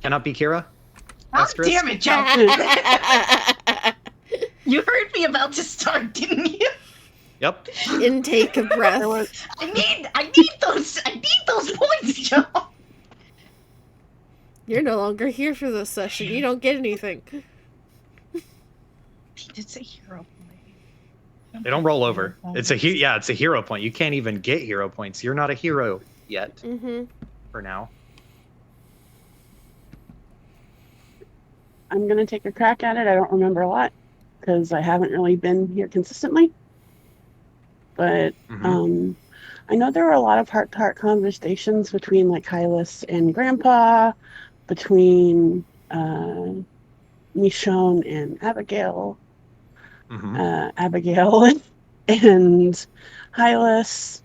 Cannot be Kira? Oh, Asterisk? damn it, Joe. You heard me about to start, didn't you? Yep. Intake a breath. I need those points, Joe. You're no longer here for this session. You don't get anything. He did say hero point. They don't roll over. It's a hero point. You can't even get hero points. You're not a hero yet. Mm-hmm. For now. I'm going to take a crack at it. I don't remember a lot because I haven't really been here consistently. But I know there were a lot of heart-to-heart conversations between like Hylas and Grandpa, between Michonne and Abigail, Abigail and Hylas.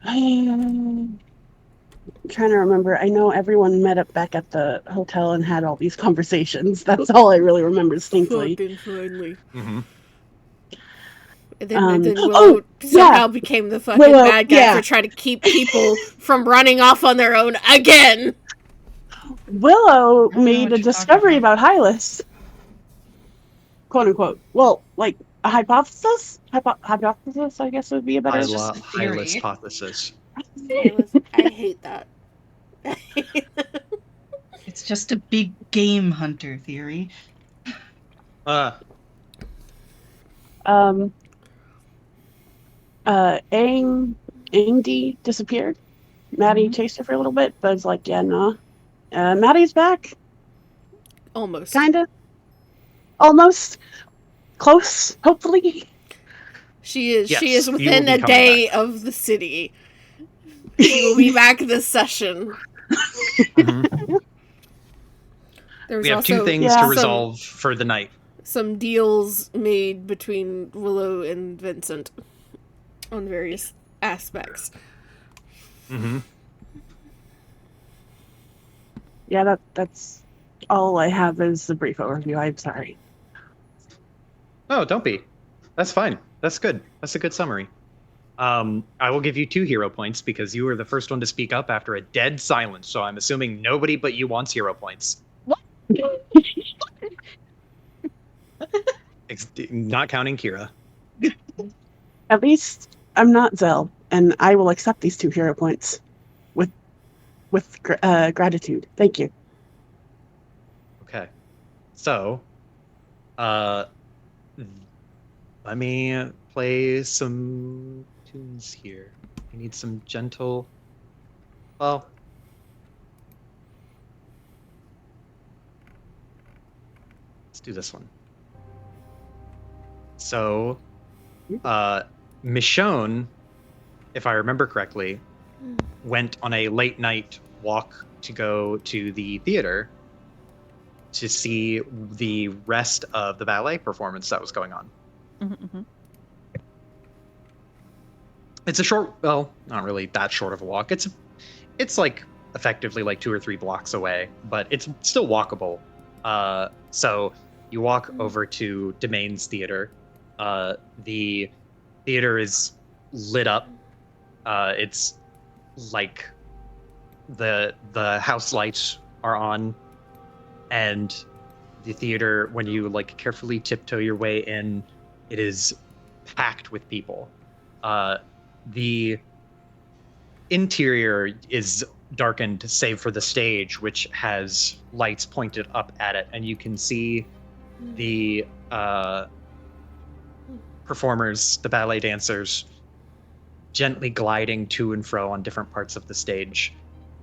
I'm trying to remember. I know everyone met up back at the hotel and had all these conversations. That's all I really remember distinctly. Fucking finally. Mm-hmm. And then Willow somehow became the fucking bad guy for trying to keep people from running off on their own again. Willow made a discovery about Hylas. Quote unquote. Well, like a hypothesis? Hypothesis, I guess would be a better hypothesis. I hate that. It's just a big game hunter theory. Andy disappeared. Maddie chased her for a little bit, but it's like, yeah, no. Maddie's back. Almost. Kinda. Almost. Close, hopefully. She is. Yes, she is within a day of the city. She will be back this session. We have two things to resolve for the night. Some deals made between Willow and Vincent on various aspects. Mm-hmm. Yeah, that's all I have is the brief overview. I'm sorry. Oh, don't be. That's fine. That's good. That's a good summary. I will give you 2 hero points because you were the first one to speak up after a dead silence, so I'm assuming nobody but you wants hero points. What? Not counting Kira. At least I'm not Zell, and I will accept these 2 hero points with gratitude. Thank you. Okay. So, let me play some tunes here. I need some gentle... Well... Let's do this one. So, Michonne, if I remember correctly, went on a late night walk to go to the theater to see the rest of the ballet performance that was going on. Mm-hmm. It's a short, well, not really that short of a walk. It's like effectively like 2 or 3 blocks away, but it's still walkable. So you walk over to Domain's theater. The theater is lit up. It's like the house lights are on, and the theater, when you like carefully tiptoe your way in, it is packed with people. The interior is darkened save for the stage, which has lights pointed up at it, and you can see the performers, the ballet dancers, gently gliding to and fro on different parts of the stage.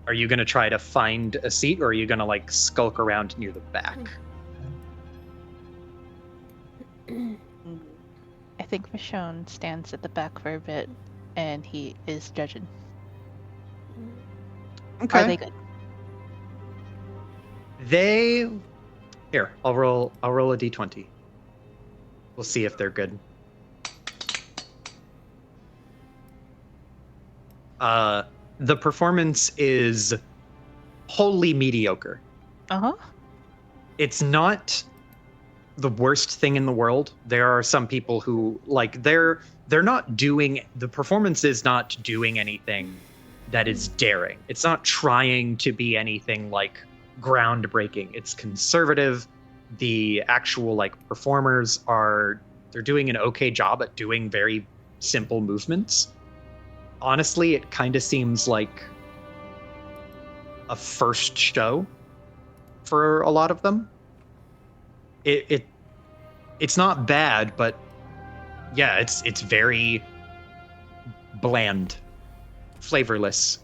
Are you going to try to find a seat, or are you going to like skulk around near the back? I think Michonne stands at the back for a bit, and he is judging. Okay. Are they good? Here, I'll roll a d20. We'll see if they're good. The performance is wholly mediocre. Uh-huh. It's not the worst thing in the world. There are some people who like they're not doing, the performance is not doing anything that is daring. It's not trying to be anything like groundbreaking. It's conservative. The actual like performers they're doing an okay job at doing very simple movements. Honestly, it kind of seems like a first show for a lot of them. It's not bad, but yeah, it's very bland, flavorless.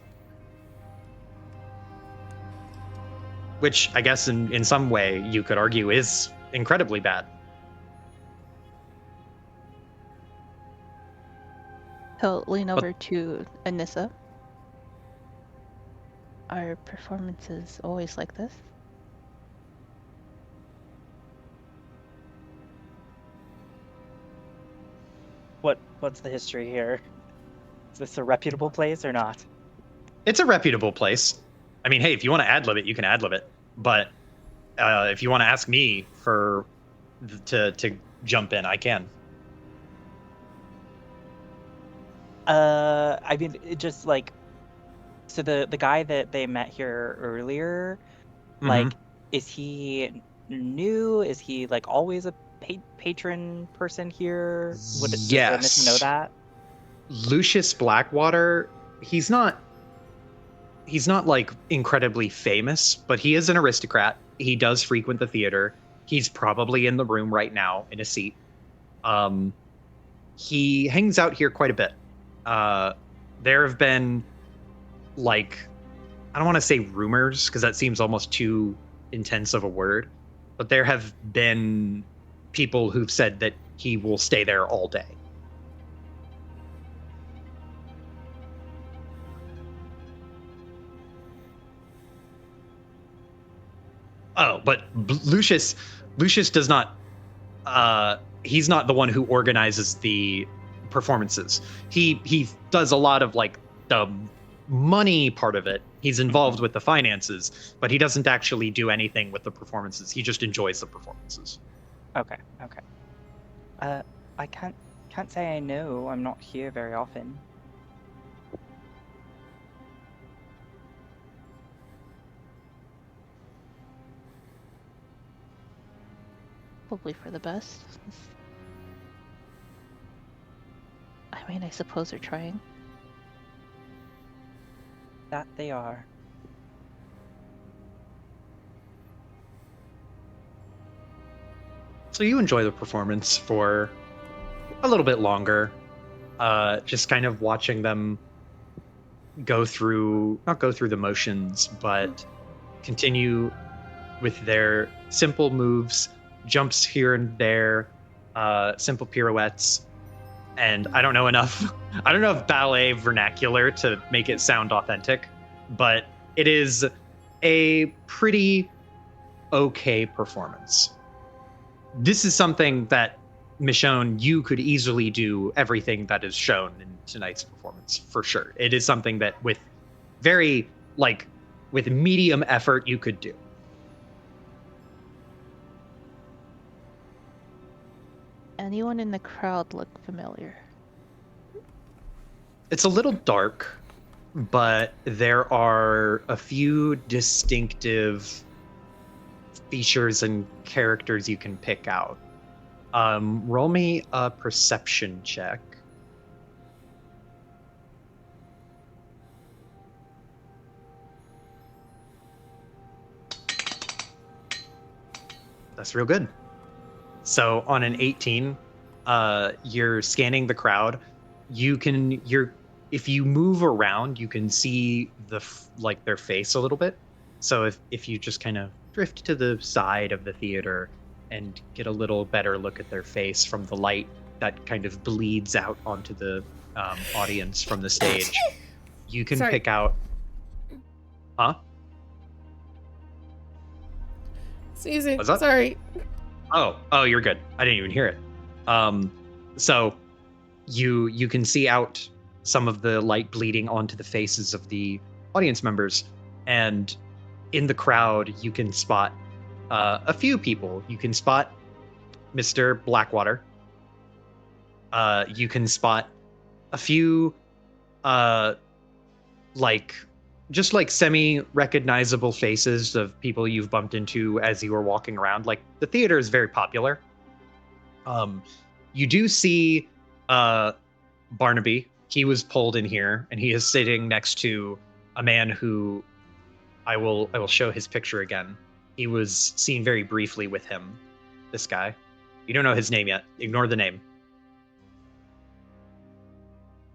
Which I guess in some way you could argue is incredibly bad. He'll lean over to Anissa. Are performances always like this? What's the history here? Is this a reputable place or not? It's a reputable place. I mean, hey, if you want to ad-lib it, you can ad-lib it. But if you want to ask me to jump in, I can. I mean, it just like, so the guy that they met here earlier, like, is he new? Is he like always a patron person here? Does Anissa know that? Lucius Blackwater, he's not like incredibly famous, but he is an aristocrat. He does frequent the theater. He's probably in the room right now in a seat. He hangs out here quite a bit. There have been like, I don't want to say rumors because that seems almost too intense of a word, but there have been people who've said that he will stay there all day. Oh, but Lucius does not, he's not the one who organizes the performances. He does a lot of like the money part of it. He's involved with the finances, but he doesn't actually do anything with the performances. He just enjoys the performances. Okay. I can't say I know. I'm not here very often. Probably for the best. I mean, I suppose they're trying. That they are. So you enjoy the performance for a little bit longer, just kind of watching them not go through the motions, but continue with their simple moves, jumps here and there, simple pirouettes. And I don't know enough ballet vernacular to make it sound authentic, but it is a pretty okay performance. This is something that, Michonne, you could easily do everything that is shown in tonight's performance, for sure. It is something that with medium effort you could do. Anyone in the crowd look familiar? It's a little dark, but there are a few distinctive features and characters you can pick out. Roll me a perception check. That's real good. So on an 18, you're scanning the crowd. If you move around, you can see their face a little bit. So if you just kind of drift to the side of the theater and get a little better look at their face from the light that kind of bleeds out onto the audience from the stage, you can pick out. Huh? Susie, What's that? sorry. Oh, you're good. I didn't even hear it. So you can see out some of the light bleeding onto the faces of the audience members, and in the crowd you can spot a few people. You can spot Mr. Blackwater. You can spot a few like just like semi-recognizable faces of people you've bumped into as you were walking around. Like the theater is very popular. You do see Barnaby. He was pulled in here, and he is sitting next to a man who I will show his picture again. He was seen very briefly with him. This guy. You don't know his name yet. Ignore the name.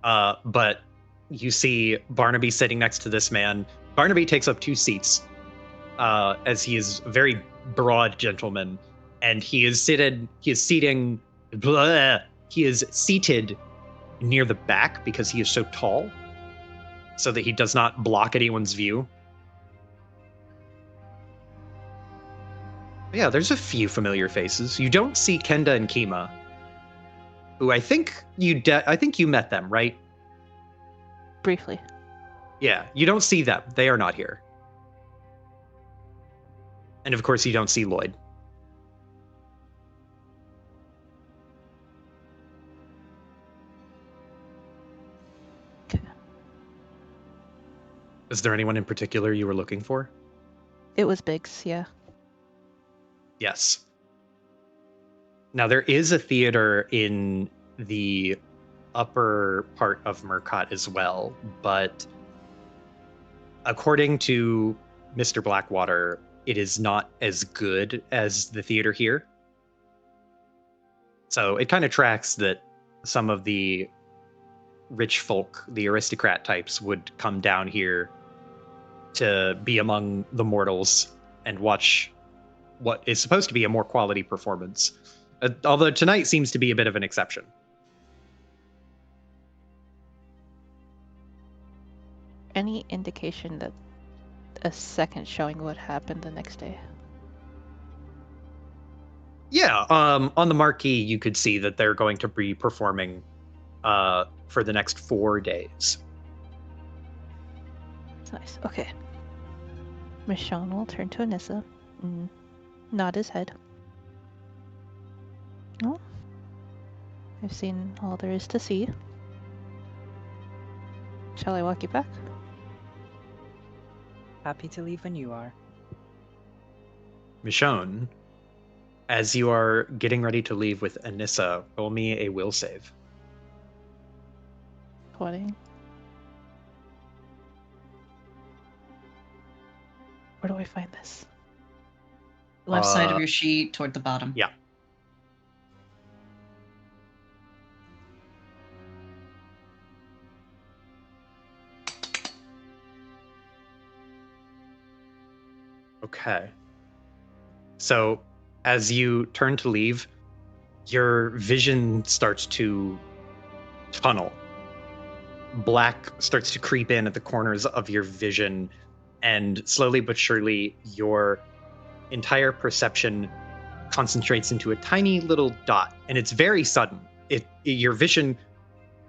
But you see Barnaby sitting next to this man. Barnaby takes up 2 seats, as he is a very broad gentleman, and he is seated near the back because he is so tall, so that he does not block anyone's view. Yeah, there's a few familiar faces. You don't see Kenda and Kima, who I think you met them, right? Briefly. Yeah, you don't see them. They are not here. And of course, you don't see Lloyd. Okay. Is there anyone in particular you were looking for? It was Biggs, yeah. Yes. Now, there is a theater in the upper part of Murcott as well, but according to Mr. Blackwater, it is not as good as the theater here. So it kind of tracks that some of the rich folk, the aristocrat types, would come down here to be among the mortals and watch what is supposed to be a more quality performance. Although tonight seems to be a bit of an exception. Any indication that a second showing would happen the next day? Yeah, on the marquee, you could see that they're going to be performing for the next 4 days. That's nice. Okay. Michonne will turn to Anissa, nod his head. Oh, I've seen all there is to see. Shall I walk you back? Happy to leave when you are. Michonne, as you are getting ready to leave with Anissa, roll me a will save. 20. Where do I find this? Left side of your sheet toward the bottom. Yeah. Okay. So, as you turn to leave, your vision starts to tunnel. Black starts to creep in at the corners of your vision, and slowly but surely, your entire perception concentrates into a tiny little dot, and it's very sudden. Your vision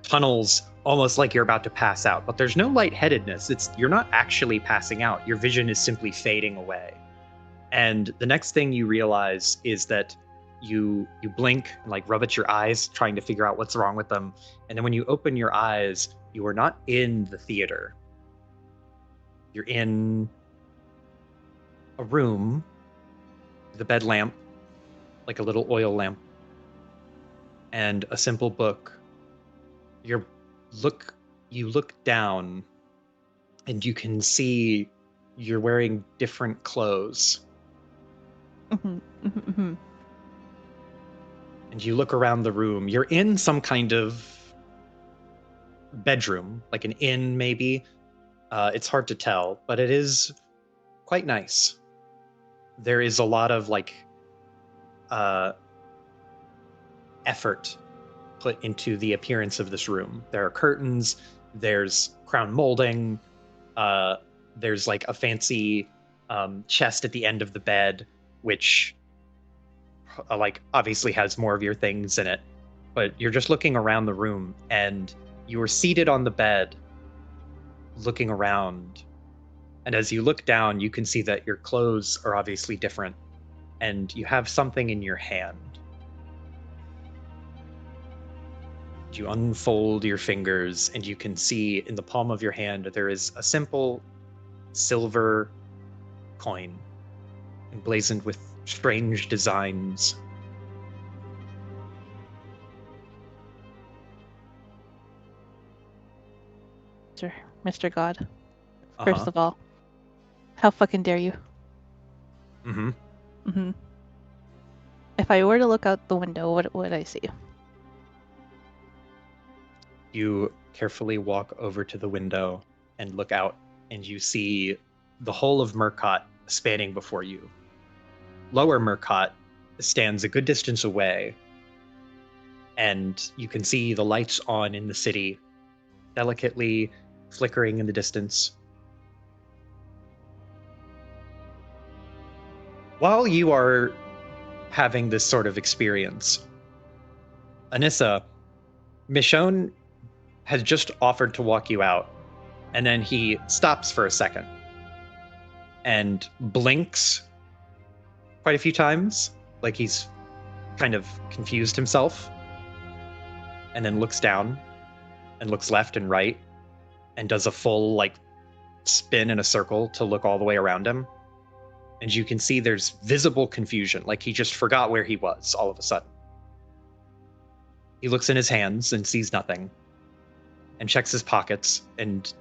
tunnels almost like you're about to pass out, but there's no lightheadedness. You're not actually passing out. Your vision is simply fading away. And the next thing you realize is that you blink and like rub at your eyes, trying to figure out what's wrong with them. And then when you open your eyes, you are not in the theater. You're in a room with a bed lamp, like a little oil lamp, and a simple book. You look down, and you can see you're wearing different clothes. And you look around the room. You're in some kind of bedroom, like an inn maybe. It's hard to tell, but it is quite nice. There is a lot of effort put into the appearance of this room. There are curtains, there's crown molding, there's like a fancy chest at the end of the bed, which obviously has more of your things in it. But you're just looking around the room, and you are seated on the bed looking around. And as you look down, you can see that your clothes are obviously different, and you have something in your hand. You unfold your fingers, and you can see in the palm of your hand there is a simple silver coin emblazoned with strange designs. Mr. God, Uh-huh. first of all, how fucking dare you? Mm-hmm. Mm-hmm. If I were to look out the window, what would I see? You carefully walk over to the window and look out, and you see the whole of Murcott spanning before you. Lower Murcott stands a good distance away, and you can see the lights on in the city, delicately flickering in the distance. While you are having this sort of experience, Anissa, Michonne has just offered to walk you out, and then he stops for a second and blinks quite a few times, like he's kind of confused himself, and then looks down and looks left and right and does a full like spin in a circle to look all the way around him. And you can see there's visible confusion, like he just forgot where he was all of a sudden. He looks in his hands and sees nothing, and checks his pockets and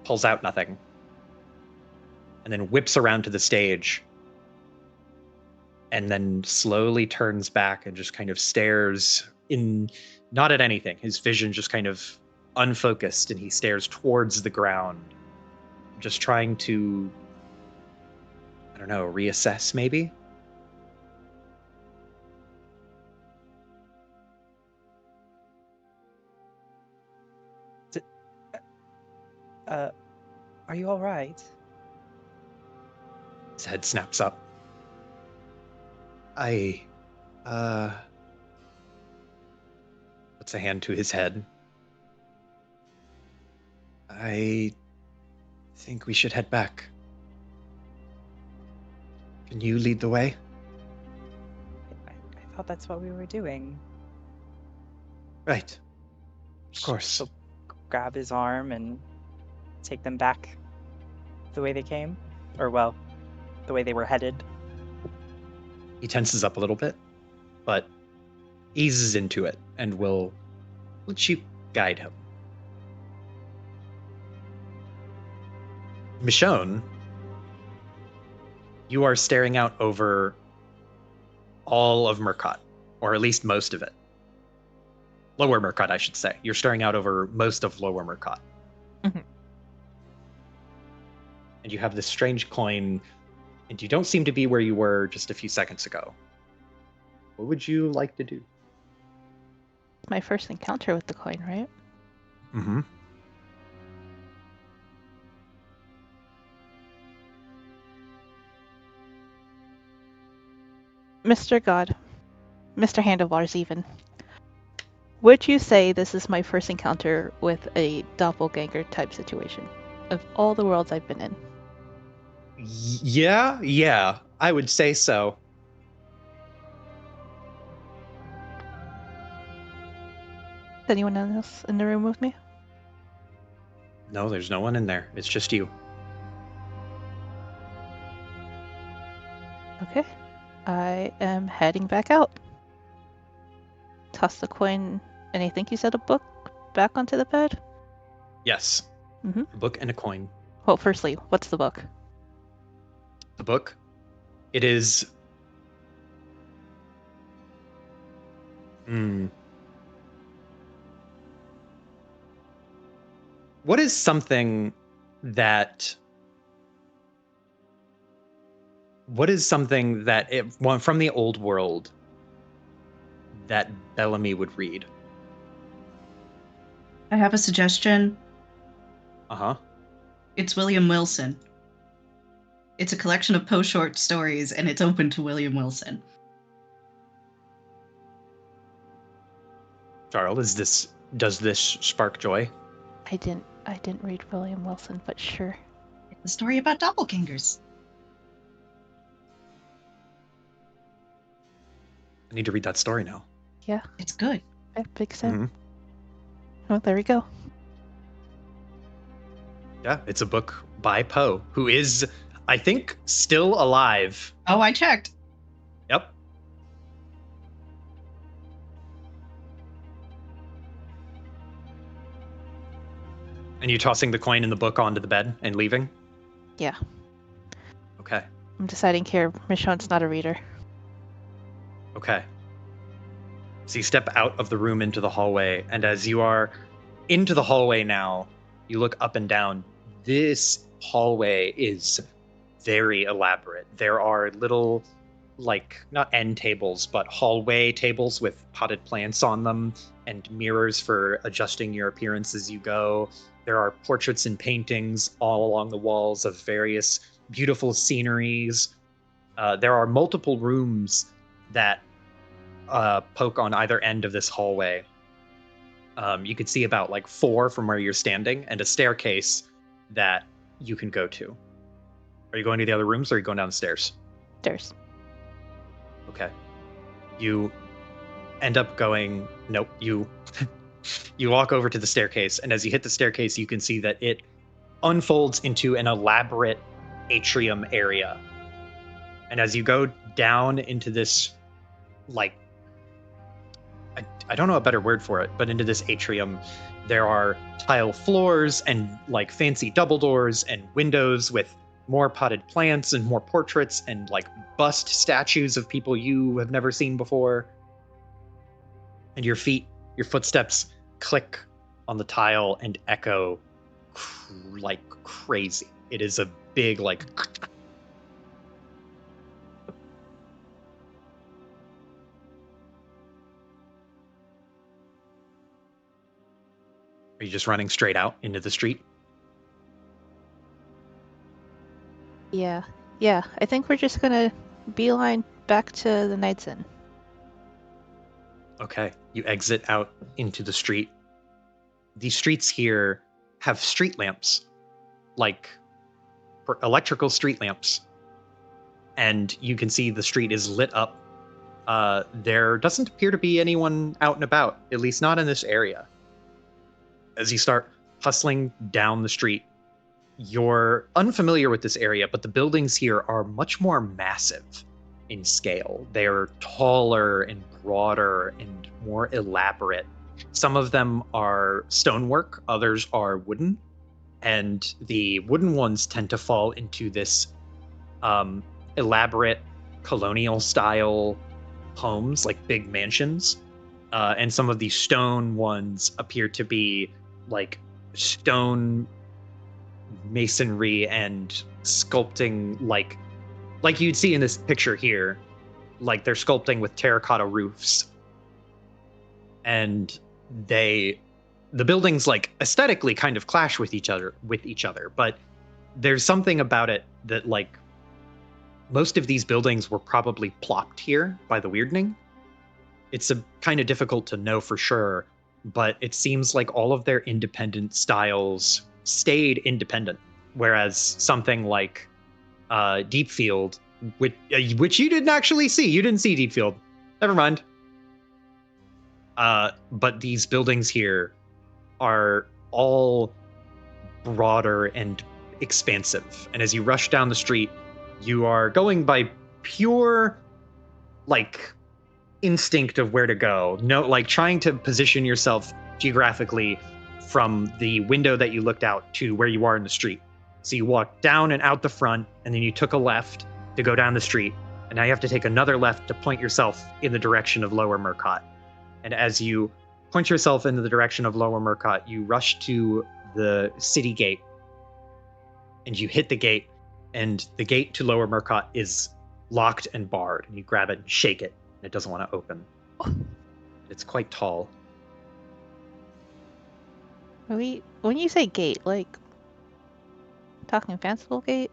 pulls out nothing, and then whips around to the stage, and then slowly turns back and just kind of stares in, not at anything. His vision just kind of unfocused, and he stares towards the ground, just trying to, I don't know, reassess maybe? Are you all right? His head snaps up. Puts a hand to his head. I think we should head back. Can you lead the way? I thought that's what we were doing. Right. Of course. So grab his arm and take them back the way they came? Or, well, the way they were headed? He tenses up a little bit, but eases into it and will let you guide him. Michonne, you are staring out over all of Murcott, or at least most of it. Lower Murcott, I should say. You're staring out over most of Lower Murcott. Mm-hmm. And you have this strange coin, and you don't seem to be where you were just a few seconds ago. What would you like to do? My first encounter with the coin, right? Mm-hmm. Mr. God, Mr. Handlebars even, would you say this is my first encounter with a doppelganger type situation of all the worlds I've been in? Yeah, I would say so. Is anyone else in the room with me? No, there's no one in there. It's just you. Okay. I am heading back out. Toss the coin, and I think you said a book, back onto the bed? Yes. Mm-hmm. A book and a coin. Well, firstly, what's the book? The book? It is... What is something that... from the old world that Bellamy would read? I have a suggestion. Uh-huh. It's William Wilson. It's a collection of Poe short stories, and it's open to William Wilson. Charles, does this spark joy? I didn't read William Wilson, but sure. It's a story about doppelgangers. I need to read that story now. Yeah, It's good. that makes sense. Mm-hmm. Oh, there we go. Yeah, it's a book by Poe, who is, I think, still alive. Oh, I checked. Yep. And you tossing the coin in the book onto the bed and leaving? Yeah. Okay. I'm deciding here, Michonne's not a reader. Okay. So you step out of the room into the hallway, and as you are into the hallway now, you look up and down. This hallway is very elaborate. There are little, like, not end tables, but hallway tables with potted plants on them and mirrors for adjusting your appearance as you go. There are portraits and paintings all along the walls of various beautiful sceneries. There are multiple rooms that poke on either end of this hallway. You could see about like 4 from where you're standing, and a staircase that you can go to. Are you going to the other rooms, or are you going down the stairs? Stairs. Okay. You end up going. Nope. You you walk over to the staircase, and as you hit the staircase, you can see that it unfolds into an elaborate atrium area. And as you go down into this, like, I don't know a better word for it, but into this atrium, there are tile floors and like fancy double doors and windows with more potted plants and more portraits and like bust statues of people you have never seen before. And your footsteps click on the tile and echo like crazy. It is a big like. Are you just running straight out into the street? Yeah. I think we're just gonna beeline back to the Knight's Inn. Okay. You exit out into the street. The streets here have street lamps, like electrical street lamps. And you can see the street is lit up. There doesn't appear to be anyone out and about, at least not in this area. As you start hustling down the street, you're unfamiliar with this area, but the buildings here are much more massive in scale. They're taller and broader and more elaborate. Some of them are stonework, others are wooden, and the wooden ones tend to fall into this elaborate colonial style homes, like big mansions. And some of the stone ones appear to be like stone masonry and sculpting, like you'd see in this picture here. Like they're sculpting with terracotta roofs. And the buildings like aesthetically kind of clash with each other, but there's something about it that like most of these buildings were probably plopped here by the Weirdning. It's a kind of difficult to know for sure, but it seems like all of their independent styles stayed independent, whereas something like Deepfield, which you didn't actually see. You didn't see Deepfield. Never mind. But these buildings here are all broader and expansive. And as you rush down the street, you are going by pure, like, instinct of where to go. No, like trying to position yourself geographically from the window that you looked out to where you are in the street. So you walk down and out the front, and then you took a left to go down the street, and now you have to take another left to point yourself in the direction of Lower Murcott. And as you point yourself in the direction of Lower Murcott, you rush to the city gate, and you hit the gate, and the gate to Lower Murcott is locked and barred, and you grab it and shake it, and it doesn't want to open. It's quite tall. When you say gate, like talking fanciful gate?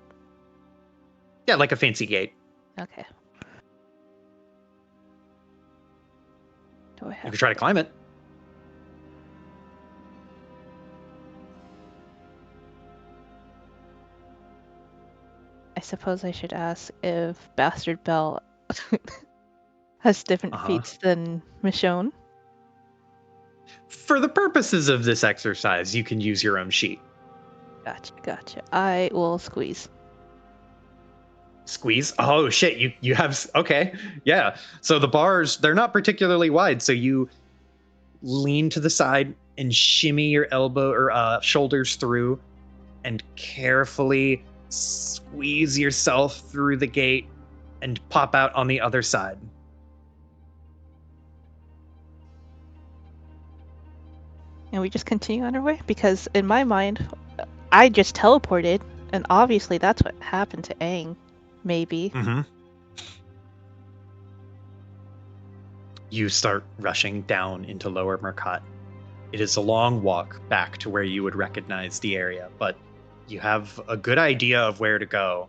Yeah, like a fancy gate. Okay. Do I You have could try to climb it. I suppose I should ask if Bastard Bell has different feats than Michonne. For the purposes of this exercise, you can use your own sheet. Gotcha. I will squeeze. Squeeze? Oh shit, you have okay. Yeah. So the bars, they're not particularly wide, so you lean to the side and shimmy your elbow or shoulders through and carefully squeeze yourself through the gate and pop out on the other side. And we just continue on our way? Because in my mind, I just teleported, and obviously that's what happened to Aang. Maybe. Mm-hmm. You start rushing down into Lower Mercat. It is a long walk back to where you would recognize the area, but you have a good idea of where to go.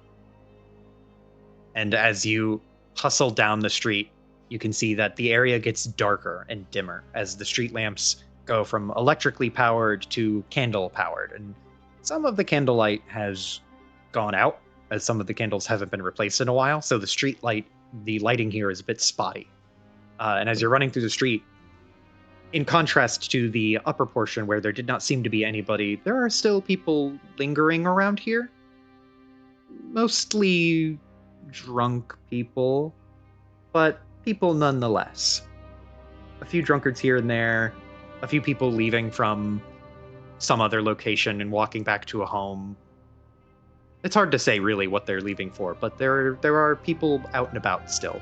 And as you hustle down the street, you can see that the area gets darker and dimmer as the street lamps go from electrically powered to candle powered. And some of the candlelight has gone out, as some of the candles haven't been replaced in a while. So the lighting here is a bit spotty. And as you're running through the street, in contrast to the upper portion where there did not seem to be anybody, there are still people lingering around here. Mostly drunk people, but people nonetheless. A few drunkards here and there, a few people leaving from some other location and walking back to a home. It's hard to say really what they're leaving for, but there are people out and about still.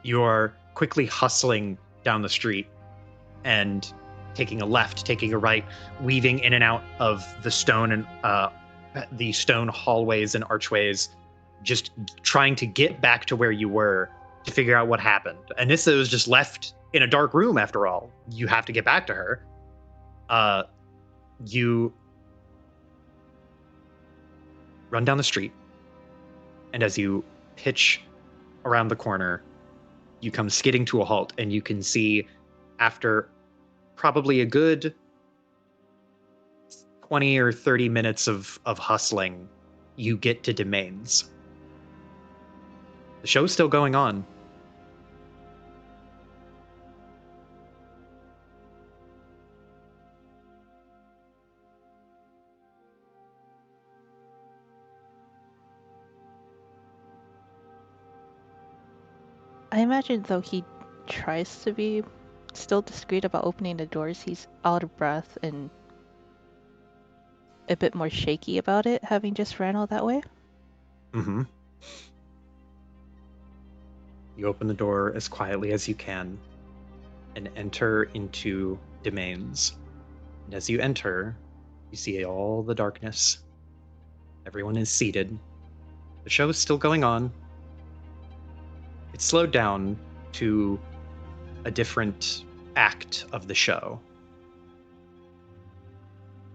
You're quickly hustling down the street and taking a left, taking a right, weaving in and out of the stone and the stone hallways and archways, just trying to get back to where you were to figure out what happened. Anissa was just left in a dark room after all. You have to get back to her. You run down the street, and as you pitch around the corner, you come skidding to a halt, and you can see, after probably a good 20 or 30 minutes of hustling, you get to Domains. The show's still going on. I imagine though he tries to be still discreet about opening the doors, he's out of breath and a bit more shaky about it, having just ran all that way. Mm-hmm. You open the door as quietly as you can and enter into Domains. And as you enter, you see all the darkness. Everyone is seated. The show is still going on. It's slowed down to a different act of the show.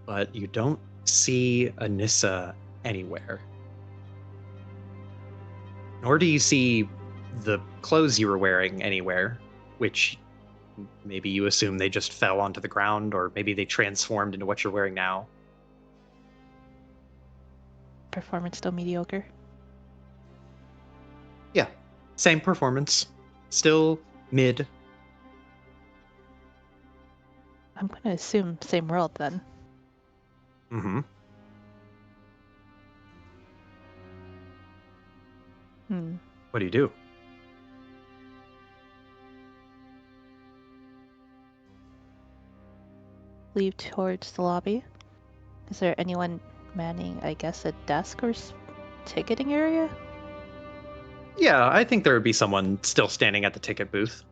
But you don't see Anissa anywhere. Nor do you see the clothes you were wearing anywhere, which maybe you assume they just fell onto the ground, or maybe they transformed into what you're wearing now. Performance still mediocre. Yeah, same performance. Still mid. I'm gonna assume same world then. Mm-hmm. What do you do? Leave towards the lobby. Is there anyone manning, I guess, a desk or ticketing area? Yeah, I think there would be someone still standing at the ticket booth.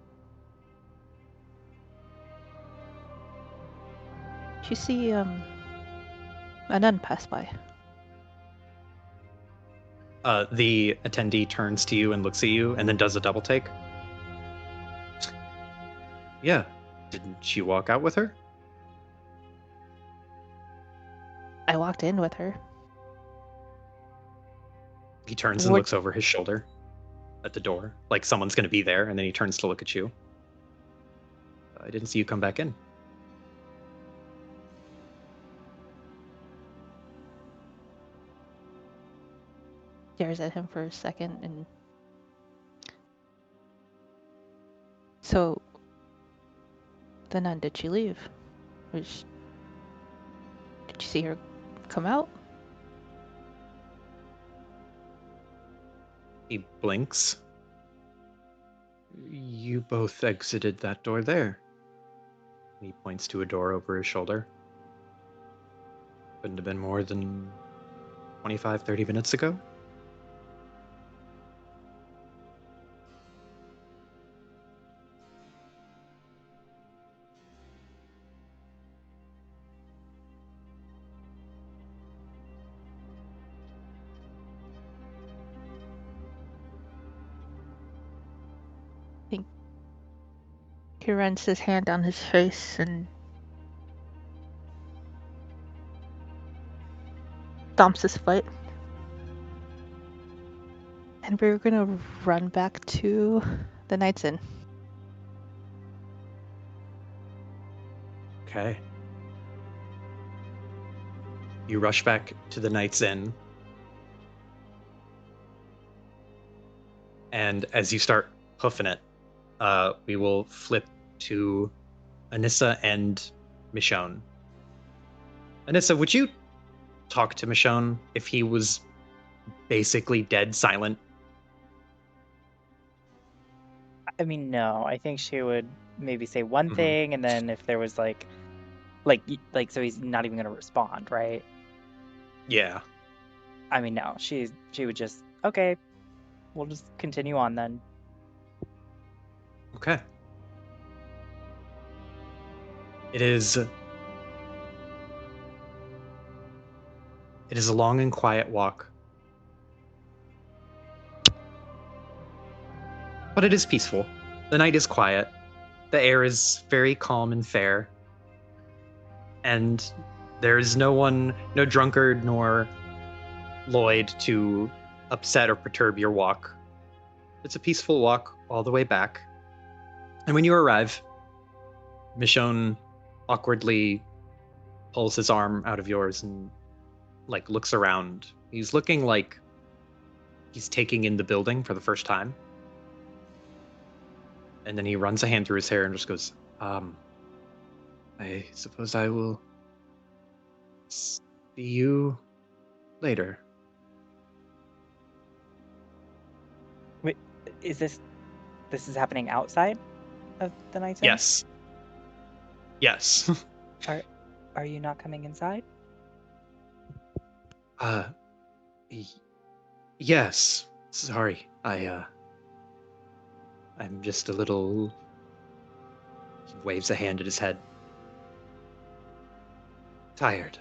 Did you see a nun pass by? The attendee turns to you and looks at you and then does a double take. Yeah. Didn't she walk out with her? I walked in with her. He turns and looks over his shoulder at the door, like someone's going to be there, and then he turns to look at you. I didn't see you come back in. Stares at him for a second and... So, the nun, did she leave? Did you see her come out? He blinks. You both exited that door there. He points to a door over his shoulder. Couldn't have been more than 25, 30 minutes ago. He runs his hand down his face and stomps his foot. And we're gonna run back to the Knight's Inn. Okay. You rush back to the Knight's Inn. And as you start hoofing it, we will flip to Anissa and Michonne. Anissa, would you talk to Michonne if he was basically dead silent? I mean, no. I think she would maybe say one Mhm. thing, and then if there was so he's not even gonna respond, right? Yeah. I mean, no. She would just, okay, we'll just continue on then. Okay. It is a long and quiet walk. But it is peaceful. The night is quiet. The air is very calm and fair. And there is no drunkard nor Lloyd to upset or perturb your walk. It's a peaceful walk all the way back. And when you arrive, Michonne awkwardly pulls his arm out of yours and looks around. He's looking like he's taking in the building for the first time. And then he runs a hand through his hair and just goes, I suppose I will see you later. Wait, is this is happening outside of the Knight's Inn? Yes. Yes. Are you not coming inside? Yes. Sorry. I'm just a little... He waves a hand at his head. Tired.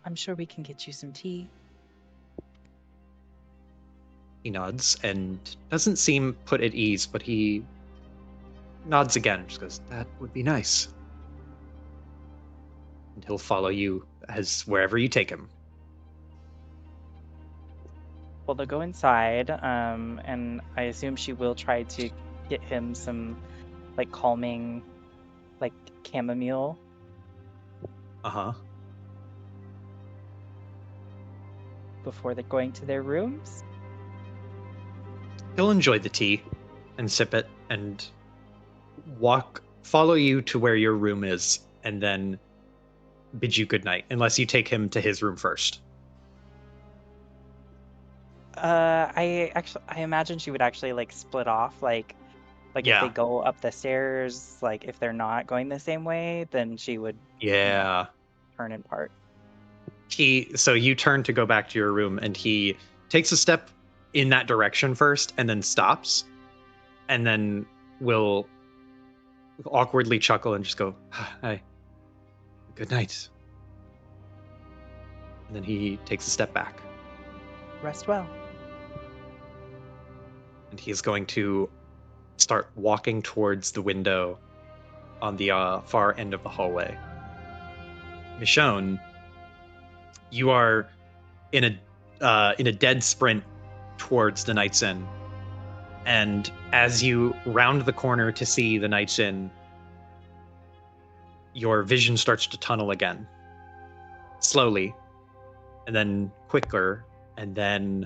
I'm sure we can get you some tea. He nods and doesn't seem put at ease, but he nods again. Just goes, that would be nice. And he'll follow you as wherever you take him. Well, they'll go inside, and I assume she will try to get him some, calming, chamomile. Uh-huh. Before they're going to their rooms. He'll enjoy the tea and sip it and follow you to where your room is, and then bid you goodnight, unless you take him to his room first. I imagine she would actually split off, Yeah. If they go up the stairs, if they're not going the same way, then she would Yeah. turn and part. So you turn to go back to your room, and he takes a step in that direction first, and then stops, and then will awkwardly chuckle and just go, "Hi, good night." And then he takes a step back. Rest well. And he is going to start walking towards the window on the far end of the hallway. Michonne, you are in a dead sprint towards the Knight's Inn. And as you round the corner to see the Knight's Inn, your vision starts to tunnel again. Slowly, and then quicker, and then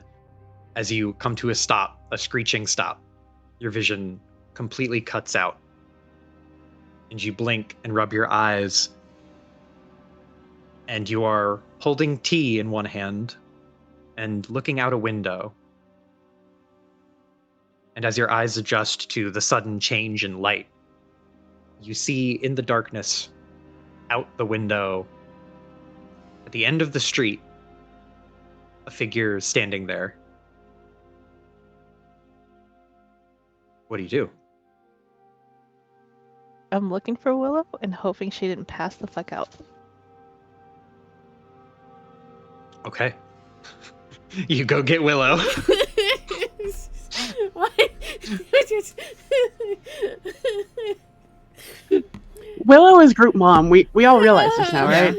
as you come to a stop, a screeching stop, your vision completely cuts out. And you blink and rub your eyes. And you are holding tea in one hand and looking out a window. And as your eyes adjust to the sudden change in light, you see in the darkness, out the window, at the end of the street, a figure standing there. What do you do? I'm looking for Willow and hoping she didn't pass the fuck out. Okay. You go get Willow. What? Willow is group mom. We all realize this now, right?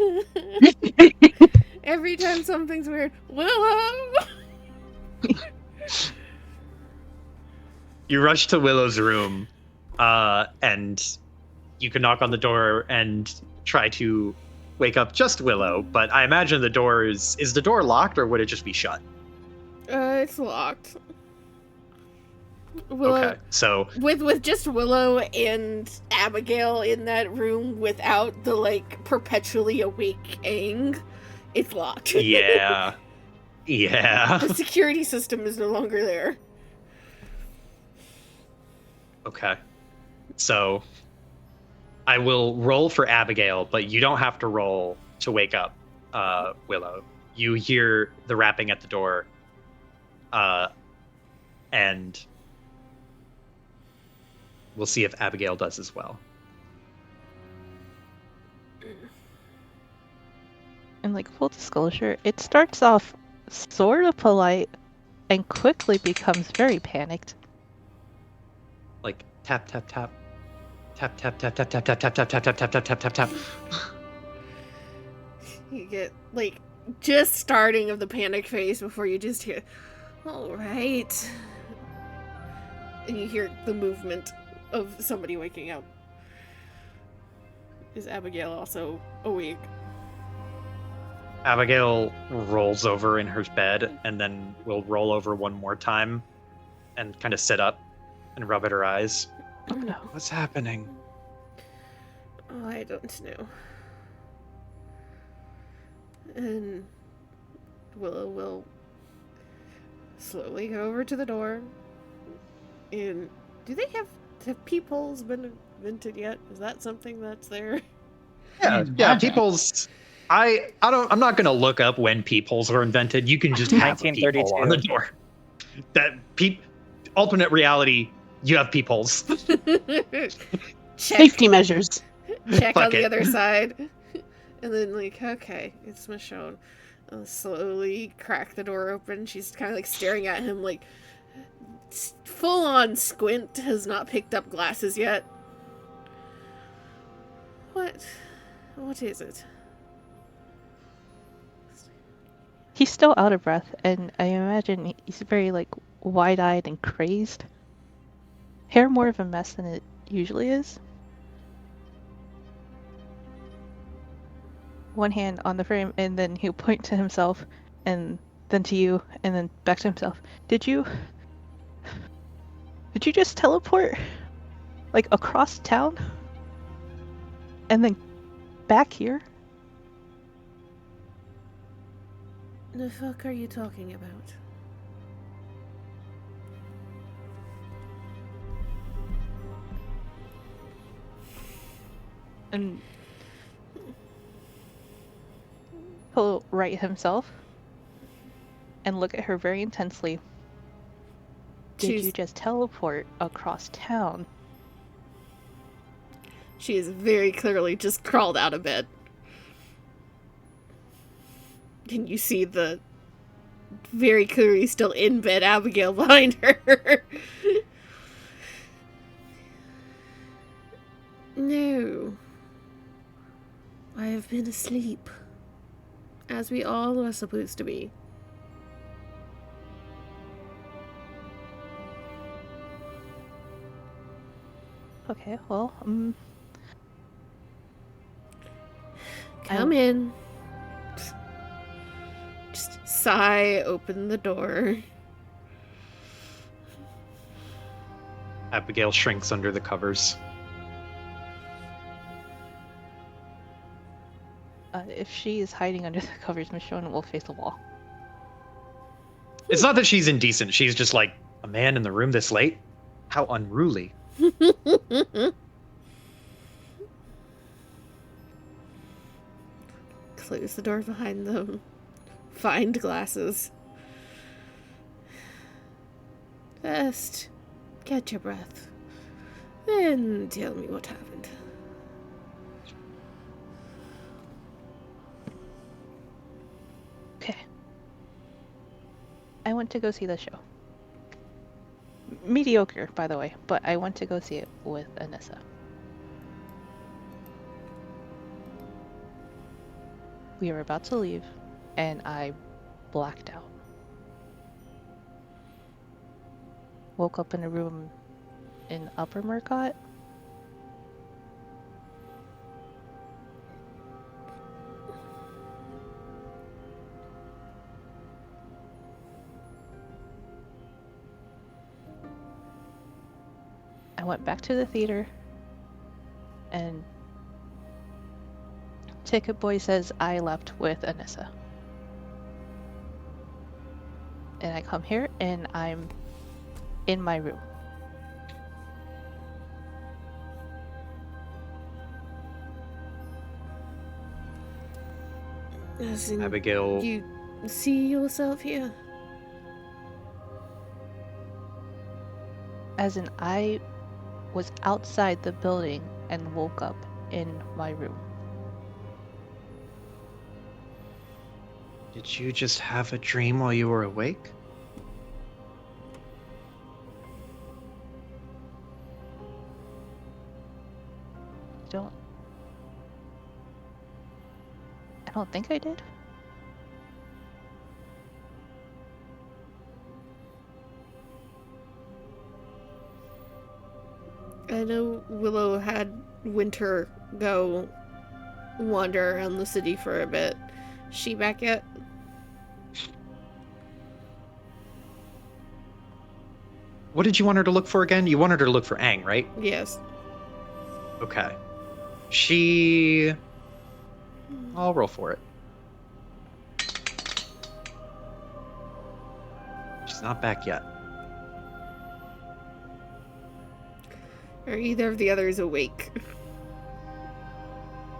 Every time something's weird, Willow! You rush to Willow's room, and you can knock on the door and try to wake up just Willow, but I imagine the door is the door locked, or would it just be shut? It's locked. Willow, Okay, so with just Willow and Abigail in that room without the like perpetually awake Aang, it's locked. yeah. The security system is no longer there. Okay. So I will roll for Abigail, but you don't have to roll to wake up Willow. You hear the rapping at the door, and we'll see if Abigail does as well. And like full disclosure, it starts off sort of polite and quickly becomes very panicked. Like tap tap tap. Tap tap tap tap tap tap tap tap tap tap tap tap tap tap. You get like just starting of the panic phase before you just hear, all right, and you hear the movement of somebody waking up. Is Abigail also awake? Abigail rolls over in her bed and then will roll over one more time and kind of sit up and rub at her eyes. Oh no. What's happening? Oh, I don't know. And Willow will slowly go over to the door. And have peepholes been invented yet? Is that something that's there? Yeah, peepholes. I'm not gonna look up when peepholes were invented. You can just have a peephole on the door. Alternate reality, you have peepholes. Safety measures. Check on Fuck the it. other side. And then like, okay, it's Michonne. I'll slowly crack the door open. She's kind of like staring at him like full on squint, has not picked up glasses yet. What is it? He's still out of breath, and I imagine he's very like wide-eyed and crazed. Hair more of a mess than it usually is. One hand on the frame, and then he'll point to himself, and then to you, and then back to himself. Did you just teleport? Like across town? And then back here? The fuck are you talking about? And he'll right himself and look at her very intensely. Did you just teleport across town? She is very clearly just crawled out of bed. And you see the very clearly still in bed Abigail behind her. No. I have been asleep. As we all are supposed to be. Okay, well, Come in. Just sigh, open the door. Abigail shrinks under the covers. If she is hiding under the covers, Michonne will face a wall. It's not that she's indecent. She's just like, a man in the room this late? How unruly. Close the door behind them. Find glasses. First, catch your breath. Then tell me what happened. Okay. I went to go see the show. Mediocre, by the way, but I went to go see it with Anissa. We were about to leave, and I blacked out. Woke up in a room in Upper Murcott. I went back to the theater, and Ticket Boy says I left with Anissa. And I come here, and I'm in my room. As in, Abigail. you see yourself here? As in, I was outside the building and woke up in my room. Did you just have a dream while you were awake? I don't think I did. I know Willow had Winter go wander around the city for a bit. She back yet? What did you want her to look for again? You wanted her to look for Aang, right? Yes. Okay. I'll roll for it. She's not back yet. Are either of the others awake?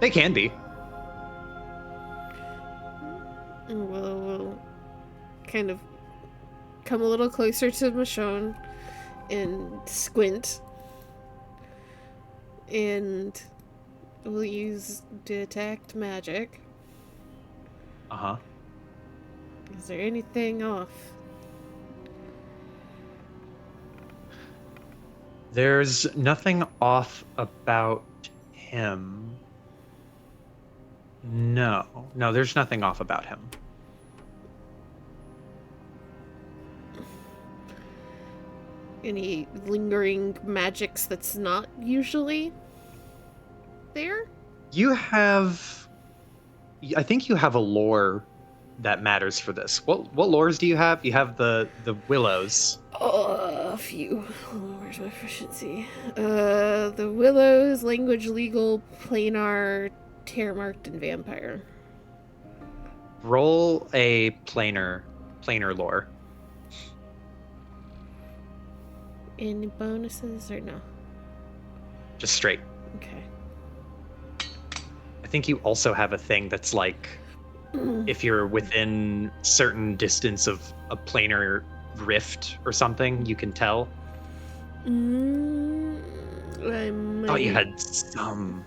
They can be. Willow will kind of come a little closer to Michonne and squint. And we'll use detect magic. Uh-huh. Is there anything off? There's nothing off about him. No, there's nothing off about him. Any lingering magics that's not usually there? I think you have a lore that matters for this. What lores do you have? You have the willows. A few. Oh, where's my proficiency? The willows, language, legal, planar, tear marked, and vampire. Roll a planar lore. Any bonuses or no? Just straight. Okay. I think you also have a thing that's like, if you're within certain distance of a planar rift or something, you can tell. I thought you had some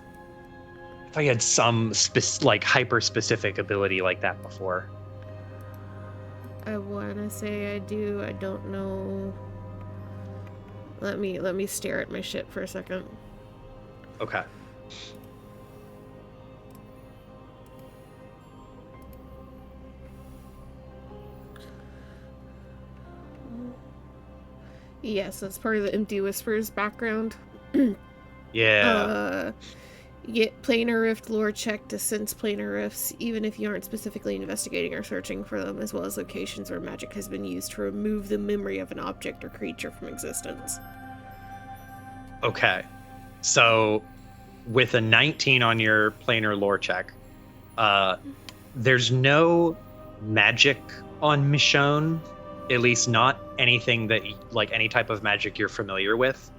like hyper specific ability like that before. I wanna say I do. I don't know. Let me stare at my shit for a second. Okay. Yes, that's part of the Empty Whispers background. Yeah. Get planar rift lore check to sense planar rifts, even if you aren't specifically investigating or searching for them, as well as locations where magic has been used to remove the memory of an object or creature from existence. Okay. So, with a 19 on your planar lore check, there's no magic on Michonne, at least not anything that, like, any type of magic you're familiar with,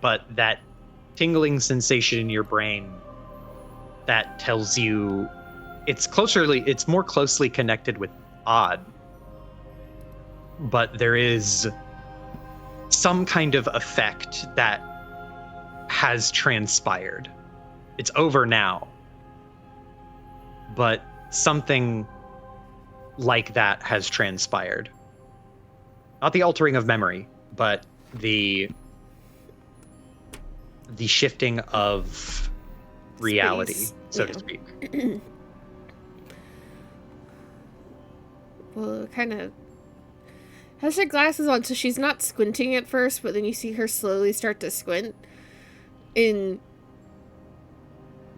but that tingling sensation in your brain that tells you it's more closely connected with odd, but there is some kind of effect that has transpired. It's over now, but something like that has transpired. Not the altering of memory, but the shifting of reality, Space, so yeah. to speak. Well, kind of has her glasses on, so she's not squinting at first, but then you see her slowly start to squint, and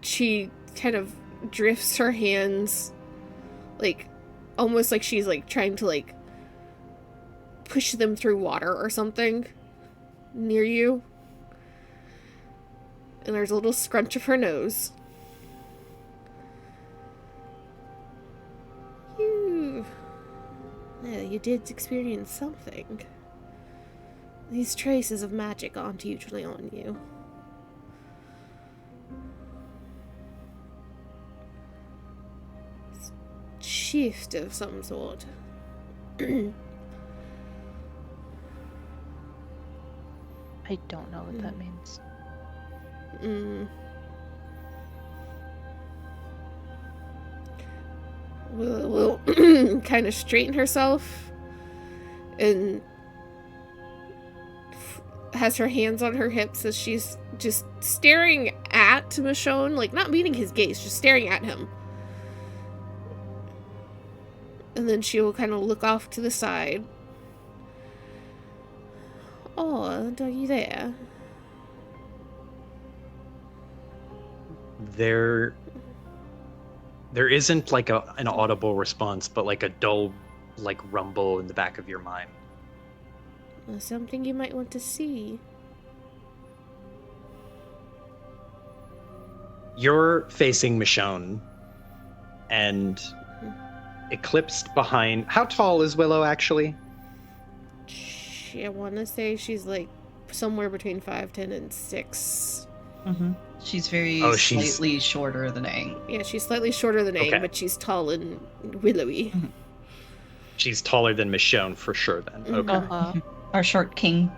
she kind of drifts her hands, like, almost like she's, like, trying to, like, push them through water or something near you. And there's a little scrunch of her nose. You did experience something. These traces of magic aren't usually on you. It's shift of some sort. I don't know what that means. Will kind of straighten herself and has her hands on her hips as she's just staring at Michonne, like not meeting his gaze, just staring at him. And then she will kind of look off to the side. Oh, and are you there? There isn't like an audible response, but like a dull, like, rumble in the back of your mind. Something you might want to see. You're facing Michonne, and eclipsed behind. How tall is Willow actually? I want to say she's like somewhere between 5'10" and 6. Mm-hmm. She's very slightly shorter than Aang. Yeah, she's slightly shorter than Aang, Okay. but she's tall and willowy. Mm-hmm. She's taller than Michonne for sure then. Okay. Uh-huh. Our short king.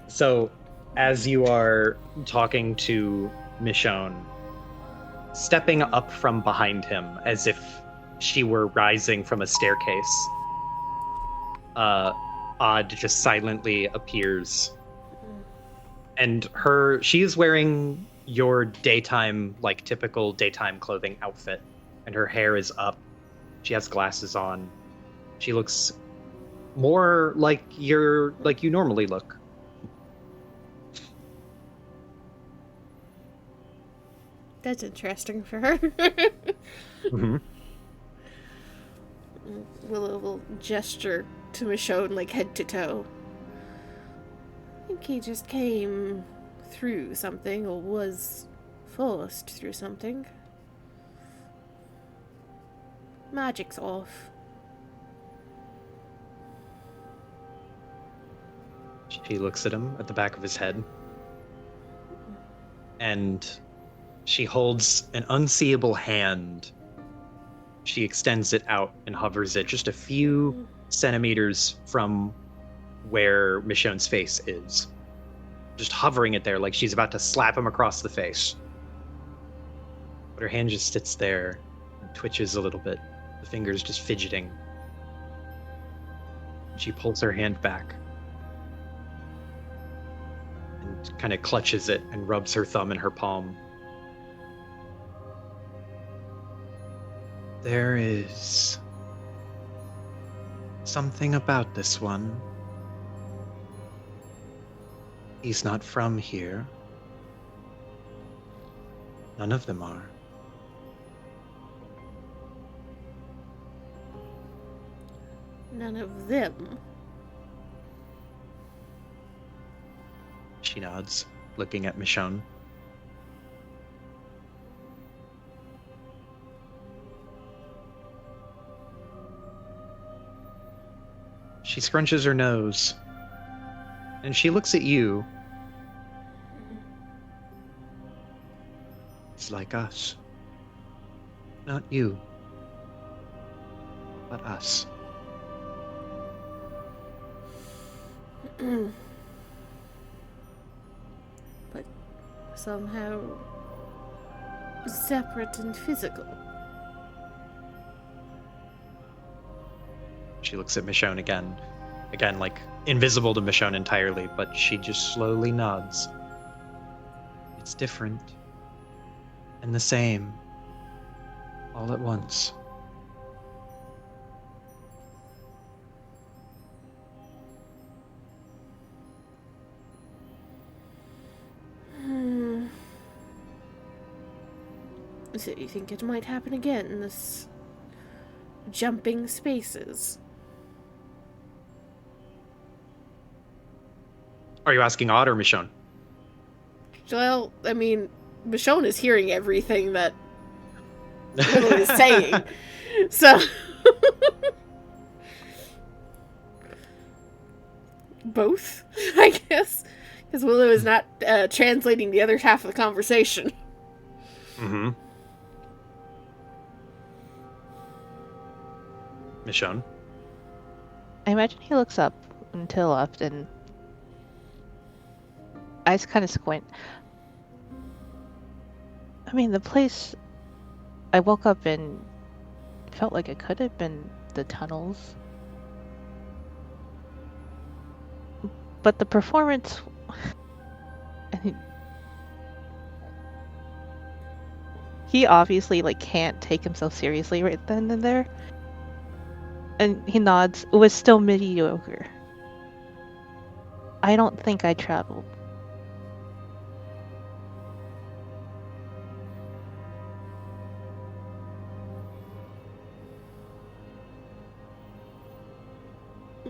So as you are talking to Michonne, stepping up from behind him as if she were rising from a staircase, Odd just silently appears. And she is wearing your daytime, like typical daytime clothing outfit, and her hair is up. She has glasses on. She looks more like you normally look. That's interesting for her. Mm-hmm. Willow will gesture to Michonne, like head to toe. I think he just came through something, or was forced through something. Magic's off. She looks at him at the back of his head, and she holds an unseeable hand. She extends it out and hovers it just a few centimeters from where Michonne's face is. Just hovering it there like she's about to slap him across the face. But her hand just sits there and twitches a little bit, the fingers just fidgeting. She pulls her hand back and kind of clutches it and rubs her thumb in her palm. There is something about this one. He's not from here. None of them are. None of them. She nods, looking at Michonne. She scrunches her nose, and she looks at you. It's like us. Not you, but us. But somehow separate and physical. She looks at Michonne again. Again, like, invisible to Michonne entirely, but she just slowly nods. It's different. And the same. All at once. So you think it might happen again in this jumping spaces? Are you asking Odd or Michonne? Well, I mean, Michonne is hearing everything that Willow is saying. So both, I guess. Because Willow is not translating the other half of the conversation. Mm-hmm. Michonne? I imagine he looks up and to the left and eyes kind of squint. I mean, the place I woke up in felt like it could have been the tunnels. But the performance... he obviously, like, can't take himself seriously right then and there. And he nods. It was still mediocre. I don't think I traveled.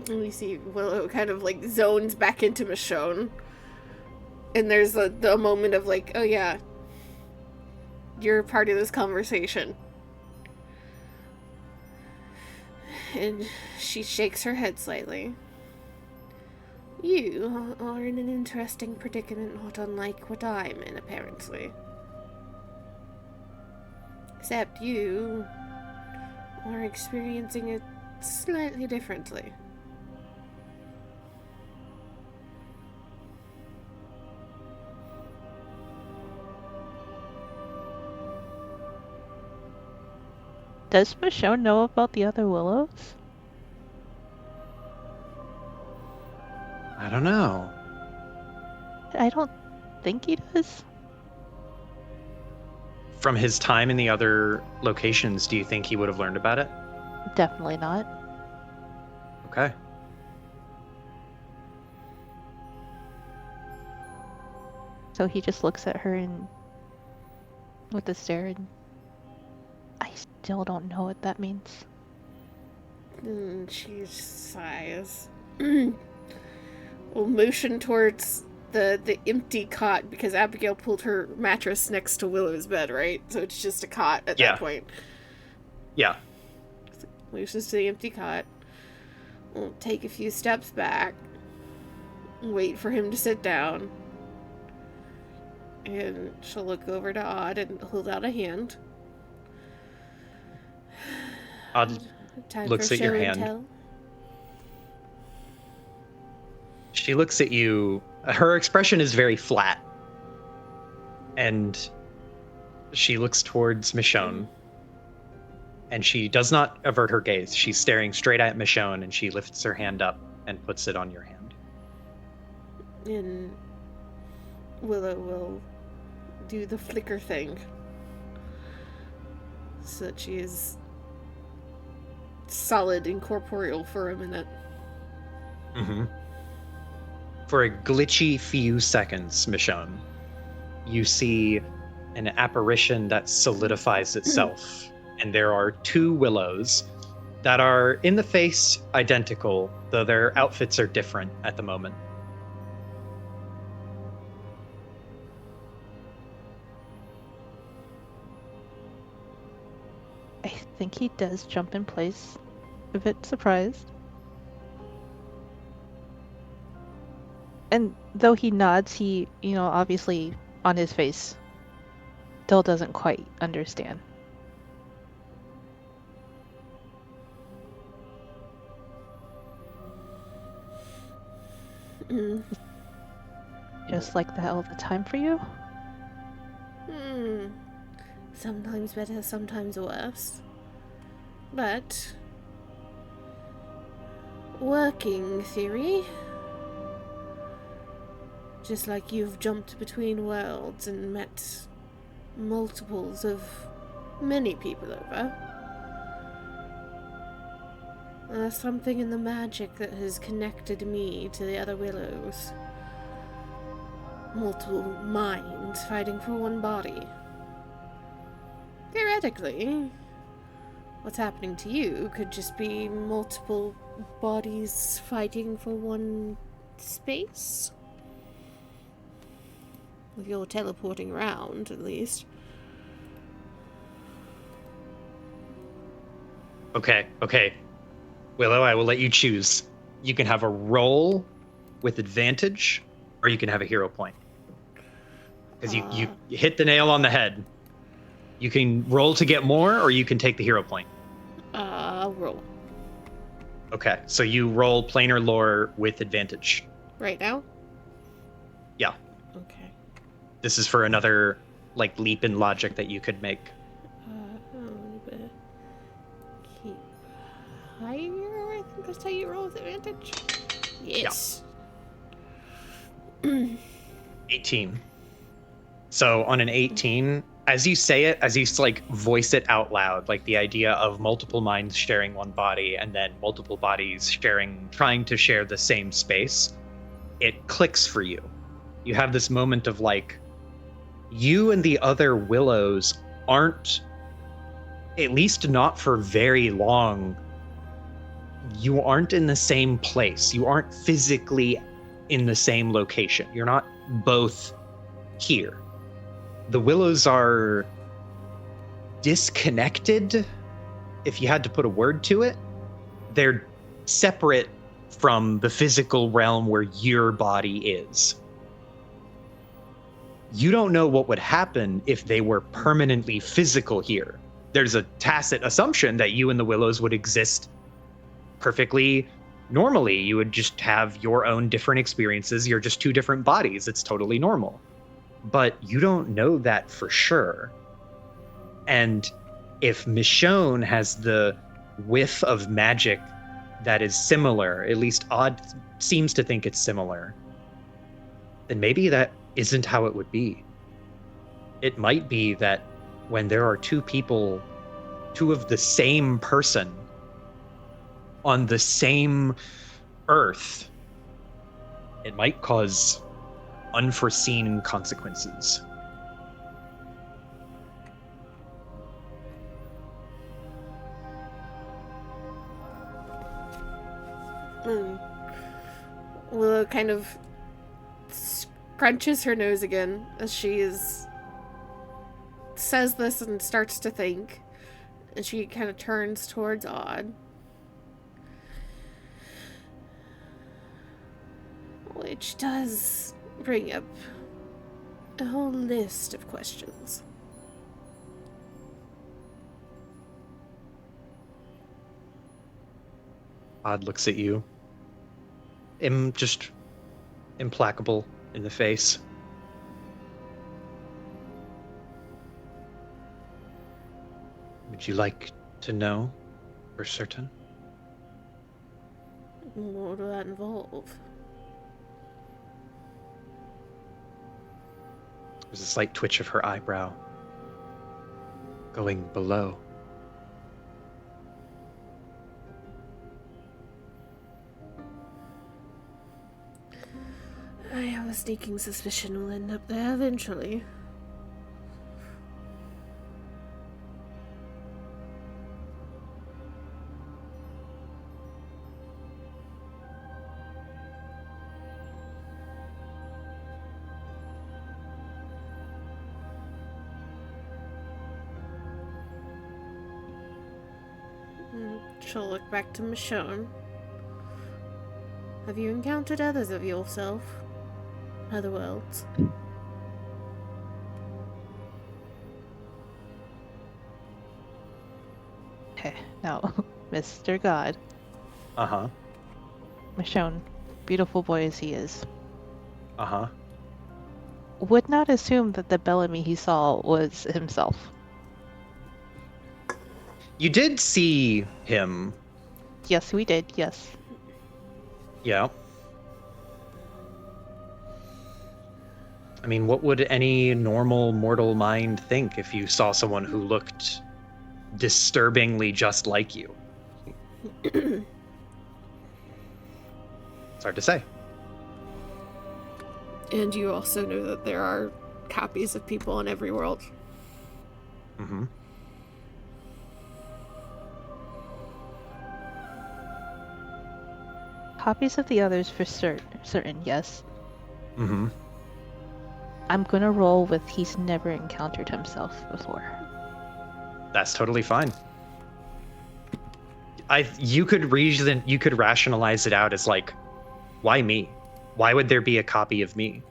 And we see Willow kind of like zones back into Michonne. And there's the moment of like, oh yeah, you're part of this conversation. And she shakes her head slightly. You are in an interesting predicament, not unlike what I'm in, apparently. Except you are experiencing it slightly differently. Does Michonne know about the other willows? I don't know. I don't think he does. From his time in the other locations, do you think he would have learned about it? Definitely not. Okay. So he just looks at her and with a stare, and I still don't know what that means. And she sighs. We'll motion towards the empty cot, because Abigail pulled her mattress next to Willow's bed, right? So it's just a cot at that point. Yeah. Motions to the empty cot. We'll take a few steps back. Wait for him to sit down. And she'll look over to Odd and hold out a hand. Odd Time looks for at your show and hand. tell. She looks at you. Her expression is very flat. And she looks towards Michonne. And she does not avert her gaze. She's staring straight at Michonne, and she lifts her hand up and puts it on your hand. And Willow will do the flicker thing. So that she is solid and corporeal for a minute. Mm-hmm. For a glitchy few seconds, Michonne, you see an apparition that solidifies itself. And there are two willows that are in the face identical, though their outfits are different at the moment. think he does jump in place, a bit surprised. And though he nods, he, obviously on his face still doesn't quite understand. Mm. Just like that all the time for you? Sometimes better, sometimes worse. But working theory. Just like you've jumped between worlds and met multiples of many people over. There's something in the magic that has connected me to the other willows. Multiple minds fighting for one body. Theoretically, what's happening to you could just be multiple bodies fighting for one space. If you're teleporting around, at least. Okay. Willow, I will let you choose. You can have a roll with advantage, or you can have a hero point. Because you hit the nail on the head. You can roll to get more, or you can take the hero point. Roll. Okay, so you roll planar lore with advantage. Right now? Yeah. Okay. This is for another, leap in logic that you could make. Keep higher, I think that's how you roll with advantage. Yes. Yeah. 18. So on an 18, as you say it, as you voice it out loud, the idea of multiple minds sharing one body and then multiple bodies trying to share the same space, it clicks for you. You have this moment of you and the other willows aren't, at least not for very long, you aren't in the same place. You aren't physically in the same location. You're not both here. The willows are disconnected, if you had to put a word to it. They're separate from the physical realm where your body is. You don't know what would happen if they were permanently physical here. There's a tacit assumption that you and the willows would exist perfectly normally. You would just have your own different experiences. You're just two different bodies. It's totally normal. But you don't know that for sure. And if Michonne has the whiff of magic that is similar, at least Odd seems to think it's similar, then maybe that isn't how it would be. It might be that when there are two people, two of the same person on the same earth, it might cause unforeseen consequences. Willow kind of crunches her nose again as she says this and starts to think. And she kind of turns towards Odd. Which does bring up a whole list of questions. Odd looks at you. Just implacable in the face. Would you like to know for certain? What will that involve? There's a slight twitch of her eyebrow. Going below. I have a sneaking suspicion we'll end up there eventually. She'll look back to Michonne. Have you encountered others of yourself? Other worlds? Okay, now, Mr. God, Uh-huh. Michonne, beautiful boy as he is, Uh-huh. would not assume that the Bellamy he saw was himself. You did see him. Yes, we did, yes. Yeah. I mean, what would any normal mortal mind think if you saw someone who looked disturbingly just like you? It's hard to say. And you also know that there are copies of people in every world. Mm-hmm. Copies of the others for certain, yes. Mm-hmm. I'm gonna roll with he's never encountered himself before. That's totally fine. You could rationalize it out as like, why me? Why would there be a copy of me?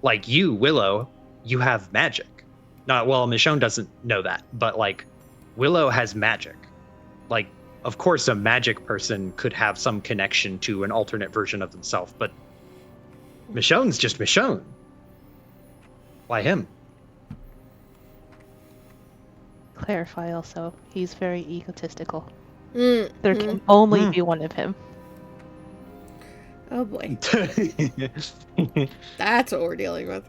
Like you, Willow, you have magic. Michonne doesn't know that, but like Willow has magic. Like, of course, a magic person could have some connection to an alternate version of themselves, but Michonne's just Michonne. Why him? Clarify also, he's very egotistical. Mm. There can only be one of him. Oh boy. That's what we're dealing with.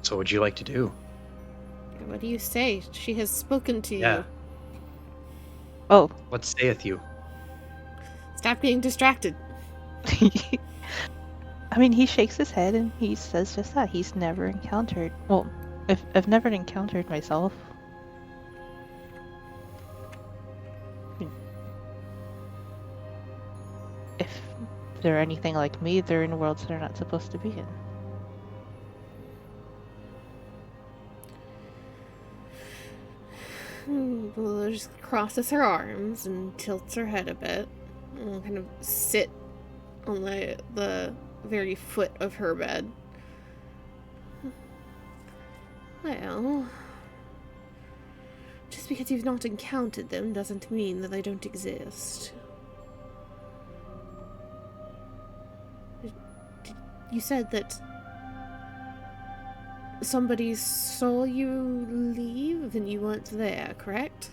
So what would you like to do? What do you say? She has spoken to Yeah. you. Oh. What saith you? Stop getting distracted. I mean, he shakes his head and he says just that. He's never encountered... Well, I've never encountered myself. If they're anything like me, they're in worlds they're not supposed to be in. Willow just crosses her arms and tilts her head a bit. And kind of sit on the very foot of her bed. Well, just because you've not encountered them doesn't mean that they don't exist. You said that somebody saw you leave and you weren't there, correct?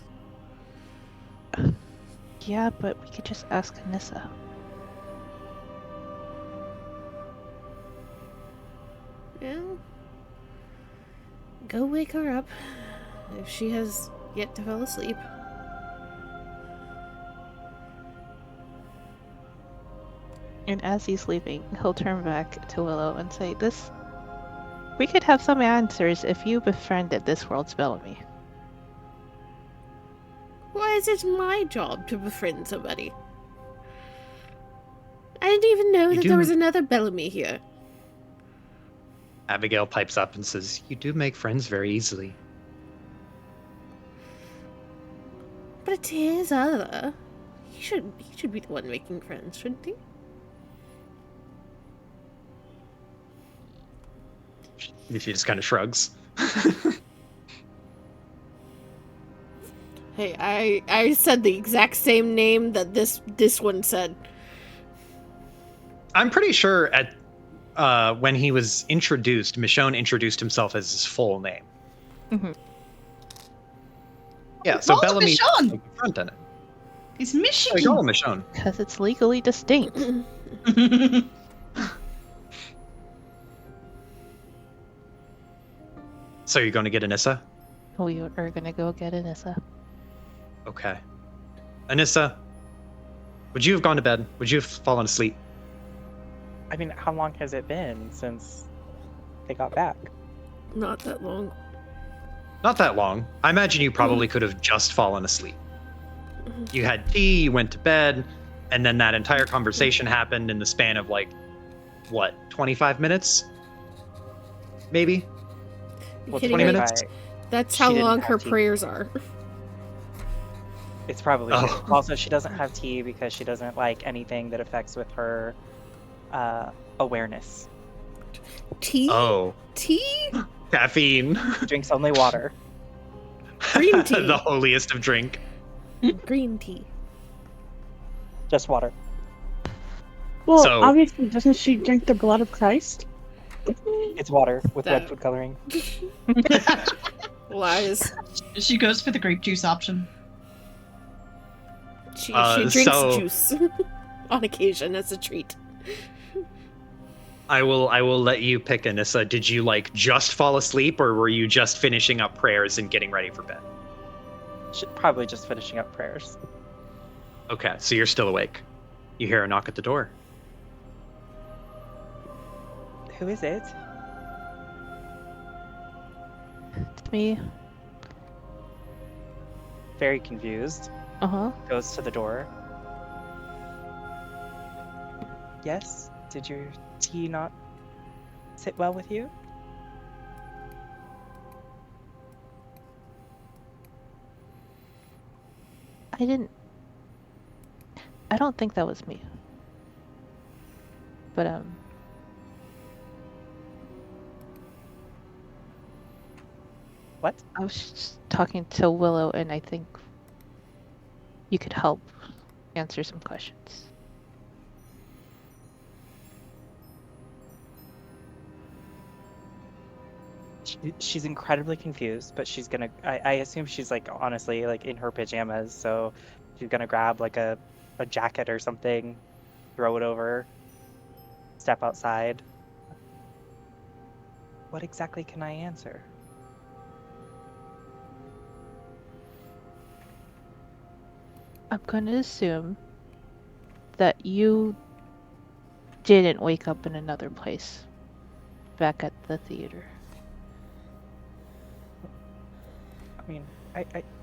Yeah, but we could just ask Anissa. Well, go wake her up if she has yet to fall asleep. And as he's leaving, he'll turn back to Willow and say, we could have some answers if you befriended this world's Bellamy. Why is it my job to befriend somebody? I didn't even know that there was another Bellamy here. Abigail pipes up and says, "You do make friends very easily." But it's his other. He should be the one making friends, shouldn't he? She just kind of shrugs. Hey, I said the exact same name that this one said. I'm pretty sure at when he was introduced, Michonne introduced himself as his full name. Mm-hmm. Yeah, so Call him Bellamy Michonne. like, front in it. It's Oh, you call him Michigan. Michonne. Because it's legally distinct. So you're going to get Anissa? We are gonna go get Anissa. Okay. Anissa, would you have gone to bed? Would you have fallen asleep? I mean, how long has it been since they got back? Not that long. Not that long. I imagine you probably could have just fallen asleep. You had tea, you went to bed, and then that entire conversation happened in the span of like, what, 25 minutes? Maybe? Well, Kidding 20 me? minutes? That's She how didn't long have her tea. prayers are. It's probably Oh. true. Also, she doesn't have tea because she doesn't like anything that affects with her awareness. Tea? Oh, Tea? caffeine. She drinks only water. Green tea. The holiest of drink. Green tea. Just water. Well, So- obviously, doesn't she drink the blood of Christ? It's water with red That- food coloring. Lies. She goes for the grape juice option. She drinks so- juice on occasion as a treat. I will let you pick, Anissa. Did you like just fall asleep, or were you just finishing up prayers and getting ready for bed? Probably just finishing up prayers. Okay, so you're still awake. You hear a knock at the door. Who is it? It's me. Very confused. Uh-huh. Goes to the door. Yes? Did your tea not sit well with you? I don't think that was me. But, What? I was just talking to Willow, and I think you could help answer some questions. She's incredibly confused, but she's gonna. I assume she's like honestly like in her pajamas, so she's gonna grab like a jacket or something, throw it over, step outside. What exactly can I answer? I'm going to assume that you didn't wake up in another place back at the theater. I mean,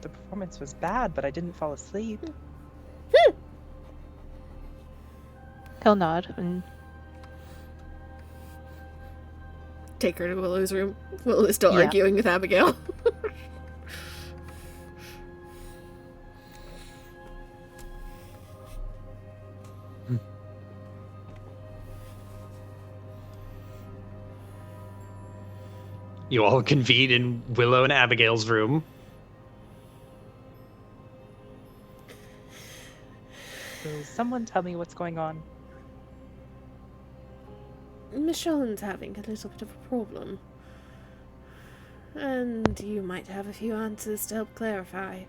the performance was bad, but I didn't fall asleep. He'll nod, and Take her to Willow's room. Willow is still Yeah. arguing with Abigail. You all convene in Willow and Abigail's room. Will someone tell me what's going on? Michonne's having a little bit of a problem. And you might have a few answers to help clarify.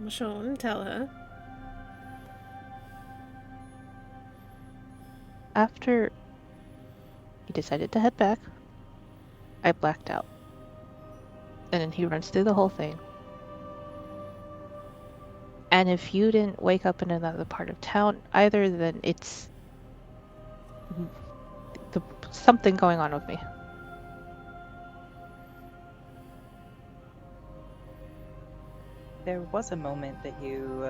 Michonne, tell her. after he decided to head back, I blacked out. And then he runs through the whole thing. And if you didn't wake up in another part of town either, then it's something going on with me. There was a moment that you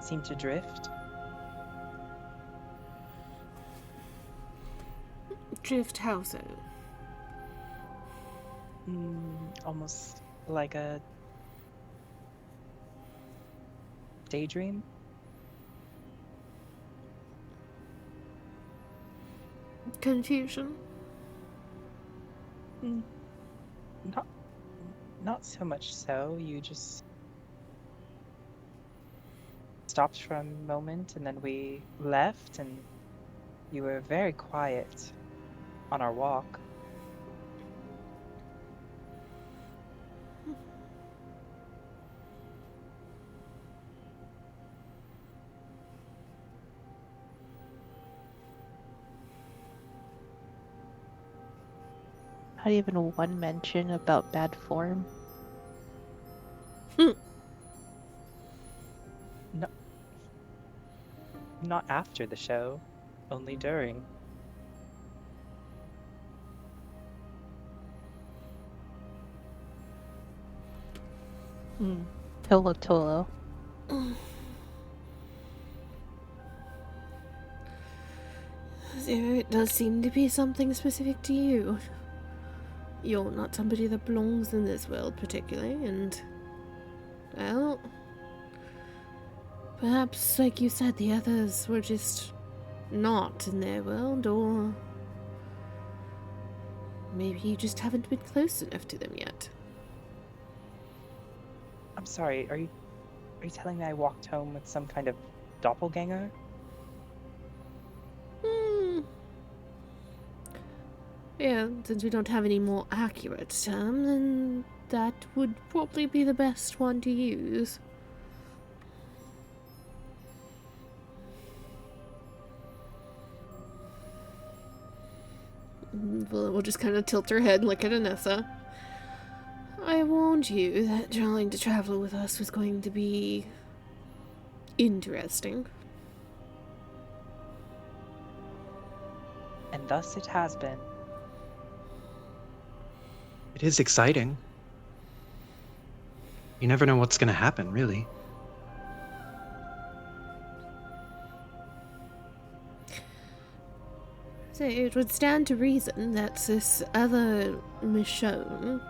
seemed to drift. Drift how so? Almost like a daydream. Confusion? Not so much so. You just stopped for a moment and then we left and you were very quiet on our walk. Not even one mention about bad form. No, not after the show, only during. He'll look Tolo. There does seem to be something specific to you. You're not somebody that belongs in this world particularly, and, well, perhaps, like you said, the others were just not in their world, or maybe you just haven't been close enough to them yet. I'm sorry, are you telling me I walked home with some kind of doppelganger? Yeah, since we don't have any more accurate term, then that would probably be the best one to use. We'll just kind of tilt her head and look at Anessa. I warned you that trying to travel with us was going to be interesting. And thus it has been. It is exciting. You never know what's going to happen, really. So it would stand to reason that this other Michonne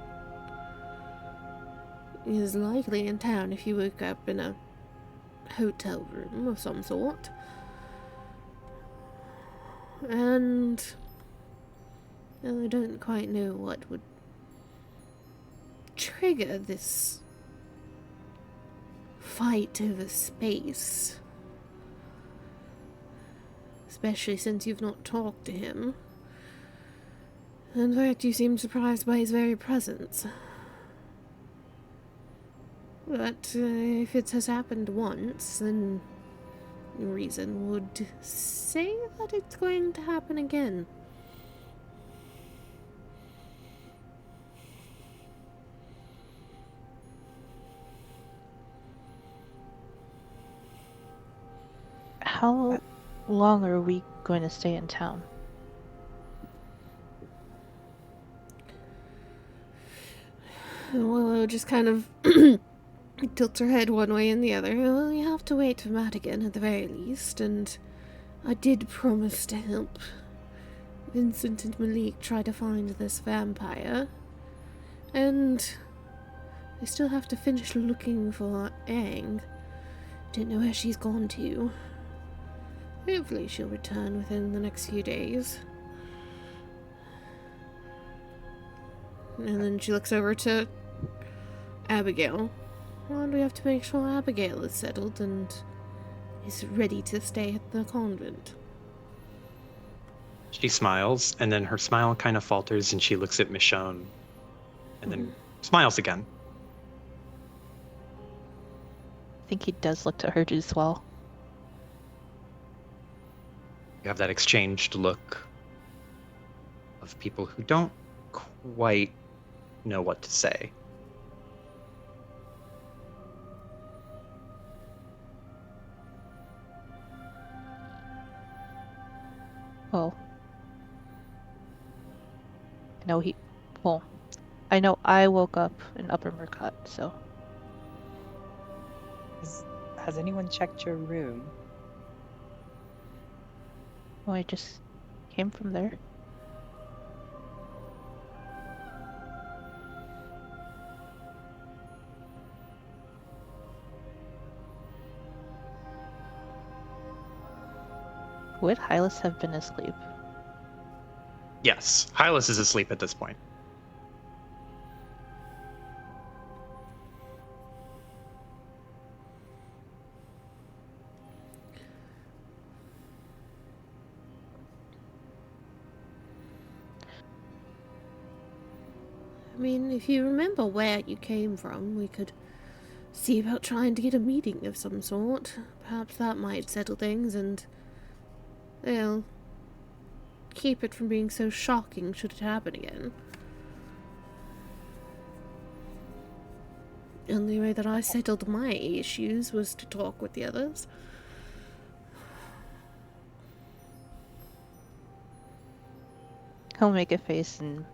is likely in town if you woke up in a hotel room of some sort. And I don't quite know what would trigger this fight over space. Especially since you've not talked to him. In fact, you seem surprised by his very presence. But if it has happened once, then reason would say that it's going to happen again. How long are we going to stay in town? Well, just kind of tilts her head one way and the other. Well, you have to wait for Madigan at the very least, and I did promise to help Vincent and Malik try to find this vampire. And I still have to finish looking for Aang. Don't know where she's gone to. Hopefully she'll return within the next few days. And then she looks over to Abigail. And we have to make sure Abigail is settled and is ready to stay at the convent. She smiles, and then her smile kind of falters, and she looks at Michonne, and then smiles again. I think he does look to her as well. You have that exchanged look of people who don't quite know what to say. Well, I know I woke up in Upper Mercat, so. Has anyone checked your room? Oh, I just came from there. Would Hylas have been asleep? Yes, Hylas is asleep at this point. I mean, if you remember where you came from, we could see about trying to get a meeting of some sort. Perhaps that might settle things and, well, keep it from being so shocking should it happen again. only way that I settled my issues was to talk with the others. He'll make a face and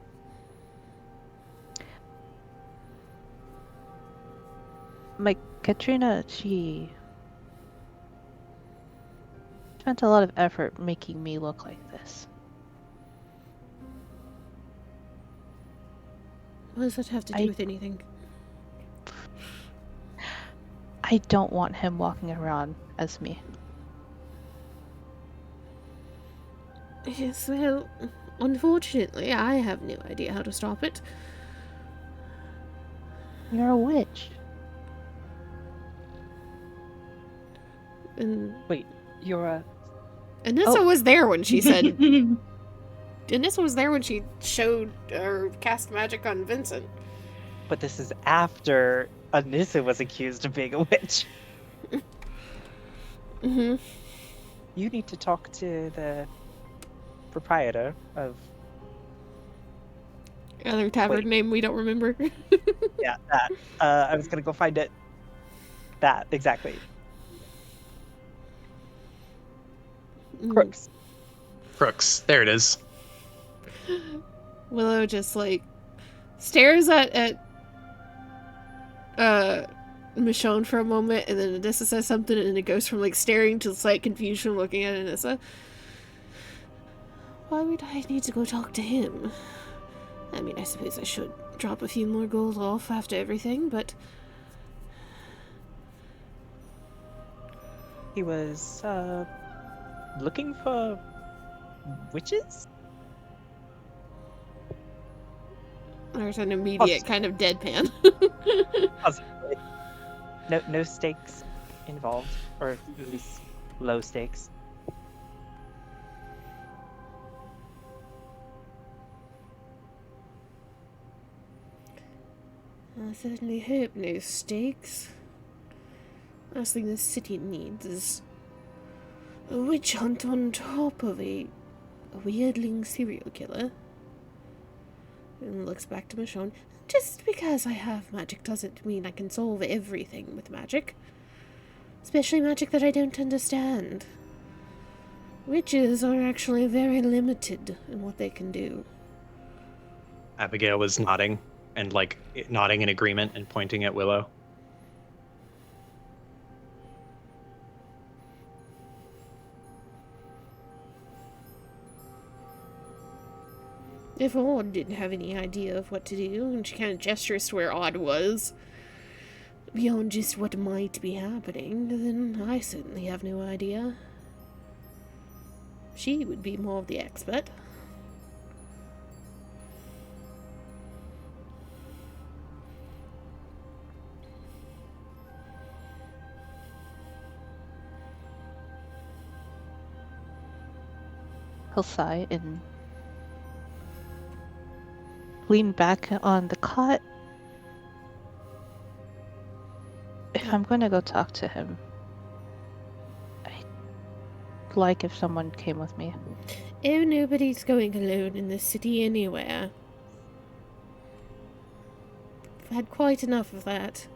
Katrina, she spent a lot of effort making me look like this. What does that have to do with anything? I don't want him walking around as me. Yes, well, unfortunately, I have no idea how to stop it. You're a witch. And Wait, you're a... Anissa was there when she said... Anissa was there when she showed or cast magic on Vincent. But this is after Anissa was accused of being a witch. Mm-hmm. You need to talk to the proprietor of... Other tavern name we don't remember. Yeah, that. I was gonna go find it. That, exactly. Crooks. Crooks. There it is. Willow just like stares at Michonne for a moment, and then Anissa says something, and it goes from like staring to slight confusion looking at Anissa. Why would I need to go talk to him? I mean, I suppose I should drop a few more gold off after everything, but... He was, looking for witches? There's an immediate kind of deadpan. Possibly. No stakes involved, or at least low stakes. I certainly hope no stakes. Last thing this city needs is a witch hunt on top of a weirdling serial killer. And looks back to Michonne. Just because I have magic doesn't mean I can solve everything with magic. Especially magic that I don't understand. Witches are actually very limited in what they can do. Abigail was nodding and nodding in agreement and pointing at Willow. If Odd didn't have any idea of what to do, and she kind of gestures to where Odd was, beyond just what might be happening, then I certainly have no idea. She would be more of the expert. He'll sigh and lean back on the cot. If I'm going to go talk to him, I'd like if someone came with me. Oh, nobody's going alone in this city anywhere. I've had quite enough of that.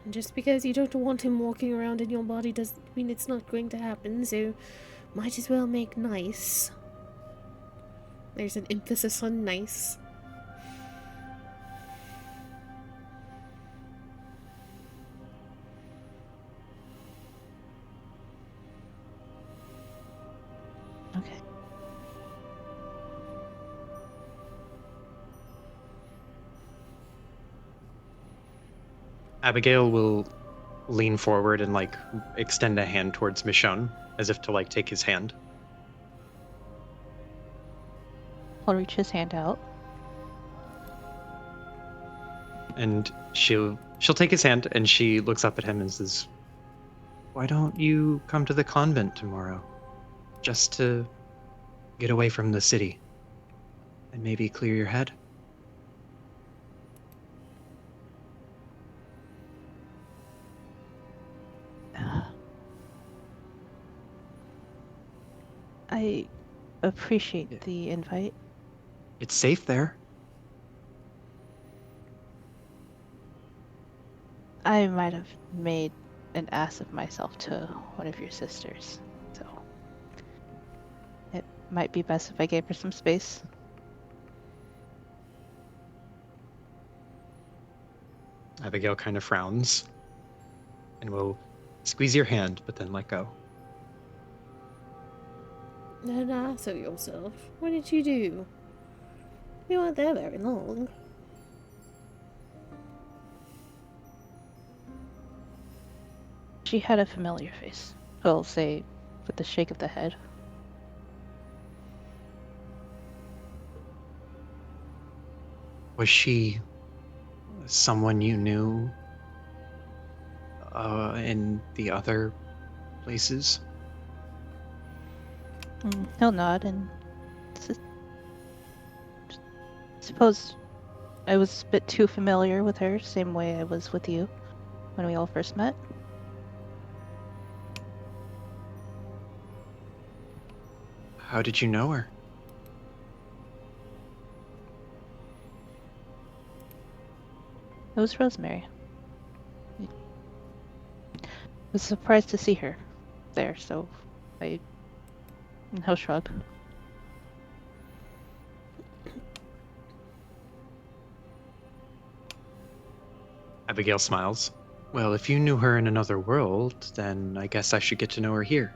And just because you don't want him walking around in your body doesn't mean it's not going to happen, so might as well make nice. There's an emphasis on nice. Okay. Abigail will lean forward and extend a hand towards Michonne as if to take his hand. I'll reach his hand out. And she'll take his hand and she looks up at him and says, "Why don't you come to the convent tomorrow? Just to get away from the city and maybe clear your head?" I appreciate Yeah. the invite. It's safe there. I might have made an ass of myself to one of your sisters, so it might be best if I gave her some space. Abigail kind of frowns and will squeeze your hand, but then let go. An ass of yourself? What did you do? You weren't there very long. She had a familiar face. I'll say with a shake of the head. Was she someone you knew in the other places? He'll nod and suppose I was a bit too familiar with her, same way I was with you when we all first met. How did you know her? It was Rosemary. I was surprised to see her there, so he'll shrug. Abigail smiles. Well, if you knew her in another world, then I guess I should get to know her here.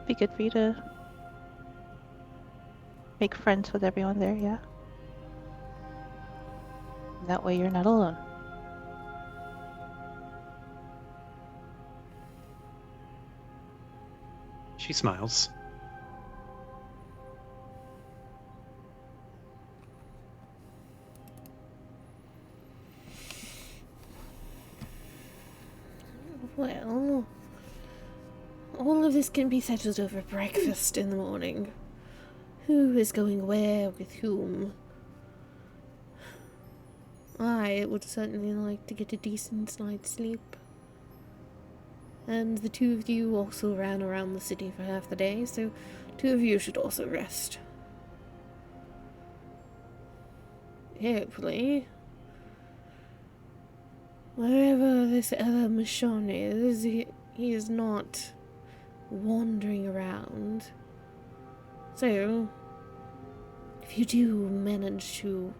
Be good for you to make friends with everyone there, yeah? That way you're not alone. She smiles. Well, all of this can be settled over breakfast in the morning. Who is going where with whom? I would certainly like to get a decent night's sleep. And the two of you also ran around the city for half the day, so two of you should also rest. Hopefully, wherever this other Michonne is, he is not wandering around. So, if you do manage to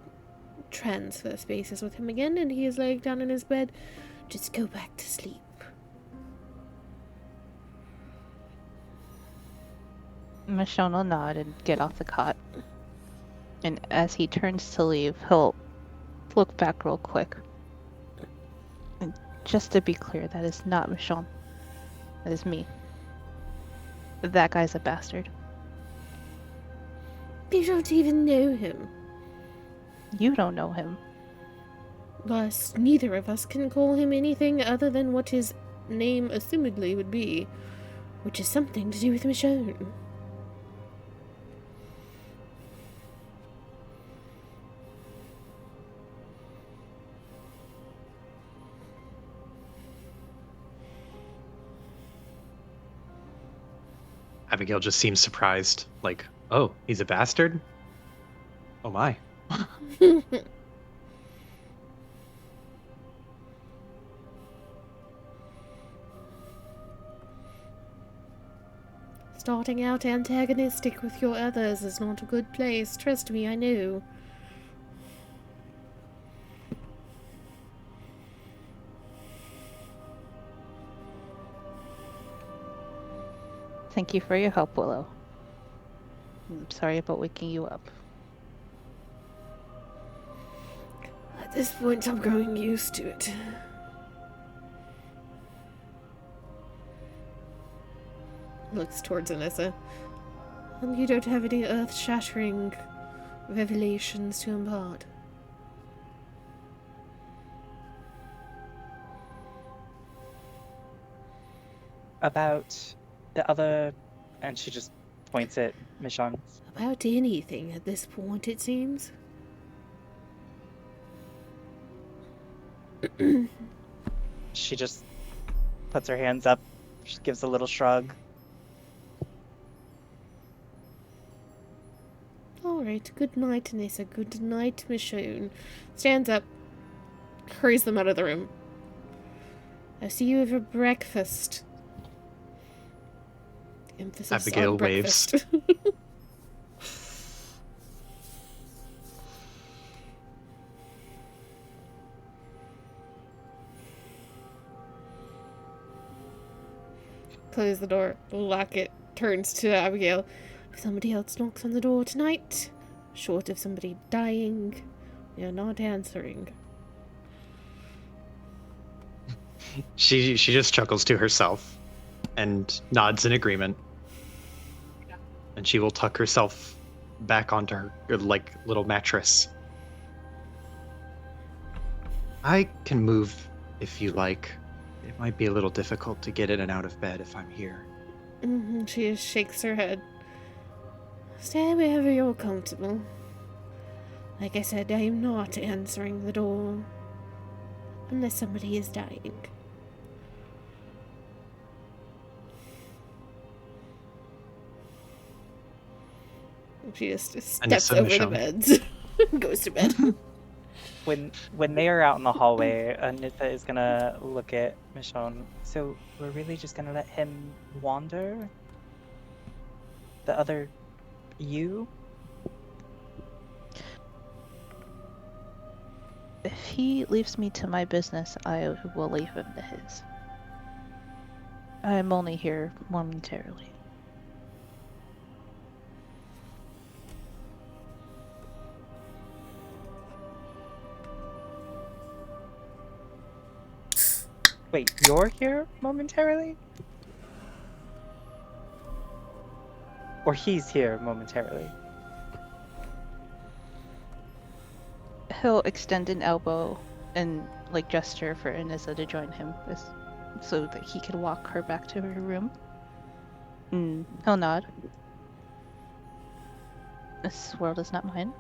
transfer spaces with him again and he is laying down in his bed, just go back to sleep. Michonne will nod and get off the cot. And as he turns to leave, he'll look back real quick. And just to be clear, that is not Michonne. That is me. That guy's a bastard. You don't even know him. You don't know him. Thus, neither of us can call him anything other than what his name assumedly would be, which is something to do with Michonne. Abigail just seems surprised. Like, oh, he's a bastard? Oh my. Starting out antagonistic with your others is not a good place. Trust me, I know. Thank you for your help, Willow. I'm sorry about waking you up. At this point, I'm growing used to it. Looks towards Anissa. And you don't have any earth-shattering revelations to impart? about the other, and she just points at Michonne. About anything at this point, it seems. She just puts her hands up. She gives a little shrug. All right. Good night, Anissa. Good night, Michonne. Stands up, hurries them out of the room. I'll see you over breakfast. Emphasis Abigail on waves. breakfast. Close the door, lock it, turns to Abigail. If somebody else knocks on the door tonight, short of somebody dying, we are not answering. She just chuckles to herself and nods in agreement. And she will tuck herself back onto her like little mattress. I can move if you like. It might be a little difficult to get in and out of bed if I'm here. She just shakes her head. Stay wherever you're comfortable. Like I said, I am not answering the door. Unless somebody is dying. She just steps Anissa, over the Michonne. beds. Goes to bed. When they are out in the hallway, Anissa is gonna look at Michonne. So we're really just gonna let him wander? The other you? If he leaves me to my business, I will leave him to his. I am only here momentarily. Wait, you're here momentarily? Or he's here momentarily? He'll extend an elbow and like gesture for Anissa to join him so that he can walk her back to her room. He'll nod. This world is not mine.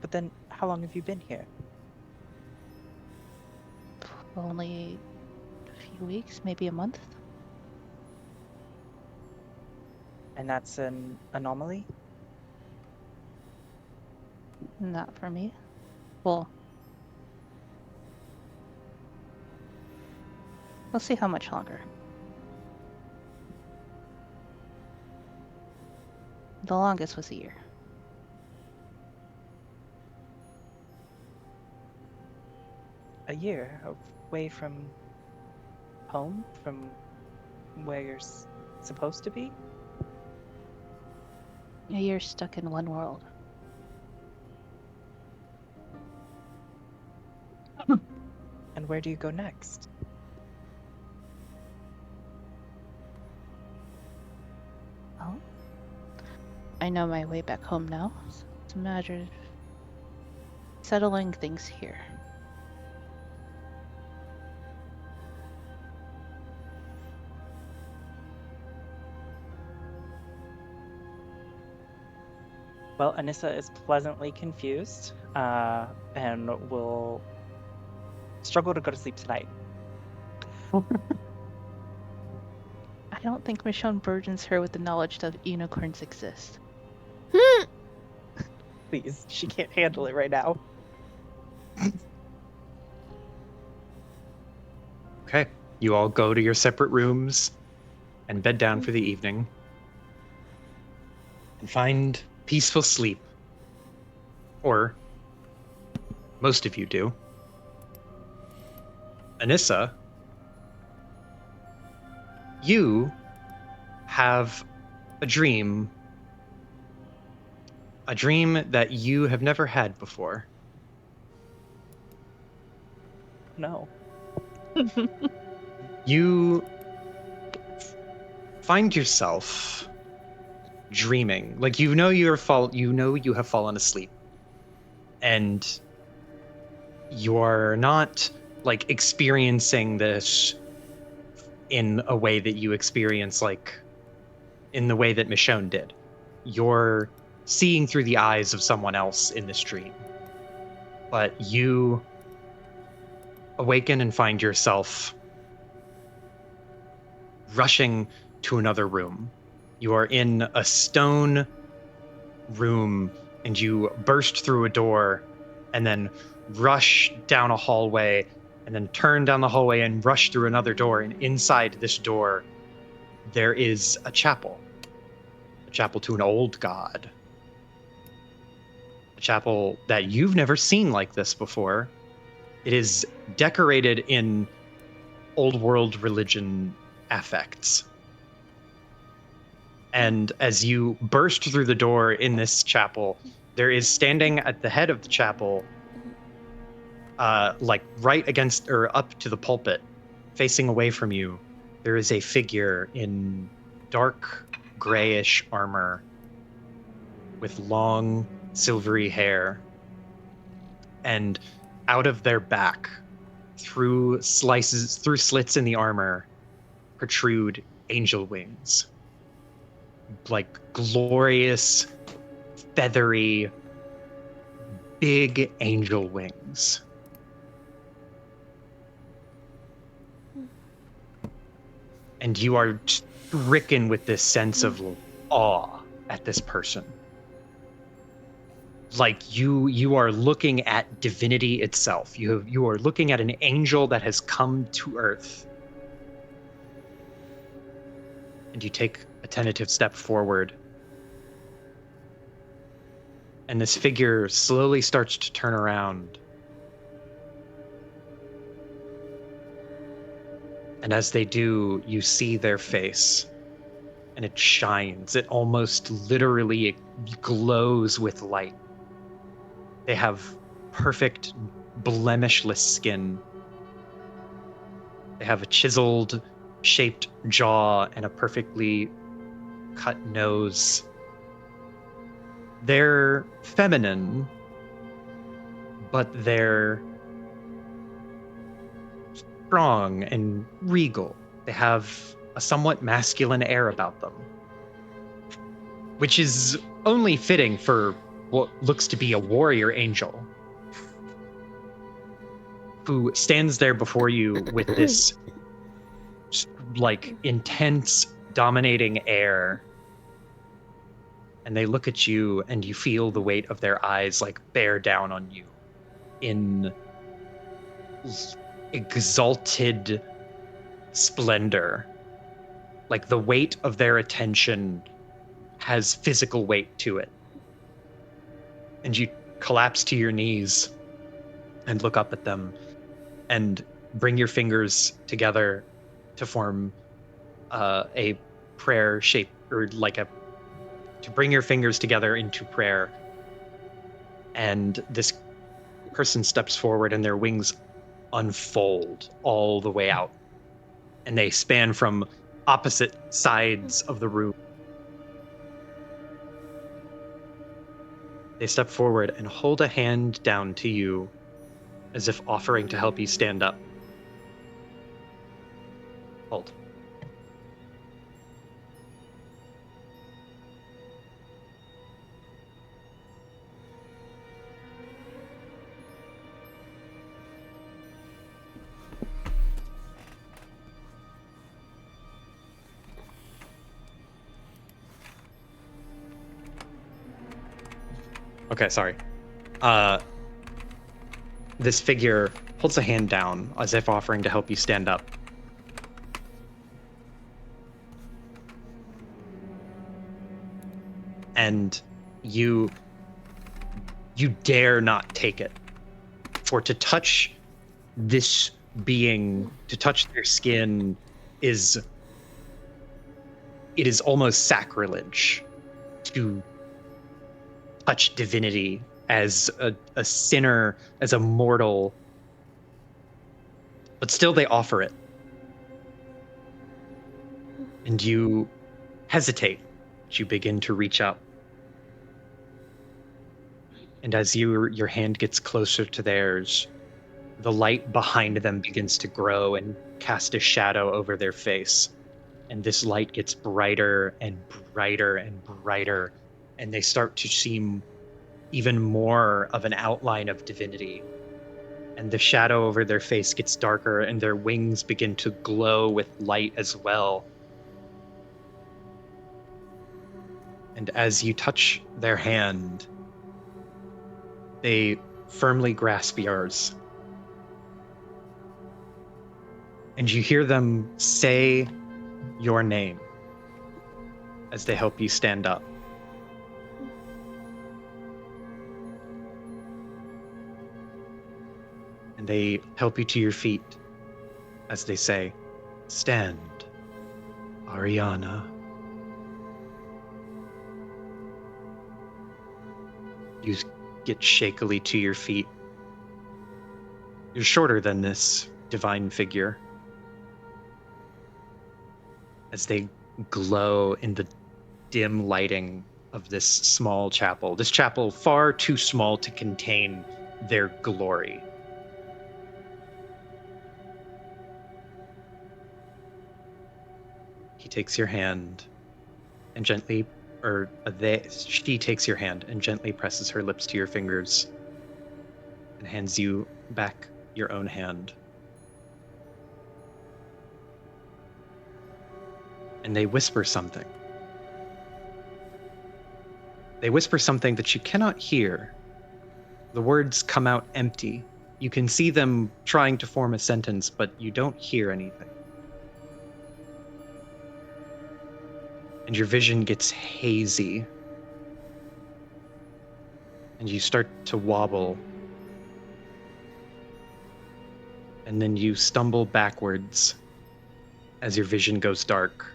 But then, how long have you been here? Only a few weeks, maybe a month. And that's an anomaly? Not for me. Well, we'll see how much longer. The longest was a year. A year away from home? From where you're supposed to be? A year stuck in one world. And where do you go next? Well, I know my way back home now. So it's a matter of settling things here. Well, Anissa is pleasantly confused, and will struggle to go to sleep tonight. I don't think Michonne burdens her with the knowledge that unicorns exist. Please, she can't handle it right now. Okay, you all go to your separate rooms and bed down for the evening and find peaceful sleep. Or most of you do. Anissa, you have a dream that you have never had before. No. You find yourself dreaming, like you have fallen asleep, and you're not like experiencing this in a way that you experience, like in the way that Michonne did. You're seeing through the eyes of someone else in this dream. But you awaken and find yourself rushing to another room. You are in a stone room and you burst through a door and then rush down a hallway and then turn down the hallway and rush through another door. And inside this door, there is a chapel to an old god. A chapel that you've never seen like this before. It is decorated in old world religion affects. And as you burst through the door in this chapel, there is standing at the head of the chapel, like right against or up to the pulpit, facing away from you, there is a figure in dark grayish armor with long silvery hair. And out of their back, through slits in the armor, protrude angel wings. Like glorious, feathery, big angel wings. And you are stricken with this sense of awe at this person. Like you are looking at divinity itself. You are looking at an angel that has come to Earth. And you take a tentative step forward. And this figure slowly starts to turn around. And as they do, you see their face. And it shines. It almost literally glows with light. They have perfect, blemishless skin. They have a chiseled, shaped jaw and a perfectly cut nose. They're feminine, but they're strong and regal. They have a somewhat masculine air about them, which is only fitting for what looks to be a warrior angel who stands there before you with this like intense, dominating air. And they look at you and you feel the weight of their eyes like bear down on you in exalted splendor. Like the weight of their attention has physical weight to it. And you collapse to your knees and look up at them and bring your fingers together to form a prayer shape, or like to bring your fingers together into prayer. And this person steps forward and their wings unfold all the way out. And they span from opposite sides of the room. They step forward and hold a hand down to you as if offering to help you stand up. Hold. Okay, sorry. This figure holds a hand down as if offering to help you stand up. And you dare not take it. For to touch this being, to touch their skin it is almost sacrilege to touch divinity as a sinner, as a mortal. But still they offer it. And you hesitate as you begin to reach up. And as your hand gets closer to theirs, the light behind them begins to grow and cast a shadow over their face. And this light gets brighter and brighter and brighter, and they start to seem even more of an outline of divinity. And the shadow over their face gets darker, and their wings begin to glow with light as well. And as you touch their hand, they firmly grasp yours. And you hear them say your name as they help you stand up. And they help you to your feet as they say, "Stand, Ariana." You get shakily to your feet. You're shorter than this divine figure. As they glow in the dim lighting of this small chapel. This chapel far too small to contain their glory. He takes your hand and gently, she takes your hand and gently presses her lips to your fingers and hands you back your own hand. And they whisper something. They whisper something that you cannot hear. The words come out empty. You can see them trying to form a sentence, but you don't hear anything. And your vision gets hazy. And you start to wobble. And then you stumble backwards as your vision goes dark.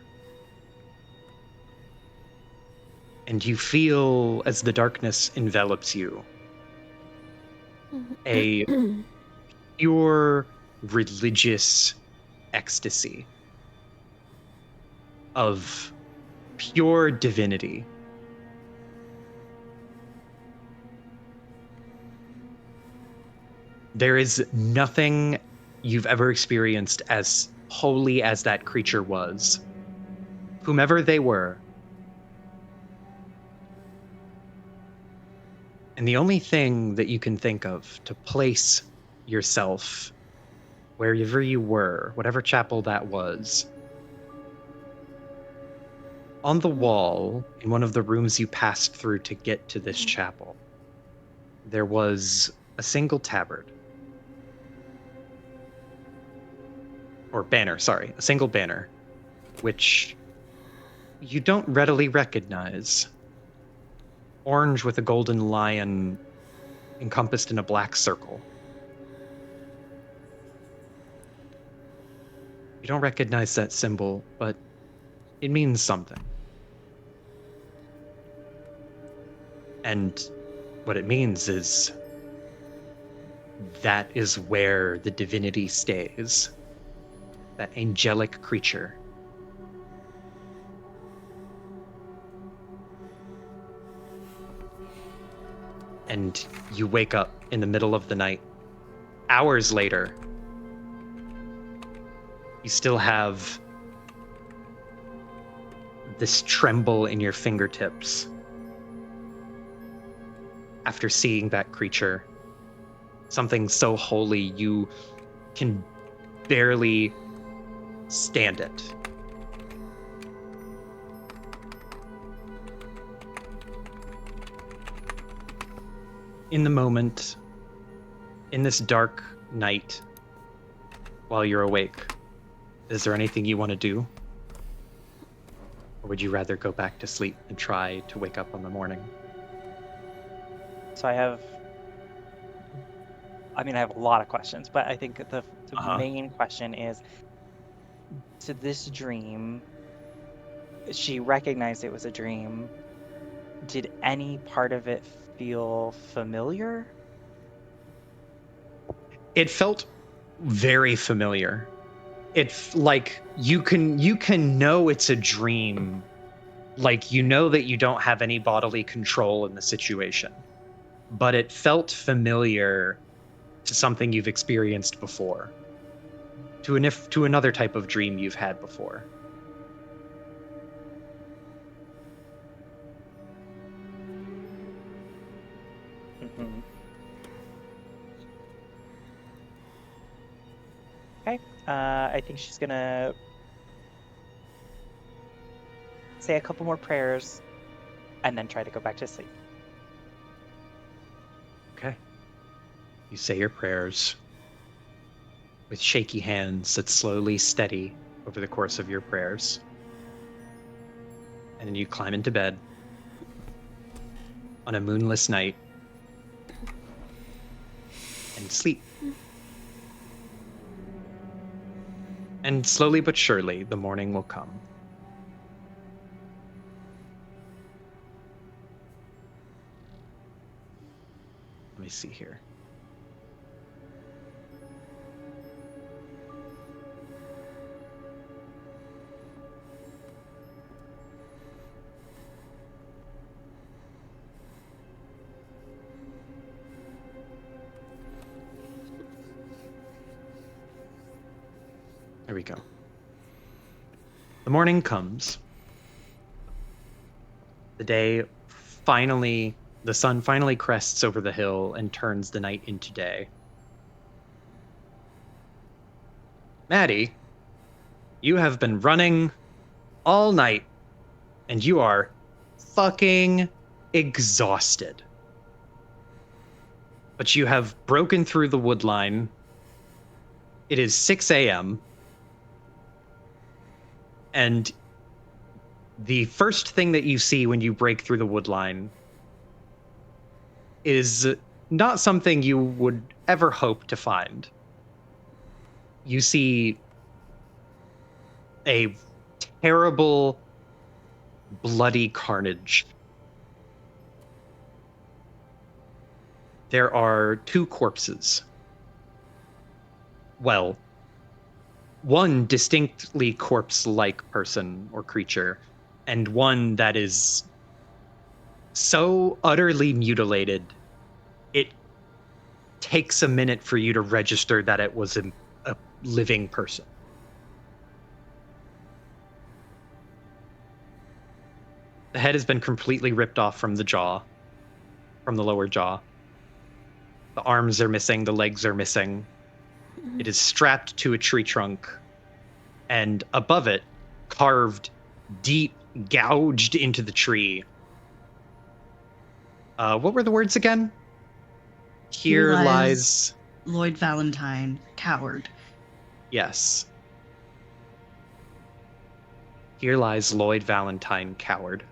And you feel, as the darkness envelops you, a pure religious ecstasy of pure divinity. There is nothing you've ever experienced as holy as that creature was, whomever they were. And the only thing that you can think of to place yourself wherever you were, whatever chapel that was, on the wall in one of the rooms you passed through to get to this chapel, there was a single tabard. Or banner, sorry, a single banner, which you don't readily recognize. Orange with a golden lion encompassed in a black circle. You don't recognize that symbol, but it means something. And what it means is that is where the divinity stays. That angelic creature. And you wake up in the middle of the night. Hours later, you still have this tremble in your fingertips after seeing that creature. Something so holy you can barely stand it. In the moment, in this dark night, while you're awake, is there anything you want to do? Or would you rather go back to sleep and try to wake up in the morning? So I have a lot of questions, but I think the main question is, to this dream, she recognized it was a dream. Did any part of it feel familiar? It felt very familiar. It's like you can know it's a dream. Like, you know that you don't have any bodily control in the situation. But it felt familiar to something you've experienced before, to another type of dream you've had before. Mhm. Okay. I think she's gonna say a couple more prayers and then try to go back to sleep. Okay. You say your prayers with shaky hands that slowly steady over the course of your prayers. And then you climb into bed on a moonless night and sleep. And slowly but surely, the morning will come. Let me see here. There we go. The morning comes. The sun finally crests over the hill and turns the night into day. Maddie, you have been running all night, and you are fucking exhausted. But you have broken through the wood line. It is 6 a.m. And the first thing that you see when you break through the wood line is not something you would ever hope to find. You see a terrible, bloody carnage. There are 2 corpses. Well, one distinctly corpse-like person or creature, and one that is so utterly mutilated, it takes a minute for you to register that it was a living person. The head has been completely ripped off from the jaw, from the lower jaw. The arms are missing, the legs are missing. It is strapped to a tree trunk, and above it, carved deep, gouged into the tree. What were the words again? Here lies Lloyd Valentine, coward. Yes. Here lies Lloyd Valentine, coward.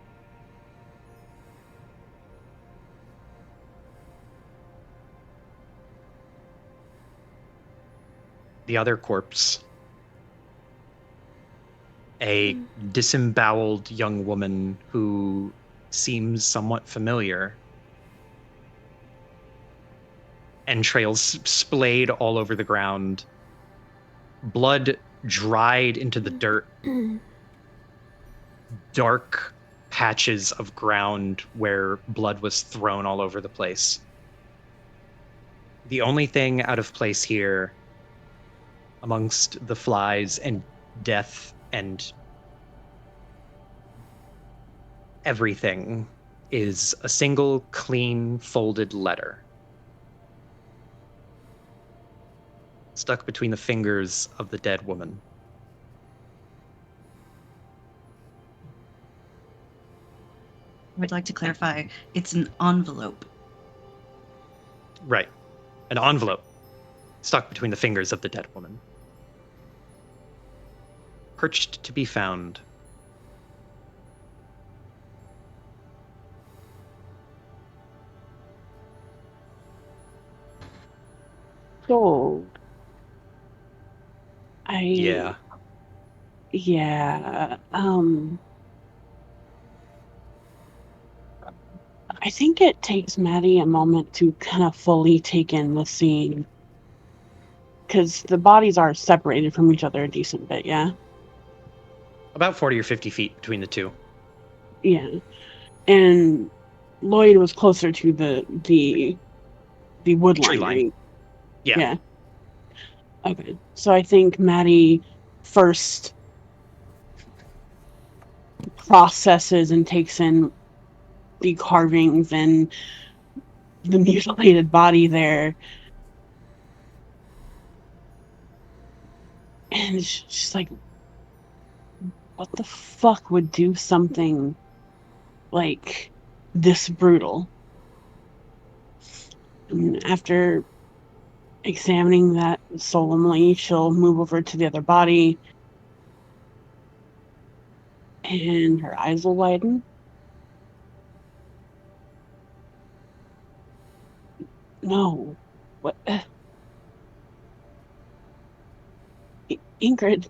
The other corpse, a disemboweled young woman who seems somewhat familiar. Entrails splayed all over the ground. Blood dried into the dirt. Dark patches of ground where blood was thrown all over the place. The only thing out of place here, amongst the flies and death and everything, is a single clean folded letter stuck between the fingers of the dead woman. I would like to clarify, it's an envelope. Right. An envelope stuck between the fingers of the dead woman. Perched to be found. So, Yeah. Yeah. I think it takes Maddie a moment to kind of fully take in the scene. Because the bodies are separated from each other a decent bit, yeah? About 40 or 50 feet between the two. Yeah. And Lloyd was closer to the wood Tree line, line. right? Yeah. Okay. So I think Maddie first processes and takes in the carvings and the mutilated body there. And she's like, what the fuck would do something like this brutal? And after examining that solemnly, she'll move over to the other body and her eyes will widen. No. What? Ingrid.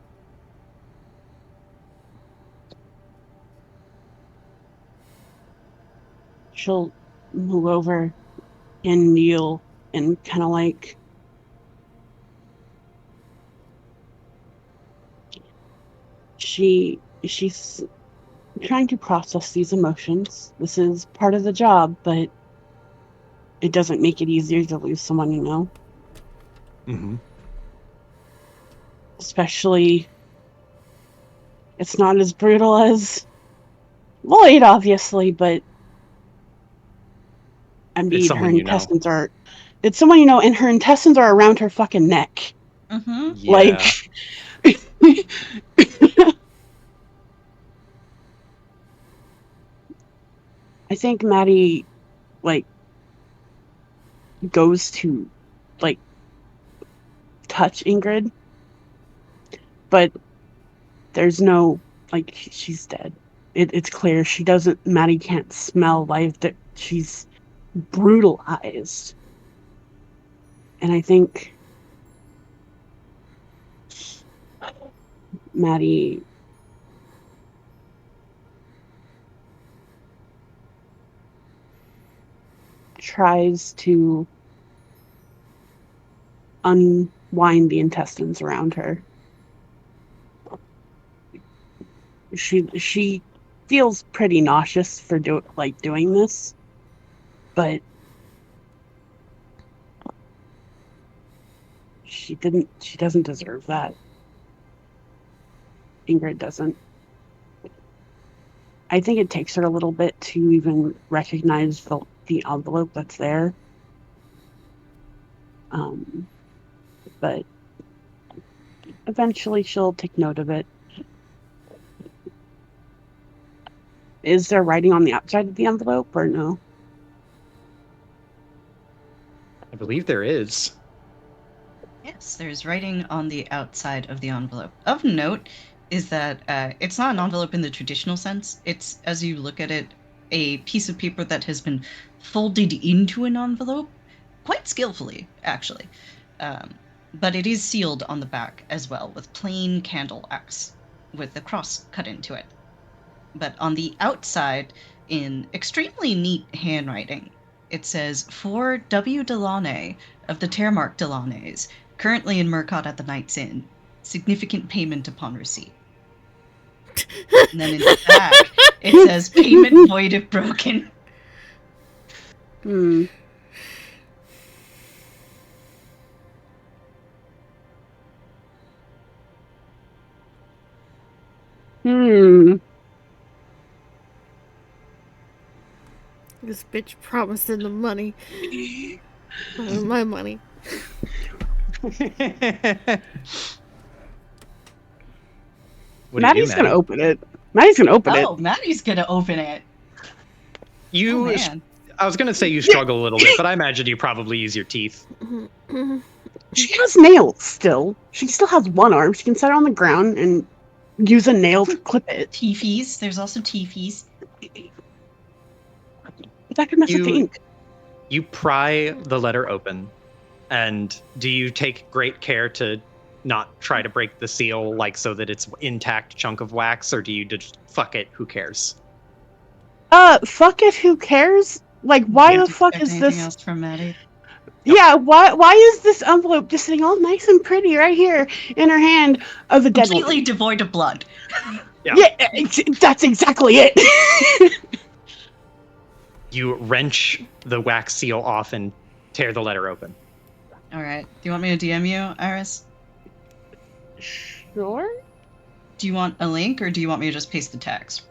She'll move over and kneel and kind of like she's trying to process these emotions. This is part of the job, but it doesn't make it easier to lose someone you know. Mm-hmm. Especially, it's not as brutal as Lloyd, obviously, but I mean, It's her someone you know. intestines are. It's someone you know, and her intestines are around her fucking neck. Mm-hmm. Yeah. Like, I think Maddie, like, goes to, like, touch Ingrid, but there's no, like, she's dead. It's clear she doesn't. Maddie can't smell life. That she's brutalized, and I think Maddie tries to unwind the intestines around her. She feels pretty nauseous for doing this, but she doesn't deserve that. Ingrid doesn't. I think it takes her a little bit to even recognize the envelope that's there. But eventually she'll take note of it. Is there writing on the outside of the envelope or no? I believe there is. Yes, there's writing on the outside of the envelope. Of note is that it's not an envelope in the traditional sense. It's, as you look at it, a piece of paper that has been folded into an envelope, quite skillfully, actually. But it is sealed on the back as well, with plain candle wax, with the cross cut into it. But on the outside, in extremely neat handwriting, it says, "For W. Delaunay of the Termark Delaunays, currently in Murcott at the Knight's Inn. Significant payment upon receipt." And then in the back, it says, "Payment void if broken." Hmm. This bitch promised him the money. My money. What do Maddie's you do, gonna Maddie? open it. Maddie's gonna open it. Oh, Maddie's gonna open it. You, Oh, man. I was gonna say you struggle a little bit, but I imagine you probably use your teeth. She has nails still. She still has one arm. She can set it on the ground and use a nail to clip it. Teefies. There's also teefies. That could mess with the ink. You pry the letter open, and do you take great care to not try to break the seal, like so that it's intact chunk of wax, or do you just fuck it? Who cares? Fuck it. Who cares? Like, why the fuck is Anything this? else from Maddie? Yeah, why is this envelope just sitting all nice and pretty right here in her hand of a dead Completely woman? devoid of blood. Yeah. That's exactly it. You wrench the wax seal off and tear the letter open. All right. Do you want me to DM you, Iris? Sure. Do you want a link, or do you want me to just paste the text?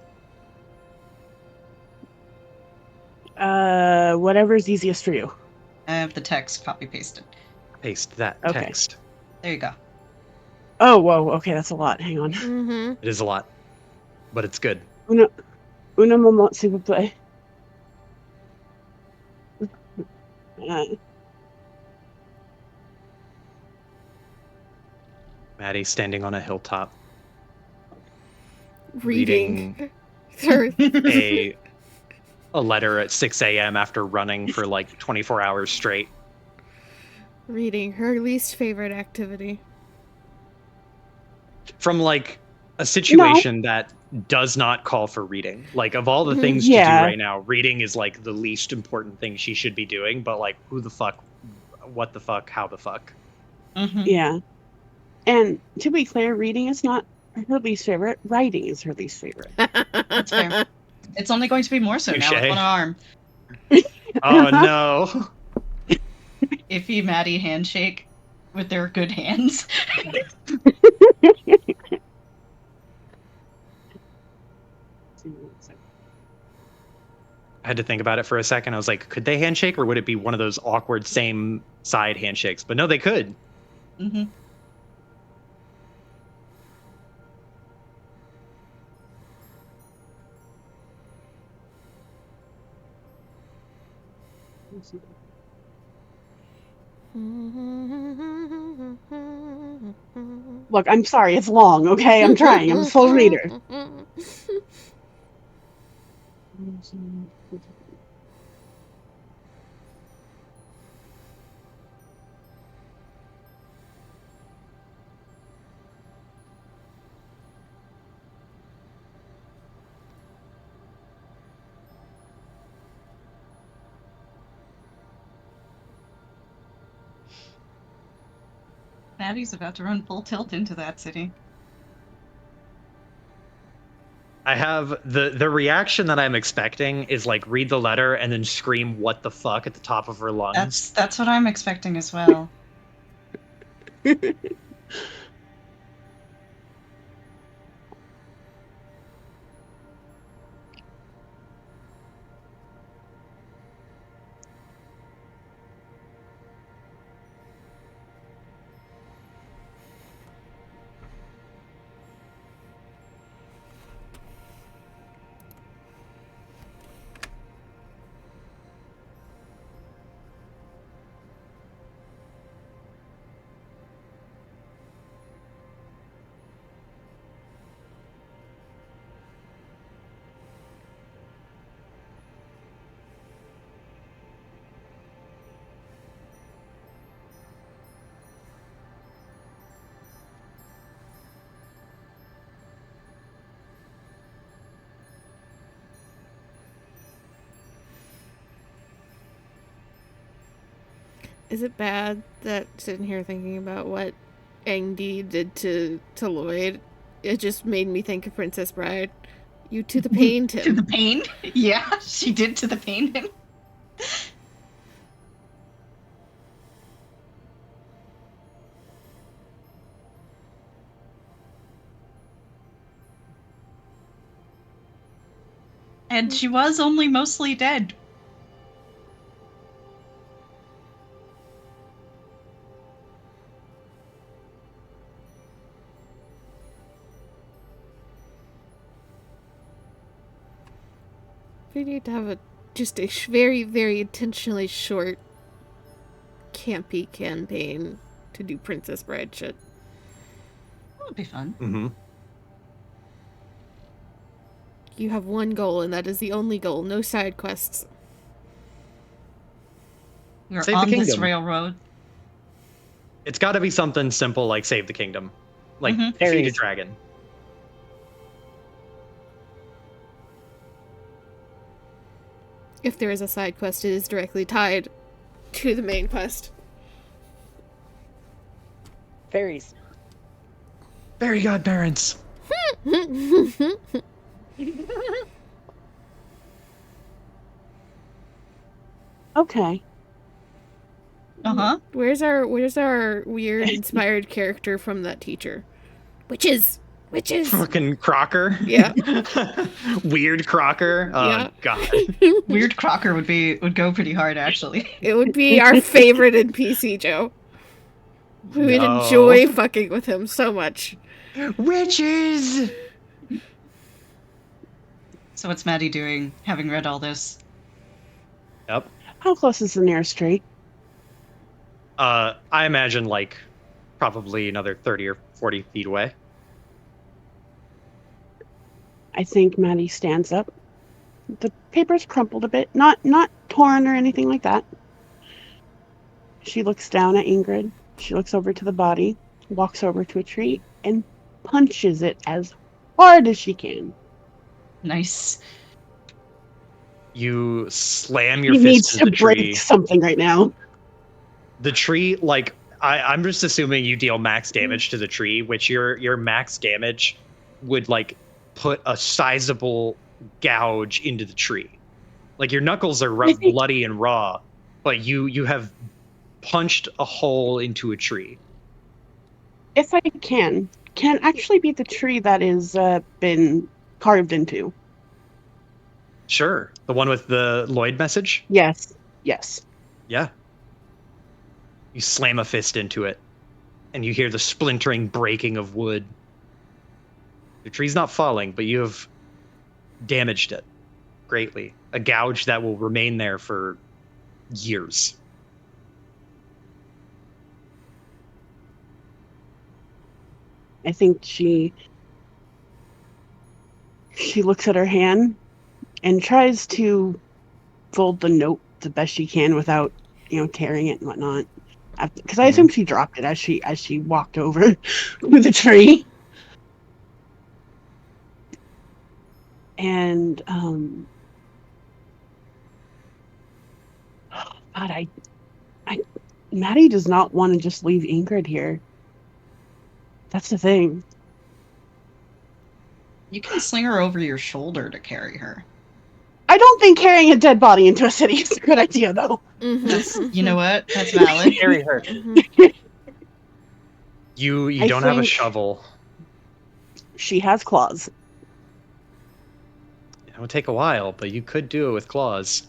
Whatever's easiest for you. I have the text copy pasted. Paste that Okay. text. There you go. Oh, whoa. Okay, that's a lot. Hang on. Mm-hmm. It is a lot, but it's good. Uno moment, s'il vous plaît. Maddie standing on a hilltop, Reading. Sorry. a letter at 6 a.m. after running for like 24 hours straight. Reading, her least favorite activity. From like a situation that does not call for reading. Like, of all the things to do Yeah. right now, reading is like the least important thing she should be doing. But like, who the fuck, what the fuck, how the fuck? Mhm. Yeah. And to be clear, reading is not her least favorite. Writing is her least favorite. That's fair. It's only going to be more so now with Touche. one arm. Oh no. Iffy Maddie handshake with their good hands. I had to think about it for a second. I was like, could they handshake, or would it be one of those awkward same side handshakes? But no, they could. Mm-hmm. Look, I'm sorry, it's long, okay? I'm trying. I'm a slow reader. Maddie's about to run full tilt into that city. I have the reaction that I'm expecting is like read the letter and then scream "what the fuck" at the top of her lungs. That's what I'm expecting as well. Is it bad that sitting here thinking about what Angdi did to Lloyd, it just made me think of Princess Bride? You to the pain, Tim. To the pain? Yeah, she did to the pain him. And she was only mostly dead. We need to have just a very, very intentionally short, campy campaign to do Princess Bride shit. That would be fun. Mm-hmm. You have one goal, and that is the only goal. No side quests. We're Save the on this kingdom. railroad. It's got to be something simple like save the kingdom, like Mhm. Very defeat a easy. dragon. If there is a side quest, it is directly tied to the main quest. Fairies. Fairy godparents. Okay. Uh-huh. What Where's our weird inspired character from that teacher? Witches. Fucking Crocker. Yeah. Weird Crocker. Oh Yeah. god. Weird Crocker would go pretty hard, actually. It would be our favorite NPC, Joe. We would No. enjoy fucking with him so much. Witches. So what's Maddie doing, having read all this? Yep. How close is the nearest tree? I imagine like probably another 30 or 40 feet away. I think Maddie stands up. The paper's crumpled a bit, not torn or anything like that. She looks down at Ingrid. She looks over to the body, walks over to a tree, and punches it as hard as she can. Nice. You slam your He needs fist to in the tree. break something right now. The tree, like I'm just assuming you deal max damage to the tree, which your max damage would like put a sizable gouge into the tree. Like your knuckles are bloody and raw, but you have punched a hole into a tree. If I can actually be the tree that is been carved into. Sure. The one with the Lloyd message? Yes. Yeah. You slam a fist into it, and you hear the splintering breaking of wood. The tree's not falling, but you have damaged it greatly. A gouge that will remain there for years. I think she looks at her hand and tries to fold the note the best she can without, tearing it and whatnot. Because I assume she dropped it as she walked over with the tree. And God, Maddie does not want to just leave Ingrid here. That's the thing. You can sling her over your shoulder to carry her. I don't think carrying a dead body into a city is a good idea, though. You know what? That's valid. Carry her. You don't have a shovel. She has claws. It would take a while, but you could do it with claws.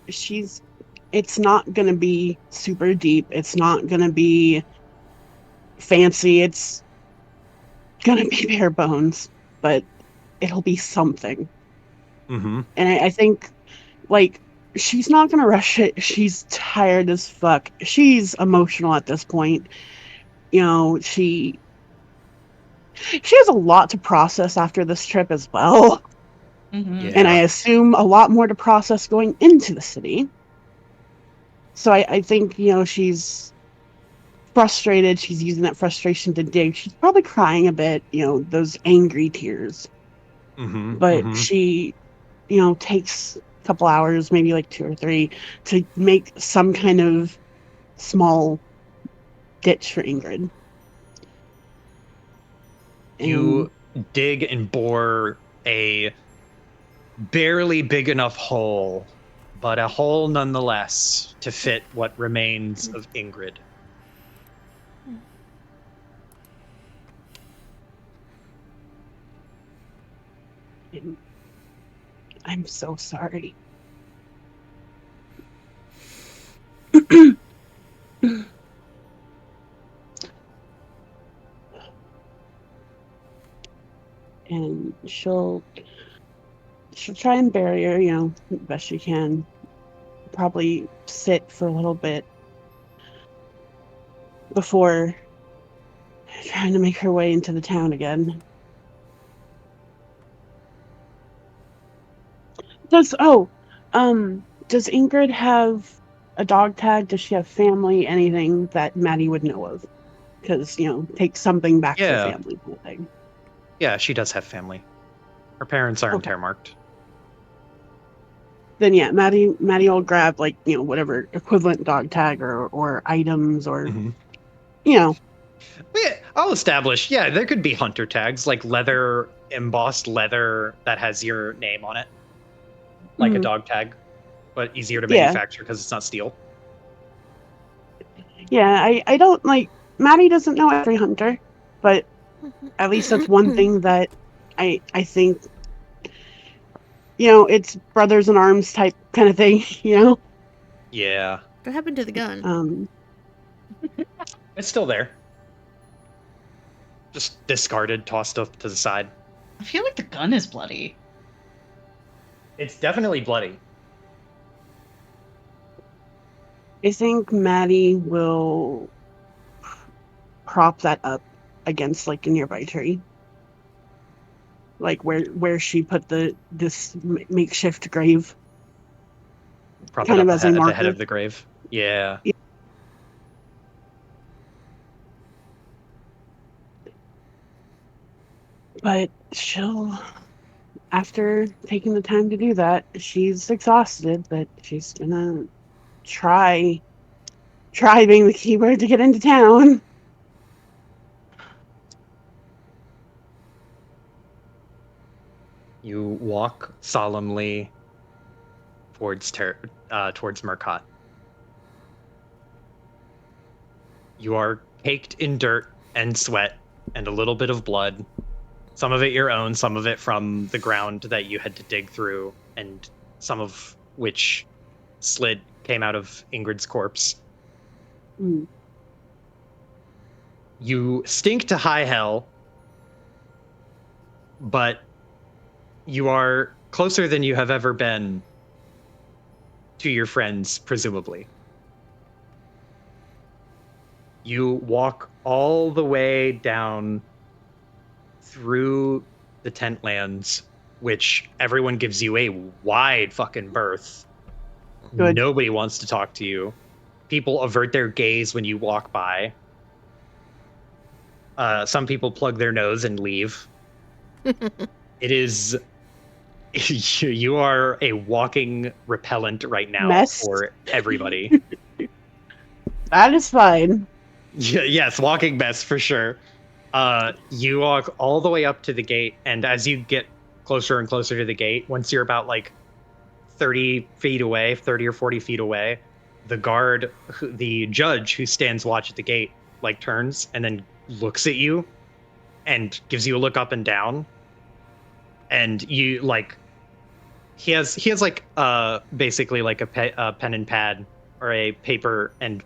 It's not going to be super deep. It's not going to be fancy. It's going to be bare bones, but it'll be something. Mm-hmm. And I think, she's not going to rush it. She's tired as fuck. She's emotional at this point. She has a lot to process after this trip as well. Mm-hmm. Yeah. And I assume a lot more to process going into the city. So I think, she's frustrated. She's using that frustration to dig. She's probably crying a bit, those angry tears. Mm-hmm. But she, takes a couple hours, maybe like 2 or 3, to make some kind of small ditch for Ingrid. You dig and bore a barely big enough hole, but a hole nonetheless to fit what remains of Ingrid. I'm so sorry. And she'll try and bury her, the best she can. Probably sit for a little bit before trying to make her way into the town again. Does Ingrid have a dog tag? Does she have family? Anything that Maddie would know of? Because, take something back to the family kind of thing. Yeah, she does have family. Her parents aren't tear-marked. Then yeah, Maddie will grab whatever equivalent dog tag or items or Yeah, I'll establish. Yeah, there could be hunter tags, like embossed leather that has your name on it, like a dog tag, but easier to manufacture because it's not steel. Yeah, I don't like Maddie doesn't know every hunter, but at least that's one thing that I think, it's brothers in arms type kind of thing, Yeah, What happened to the gun? Um, it's still there. Just discarded, tossed up to the side. I feel like the gun is bloody. It's definitely bloody. I think Maddie will prop that up against like a nearby tree, like where she put this makeshift grave, Prop kind it of up as a at the head marker. of the grave. Yeah. But she'll, after taking the time to do that, she's exhausted, but she's gonna try being the keyword to get into town. You walk solemnly towards Murcott. You are caked in dirt and sweat and a little bit of blood. Some of it your own, some of it from the ground that you had to dig through, and some of which came out of Ingrid's corpse. Mm. You stink to high hell, but you are closer than you have ever been to your friends, presumably. You walk all the way down through the tent lands, which everyone gives you a wide fucking berth. Good. Nobody wants to talk to you. People avert their gaze when you walk by. Some people plug their nose and leave. It is you are a walking repellent right now Mess. for everybody. That is fine. Yes, walking mess for sure. You walk all the way up to the gate, and as you get closer and closer to the gate, once you're about like 30 feet away, 30 or 40 feet away, the judge who stands watch at the gate, like turns and then looks at you and gives you a look up and down. And you like, he has like basically like a pen and pad or a paper and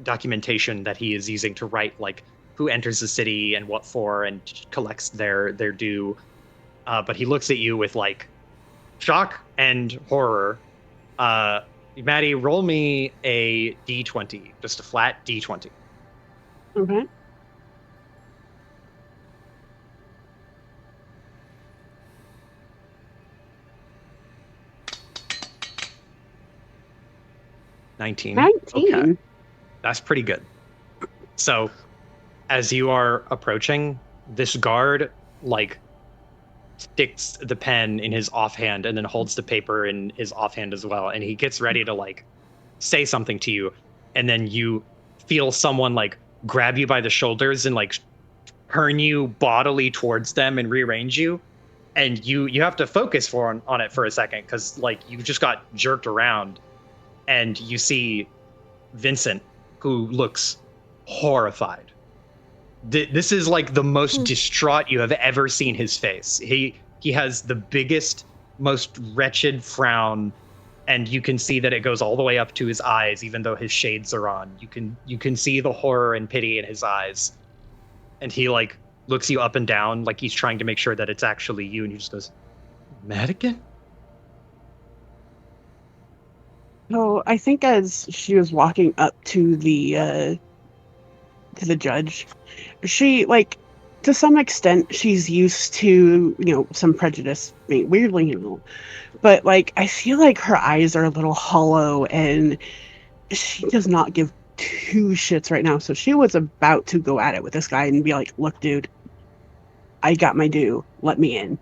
documentation that he is using to write like who enters the city and what for and collects their due. But he looks at you with like shock and horror. Maddie, roll me a d20, just a flat d20. Okay. $19. 19. Okay. That's pretty good. So, as you are approaching, this guard like sticks the pen in his offhand and then holds the paper in his offhand as well, and he gets ready to like say something to you, and then you feel someone like grab you by the shoulders and like turn you bodily towards them and rearrange you, and you have to focus on it for a second because like you just got jerked around, and you see Vincent, who looks horrified. This is like the most distraught you have ever seen his face. He has the biggest, most wretched frown, and you can see that it goes all the way up to his eyes, even though his shades are on. You can see the horror and pity in his eyes, and he like looks you up and down, like he's trying to make sure that it's actually you, and he just goes, "Madigan?" So I think as she was walking up to the judge, she like to some extent she's used to some prejudice, weirdly, but like I feel like her eyes are a little hollow and she does not give two shits right now. So she was about to go at it with this guy and be like, "Look, dude, I got my due. Let me in.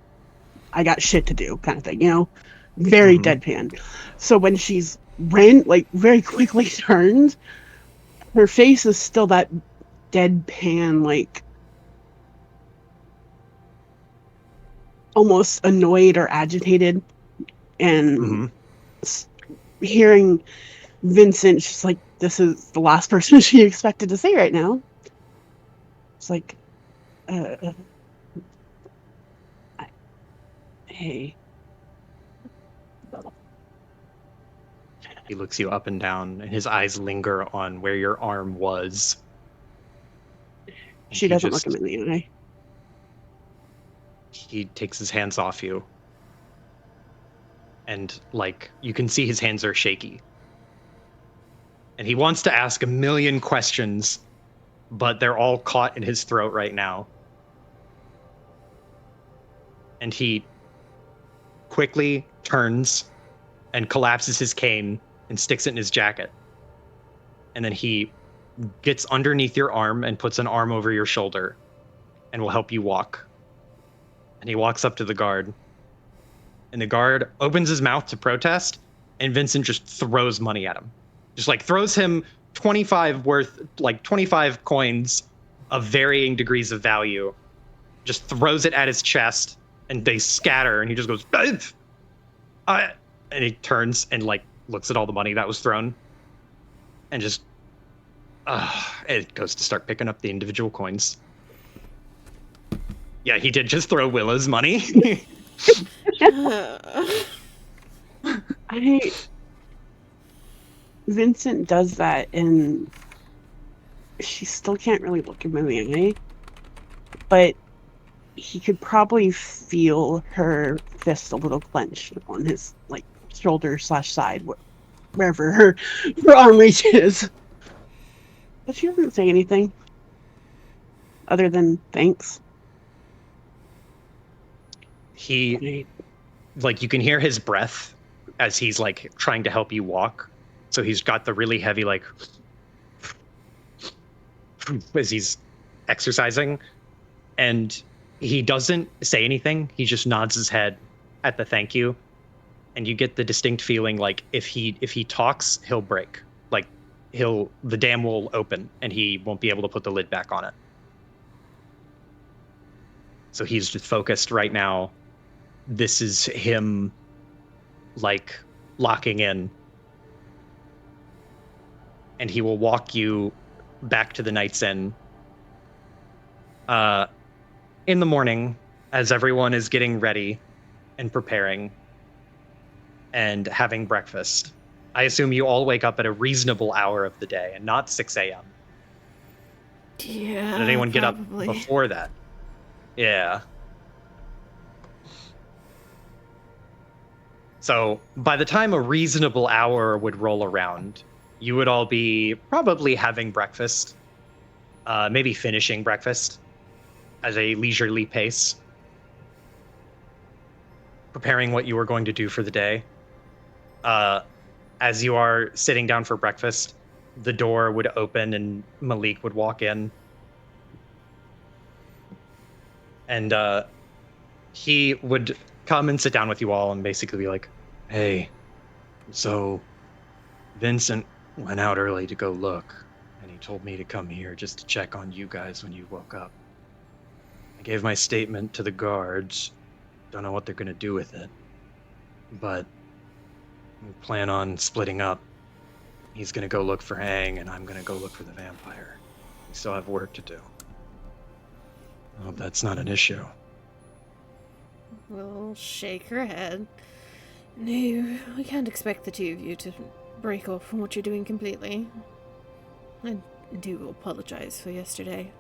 I got shit to do," kind of thing, very deadpan. So when she's very quickly turned, her face is still that deadpan, like almost annoyed or agitated. And hearing Vincent just like this is the last person she expected to see right now. It's like, hey. He looks you up and down, and his eyes linger on where your arm was. And She doesn't look him in the eye. He takes his hands off you. And, like, you can see his hands are shaky. And he wants to ask a million questions, but they're all caught in his throat right now. And he quickly turns and collapses his cane and sticks it in his jacket. And then he gets underneath your arm and puts an arm over your shoulder and will help you walk. And he walks up to the guard. And the guard opens his mouth to protest, and Vincent just throws money at him. Just like throws him 25 coins of varying degrees of value. Just throws it at his chest, and they scatter, and he just goes, and he turns and like looks at all the money that was thrown, and just it goes to start picking up the individual coins. Yeah, he did just throw Willa's money. Vincent does that, and she still can't really look him in the eye, but he could probably feel her fist a little clenched on his like shoulder/side, wherever her arm reaches. But she doesn't say anything other than thanks. He, like, you can hear his breath as he's like trying to help you walk. So he's got the really heavy, like, as he's exercising, and he doesn't say anything. He just nods his head at the thank you. And you get the distinct feeling like if he talks, he'll break. Like the dam will open and he won't be able to put the lid back on it. So he's just focused right now. This is him like locking in. And he will walk you back to the Knight's Inn in the morning as everyone is getting ready and preparing and having breakfast. I assume you all wake up at a reasonable hour of the day and not 6 a.m. Yeah. Did anyone get up probably. before that? Yeah. So by the time a reasonable hour would roll around, you would all be probably having breakfast, maybe finishing breakfast at a leisurely pace, preparing what you were going to do for the day. As you are sitting down for breakfast, the door would open and Malik would walk in. And he would come and sit down with you all and basically be like, hey, so Vincent went out early to go look, and he told me to come here just to check on you guys when you woke up. I gave my statement to the guards. Don't know what they're going to do with it, but we plan on splitting up. He's going to go look for Hang, and I'm going to go look for the vampire. We still have work to do. I hope that's not an issue. We'll shake her head. No, we can't expect the two of you to break off from what you're doing completely. I do apologize for yesterday.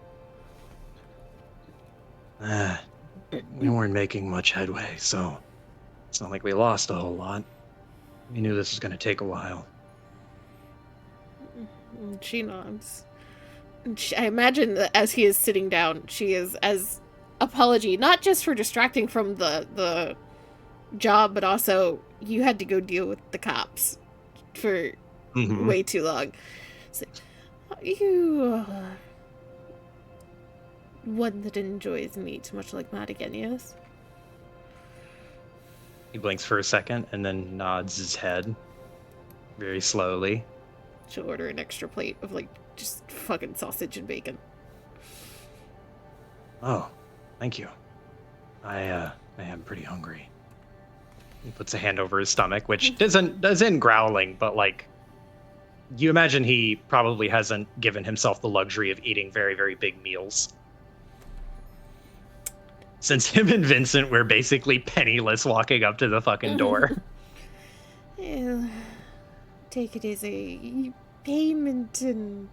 We weren't making much headway, so it's not like we lost a whole lot. We knew this was going to take a while. She nods. I imagine that as he is sitting down, she is as apology, not just for distracting from the job, but also you had to go deal with the cops for way too long. So, you one that enjoys meat, much like Madigan, yes? He blinks for a second and then nods his head very slowly. She'll order an extra plate of, like, just fucking sausage and bacon. Oh, thank you. I am pretty hungry. He puts a hand over his stomach, which isn't growling, but like you imagine he probably hasn't given himself the luxury of eating very, very big meals. Since him and Vincent were basically penniless walking up to the fucking door. Yeah. Take it as a payment in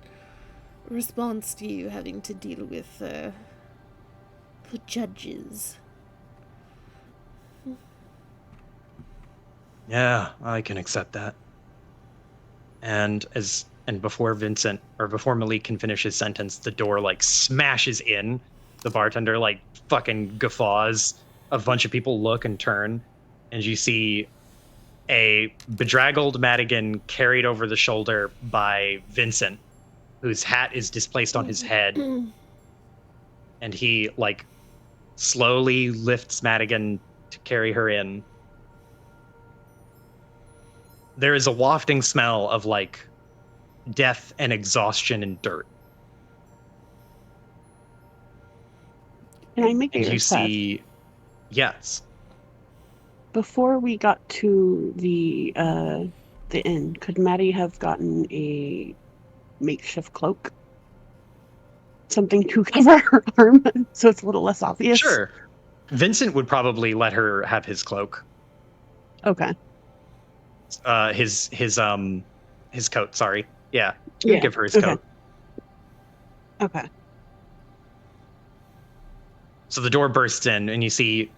response to you having to deal with the judges. Yeah, I can accept that. And before Malik can finish his sentence, the door like smashes in. The bartender like fucking guffaws. A bunch of people look and turn, and you see a bedraggled Madigan carried over the shoulder by Vincent, whose hat is displaced on his head. And he like slowly lifts Madigan to carry her in. There is a wafting smell of like death and exhaustion and dirt. Can I make a And you request? see, yes. Before we got to the inn, could Maddie have gotten a makeshift cloak? Something to cover her arm so it's a little less obvious? Sure. Vincent would probably let her have his cloak. Okay. His coat, sorry. Yeah. He would give her his coat. Okay. So the door bursts in and you see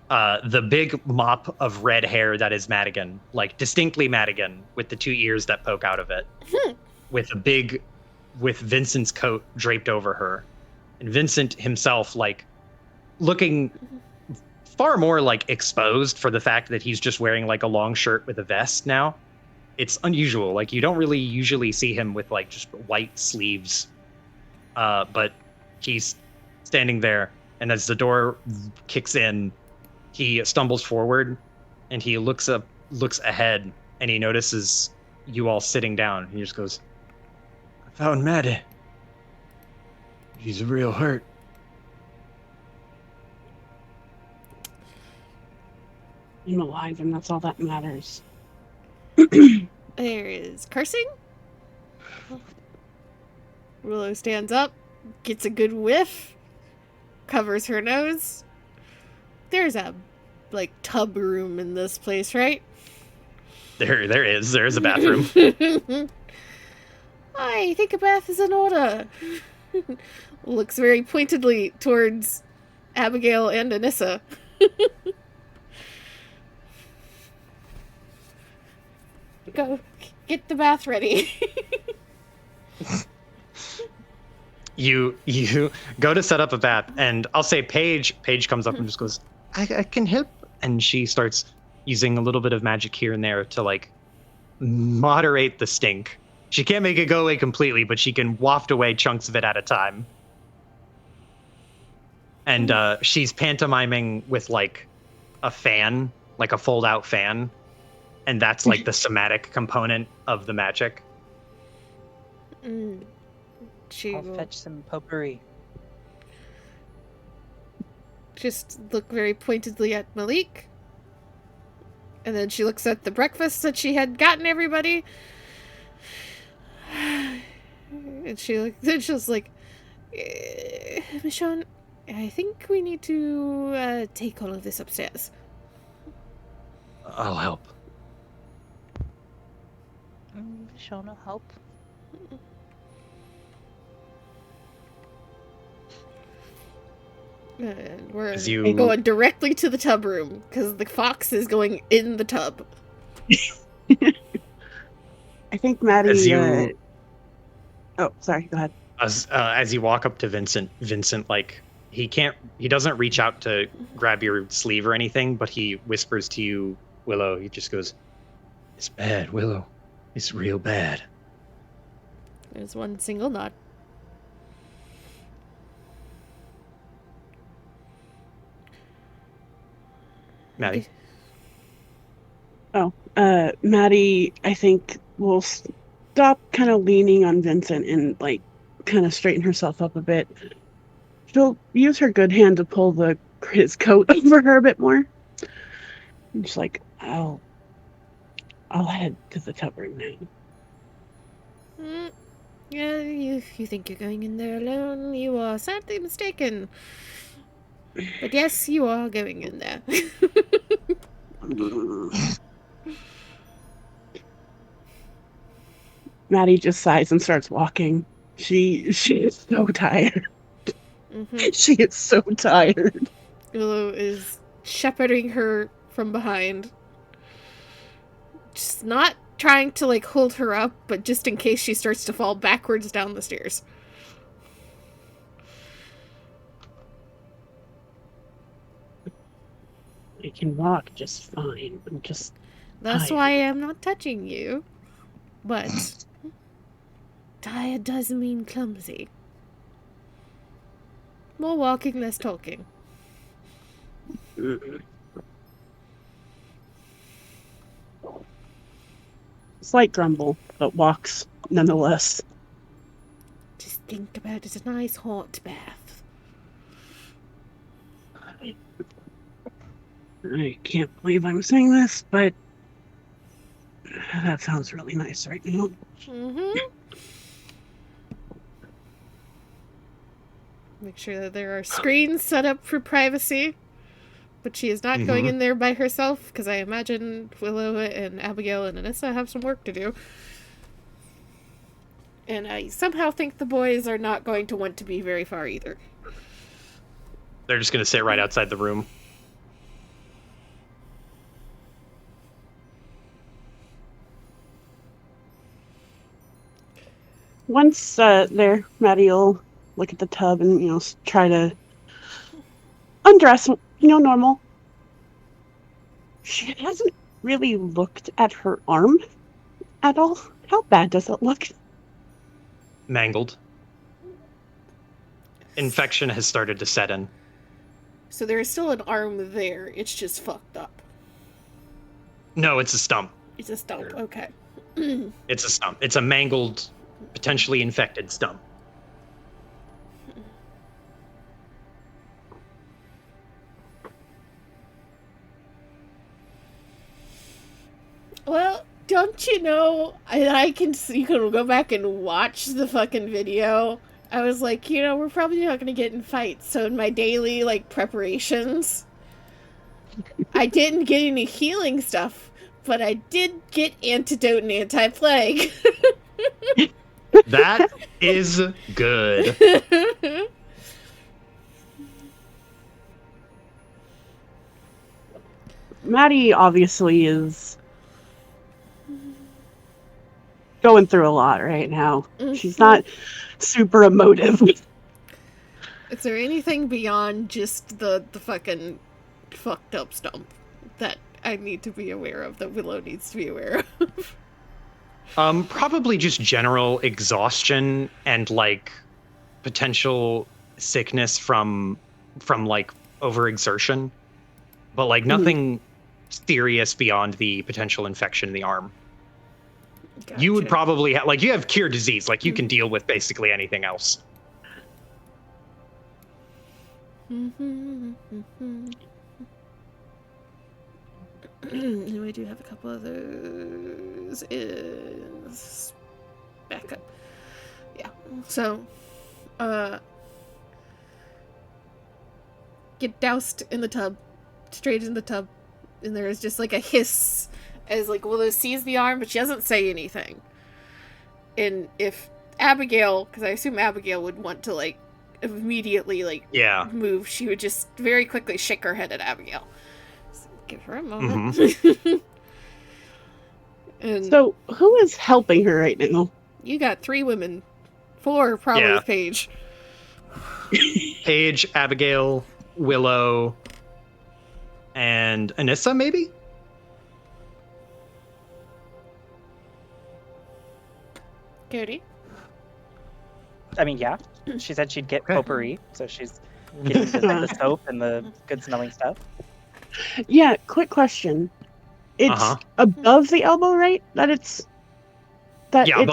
the big mop of red hair that is Madigan, like distinctly Madigan, with the two ears that poke out of it, with Vincent's coat draped over her, and Vincent himself like looking far more like exposed for the fact that he's just wearing like a long shirt with a vest now. It's unusual. Like you don't really usually see him with like just white sleeves, but he's standing there, and as the door kicks in, he stumbles forward and he looks ahead, and he notices you all sitting down. He just goes, "I found Maddie. She's real hurt." I'm alive, and that's all that matters. There is cursing. Willow stands up, gets a good whiff, covers her nose. There's a tub room in this place, right? There is a bathroom. I think a bath is in order. Looks very pointedly towards Abigail and Anissa. Go get the bath ready. You go to set up a bath, and I'll say Paige comes up and just goes, I can help. And she starts using a little bit of magic here and there to like moderate the stink. She can't make it go away completely, but she can waft away chunks of it at a time. And she's pantomiming with like a fan, like a fold out fan. And that's like the somatic component of the magic. I'll fetch some potpourri. Just look very pointedly at Malik. And then she looks at the breakfast that she had gotten everybody. And she's like, Michonne, I think we need to take all of this upstairs. I'll help. Shona, help. And we're As you- going directly to the tub room because the fox is going in the tub. I think Maddie. As you Oh, sorry. Go ahead. as you walk up to Vincent like he doesn't reach out to grab your sleeve or anything, but he whispers to you, Willow. He just goes, "It's bad, Willow. It's real bad." There's one single nod. Maddie. Oh, Maddie, I think will stop kind of leaning on Vincent and like kind of straighten herself up a bit. She'll use her good hand to pull his coat over her a bit more. And she's like, I'll head to the tub room now. Yeah, you think you're going in there alone? You are sadly mistaken. But yes, you are going in there. Maddie just sighs and starts walking. She is so tired. She is so tired. Willow is shepherding her from behind. Just not trying to, like, hold her up, but just in case she starts to fall backwards down the stairs. I can walk just fine. I'm just That's tired. why I'm not touching you. But tired doesn't mean clumsy. More walking, less talking. Slight grumble, but walks nonetheless. Just think about it as a nice hot bath. I can't believe I'm saying this, but that sounds really nice right now. Make sure that there are screens set up for privacy. But she is not going in there by herself, because I imagine Willow and Abigail and Anissa have some work to do. And I somehow think the boys are not going to want to be very far either. They're just going to sit right outside the room. Once there, Maddie will look at the tub and, try to undress, normal. She hasn't really looked at her arm at all. How bad does it look? Mangled. Infection has started to set in. So there is still an arm there, it's just fucked up. No, it's a stump. It's a stump, okay. It's a stump. It's a mangled, potentially infected stump. Well, don't you know, you can go back and watch the fucking video. I was like, we're probably not going to get in fights, so in my daily, preparations, I didn't get any healing stuff, but I did get antidote and anti-plague. That is good. Maddie obviously is going through a lot right now. She's not super emotive. Is there anything beyond just the fucking fucked up stump that I need to be aware of, that Willow needs to be aware of? Probably just general exhaustion and potential sickness from overexertion, but nothing serious beyond the potential infection in the arm. Gotcha. You would probably have you have cure disease, you can deal with basically anything else. And we do have a couple others is back up. Yeah. So get doused in the tub. Straight in the tub. And there is just a hiss as Willow sees the arm, but she doesn't say anything. And if Abigail, because I assume Abigail would want to immediately move, she would just very quickly shake her head at Abigail. So give her a moment. And so who is helping her right now? you got 3 women. 4 probably with Paige. Paige, Abigail, Willow, and Anissa, maybe? Cody? I mean, yeah. She said she'd get potpourri, so she's getting the soap and the good smelling stuff. Yeah, quick question. It's above the elbow, right? Above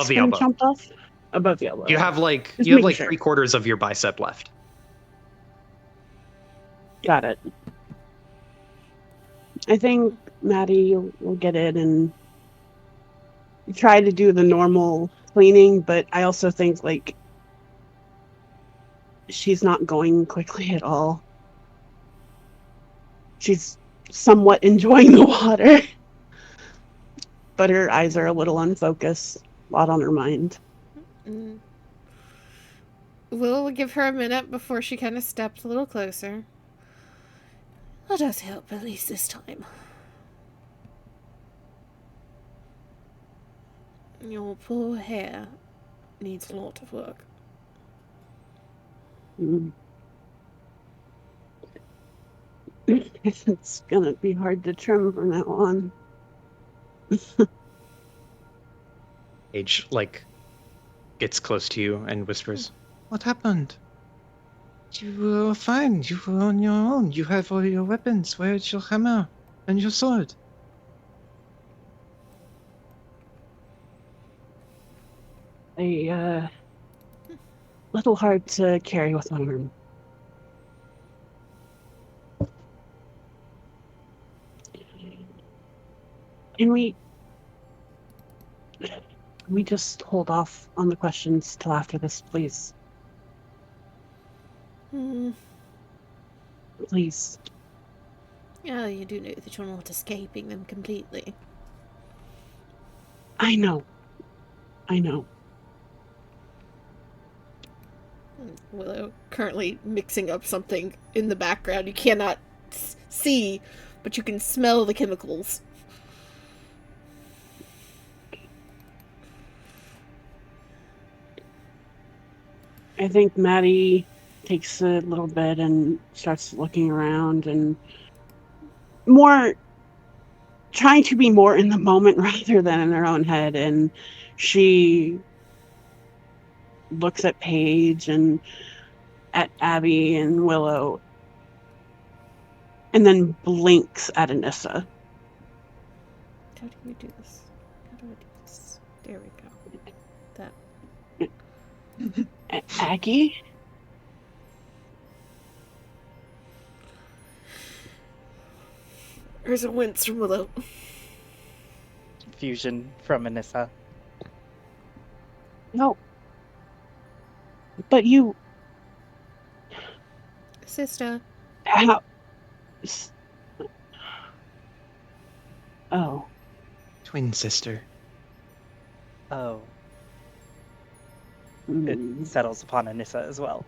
the elbow. Jumped off? Above the elbow. You have you have 3/4 of your bicep left. Got it. I think Maddie will get in and try to do the normal cleaning, but I also think like she's not going quickly at all. She's somewhat enjoying the water, but her eyes are a little unfocused, a lot on her mind. Mm. We'll give her a minute before she kind of steps a little closer. Let us help, at least this time. Your poor hair needs a lot of work. It's gonna be hard to trim from now on. Age gets close to you and whispers, "What happened? You were fine. You were on your own. You have all your weapons. Where's your hammer and your sword?" A little hard to carry with one arm. Can we just hold off on the questions till after this, please? Please. Oh, you do know that you're not escaping them completely. I know. Willow currently mixing up something in the background. You cannot see, but you can smell the chemicals. I think Maddie takes a little bit and starts looking around and more trying to be more in the moment rather than in her own head. And she looks at Paige and at Abby and Willow and then blinks at Anissa. How do we do this? How do I do this? There we go. That. Aggie? There's a wince from Willow. Fusion from Anissa. No. But you... Sister. How... Oh. Twin sister. Oh. Mm. It settles upon Anissa as well.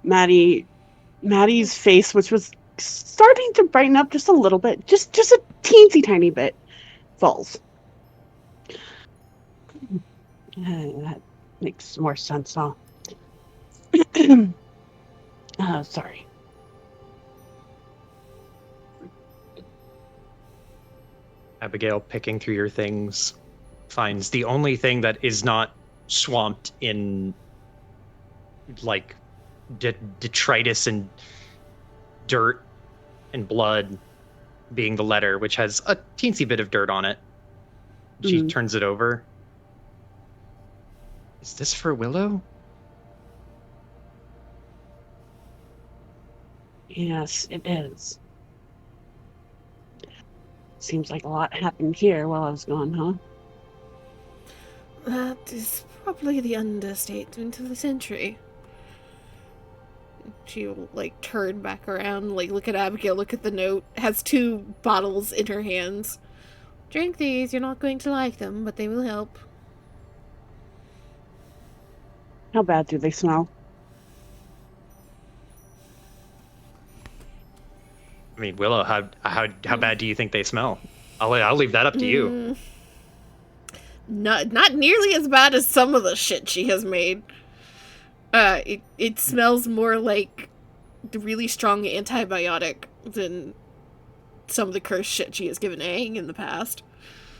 Maddie's face, which was starting to brighten up just a little bit, just a teensy tiny bit, falls. That makes more sense, huh? Sorry. Abigail, picking through your things, finds the only thing that is not swamped in like detritus and dirt and blood, being the letter, which has a teensy bit of dirt on it. She turns it over. Is this for Willow? Yes, it is. Seems like a lot happened here while I was gone, huh? That is probably the understatement of the century. She'll, turn back around, look at Abigail, look at the note, has 2 bottles in her hands. Drink these, you're not going to like them, but they will help. How bad do they smell? I mean, Willow, how bad do you think they smell? I'll leave that up to you. Not nearly as bad as some of the shit she has made. It smells more like the really strong antibiotic than some of the cursed shit she has given Aang in the past.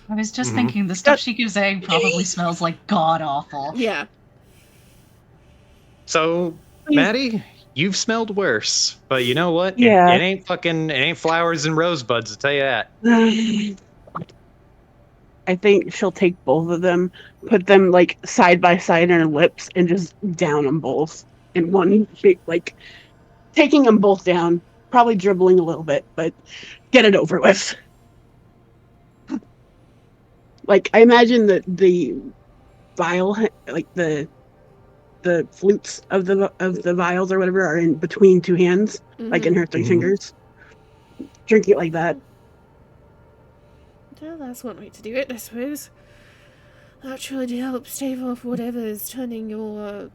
I was just thinking the stuff she gives Aang probably smells like god awful. Yeah. So, Maddie, you've smelled worse, but you know what? Yeah. It ain't flowers and rosebuds, I'll tell you that. I think she'll take both of them, put them side by side in her lips, and just down them both in one big, taking them both down, probably dribbling a little bit, but get it over with. Like, I imagine that the vial, like the flutes of the vials or whatever are in between two hands, like in her 3 Mhm. fingers. Drink it like that. Well, that's one way to do it, I suppose. Actually, to help stave off whatever is turning your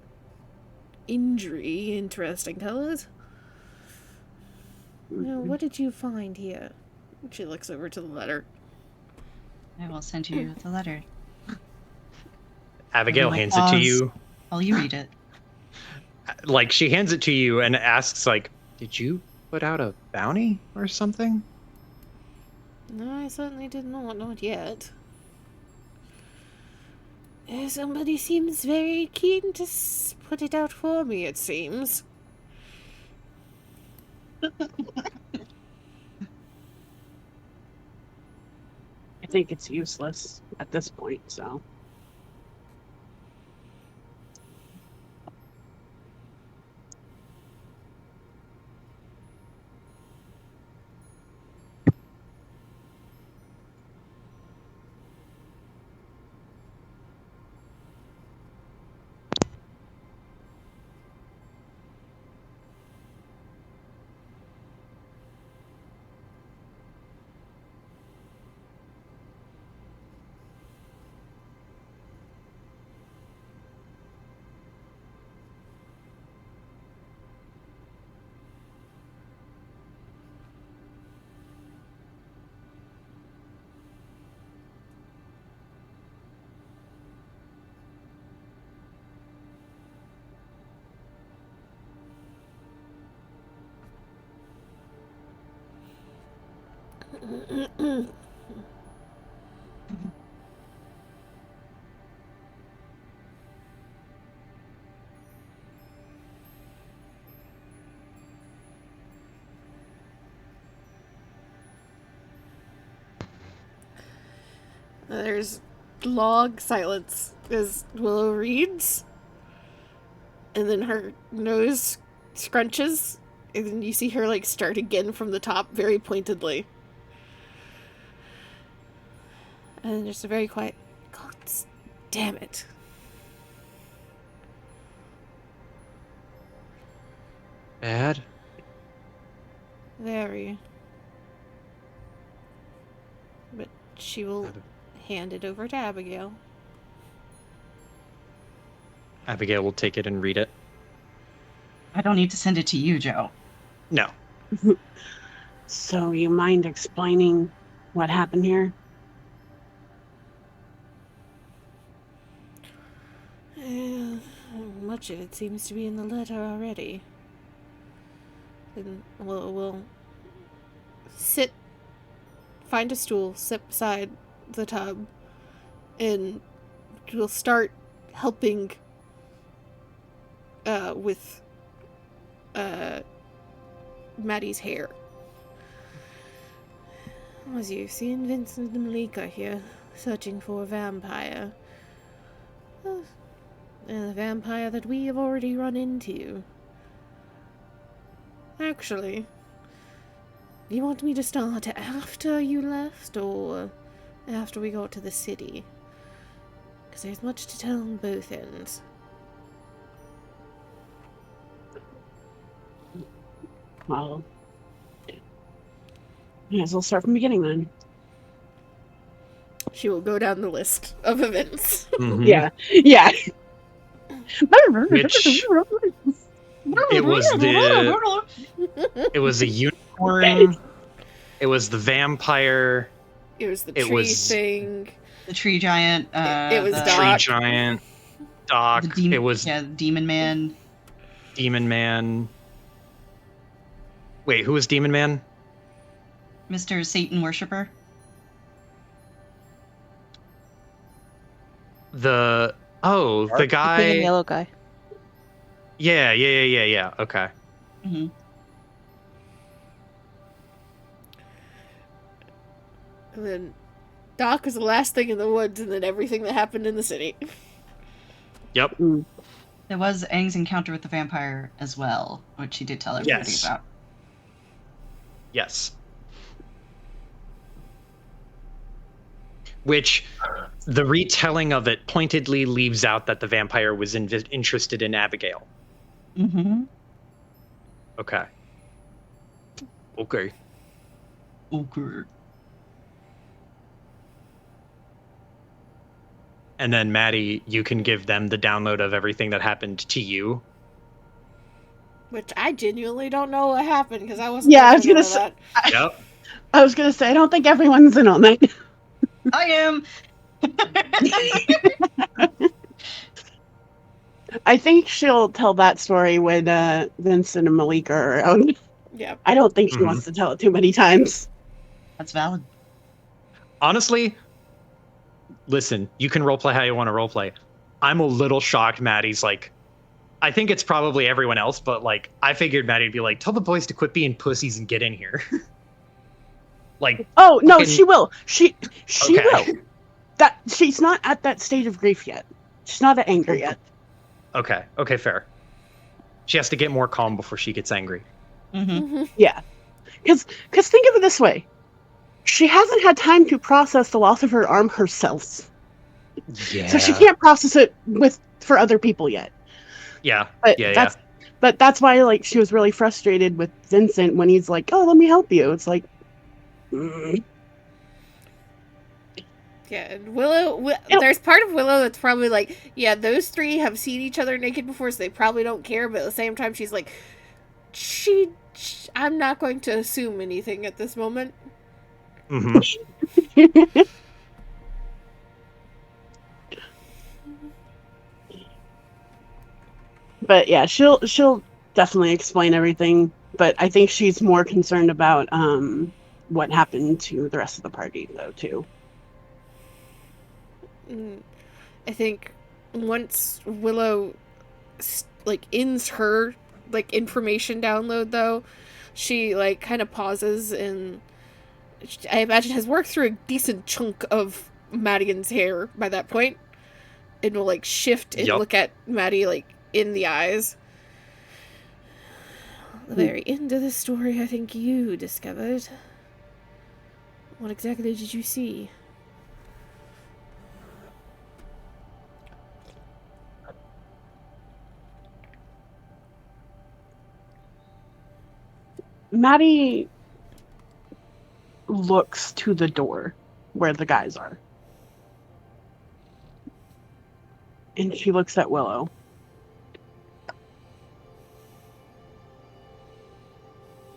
injury interesting colors. Now, what did you find here? She looks over to the letter. I will send you the letter. Abigail I'll hands it to pause you. while you read it. Like, she hands it to you and asks, like, did you put out a bounty or something? No, I certainly did not yet. Somebody seems very keen to put it out for me, it seems. I think it's useless at this point, so. There's long silence as Willow reads, and then her nose scrunches, and then you see her like start again from the top very pointedly. And then just a very quiet, God damn it. Bad? Very. But she will hand it over to Abigail. Abigail will take it and read it. I don't need to send it to you, Joe. No. So, you mind explaining what happened here? Much of it seems to be in the letter already. And we'll sit, find a stool, sit beside the tub, and we'll start helping with Maddie's hair. As you've seen, Vincent and Malika here, searching for a vampire. A vampire that we have already run into. Actually, you want me to start after you left, or after we got to the city? Because there's much to tell on both ends. Well, might as well start from the beginning then. She will go down the list of events. Mhm. Yeah. Yeah. Which it was the unicorn. It was the vampire. It was the It tree was- thing. The tree giant. It was the, Tree Doc. giant. Doc. The demon, It was the Demon Man. Demon Man. Wait, who was Demon Man? Mr. Satan Worshipper. The The the pink The pink and guy. yellow guy. Yeah. Okay. Mm-hmm. And then Doc was the last thing in the woods, and then everything that happened in the city. Yep. There was Aang's encounter with the vampire as well, which he did tell everybody Yes. about. Yes. Which the retelling of it pointedly leaves out that the vampire was interested in Abigail. Mm-hmm. Okay. Okay. Okay. And then Maddie, you can give them the download of everything that happened to you. Which I genuinely don't know what happened because I wasn't Yeah, there I for was none gonna of say. that. Yep. I was gonna say I don't think everyone's in on that. I am. I think she'll tell that story when Vincent and Malika are around. Yeah. I don't think she Mhm. wants to tell it too many times. That's valid. Honestly, listen, you can roleplay how you want to roleplay. I'm a little shocked Maddie's like, I think it's probably everyone else, but like, I figured Maddie'd be like, tell the boys to quit being pussies and get in here. Like, Oh no, fucking- she will. She okay. will. That she's not at that stage of grief yet. She's not at anger yet. Okay. Okay, fair. She has to get more calm before she gets angry. Mm-hmm. Yeah, because think of it this way: she hasn't had time to process the loss of her arm herself, Yeah. so she can't process it for other people yet. Yeah. But Yeah. that's why like she was really frustrated with Vincent when he's like, "Oh, let me help you." It's like, Yeah, and Willow. Ew. There's part of Willow that's probably like, yeah, those three have seen each other naked before, so they probably don't care. But at the same time, she's like, I'm not going to assume anything at this moment. Mm-hmm. But yeah, she'll definitely explain everything. But I think she's more concerned about what happened to the rest of the party though too. I think once Willow like ends her like information download though, she like kind of pauses and I imagine has worked through a decent chunk of Madigan's hair by that point, and will like shift and Yup. look at Maddie like in the eyes. The very end of the story, I think you discovered. What exactly did you see? Maddie looks to the door where the guys are. And she looks at Willow.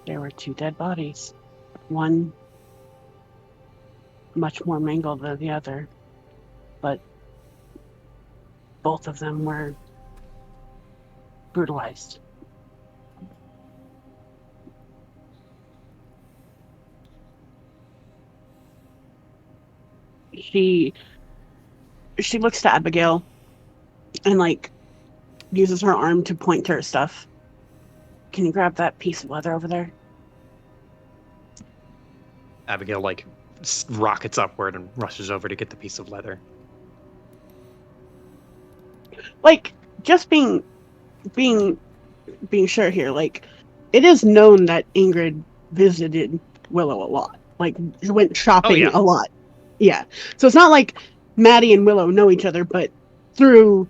There were two dead bodies. One much more mangled than the other. But both of them were brutalized. She looks to Abigail and like uses her arm to point to her stuff. Can you grab that piece of leather over there? Abigail like rockets upward and rushes over to get the piece of leather. Like just being sure here, like it is known that Ingrid visited Willow a lot. Like went shopping a lot. Yeah. So it's not like Maddie and Willow know each other, but through,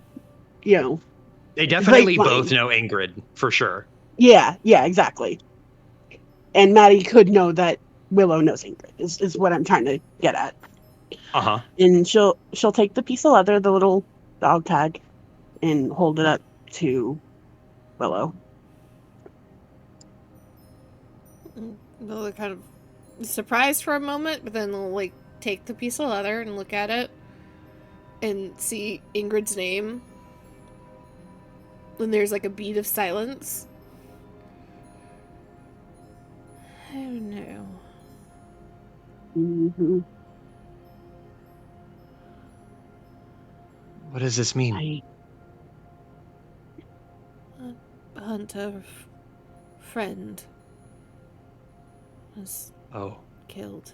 They definitely grapevine. both know Ingrid for sure. Yeah, exactly. And Maddie could know that Willow knows Ingrid is what I'm trying to get at. Uh-huh. And she'll take the piece of leather, the little dog tag, and hold it up to Willow. Willow kind of surprised for a moment, but then they'll like take the piece of leather and look at it and see Ingrid's name. And there's like a beat of silence. Oh no. Mm-hmm. What does this mean? A hunter friend was killed.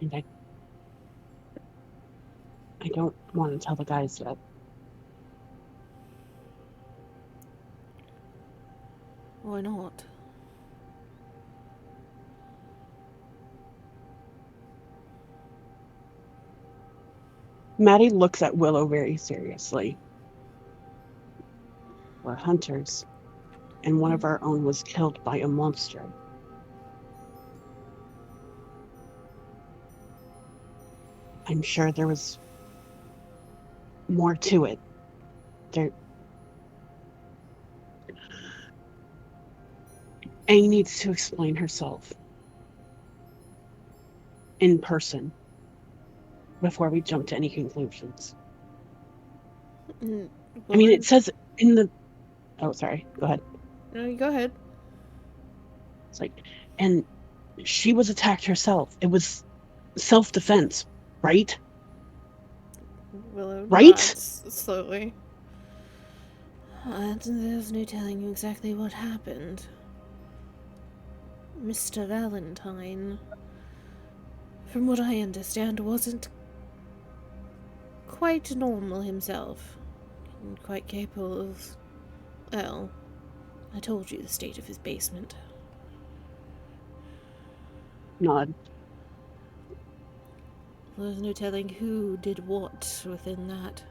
And I don't want to tell the guys yet. Why not? Maddie looks at Willow very seriously. We're hunters, and one of our own was killed by a monster. I'm sure there was more to it. A needs to explain herself in person before we jump to any conclusions. I mean, it says in the... Oh, sorry. Go ahead. No, you go ahead. It's like, and she was attacked herself. It was self-defense, right? Willow Right? nods slowly. And there's no telling you exactly what happened. Mr. Valentine, from what I understand, wasn't quite normal himself. And quite capable of... Well, I told you the state of his basement. Nod. There's no telling who did what within that.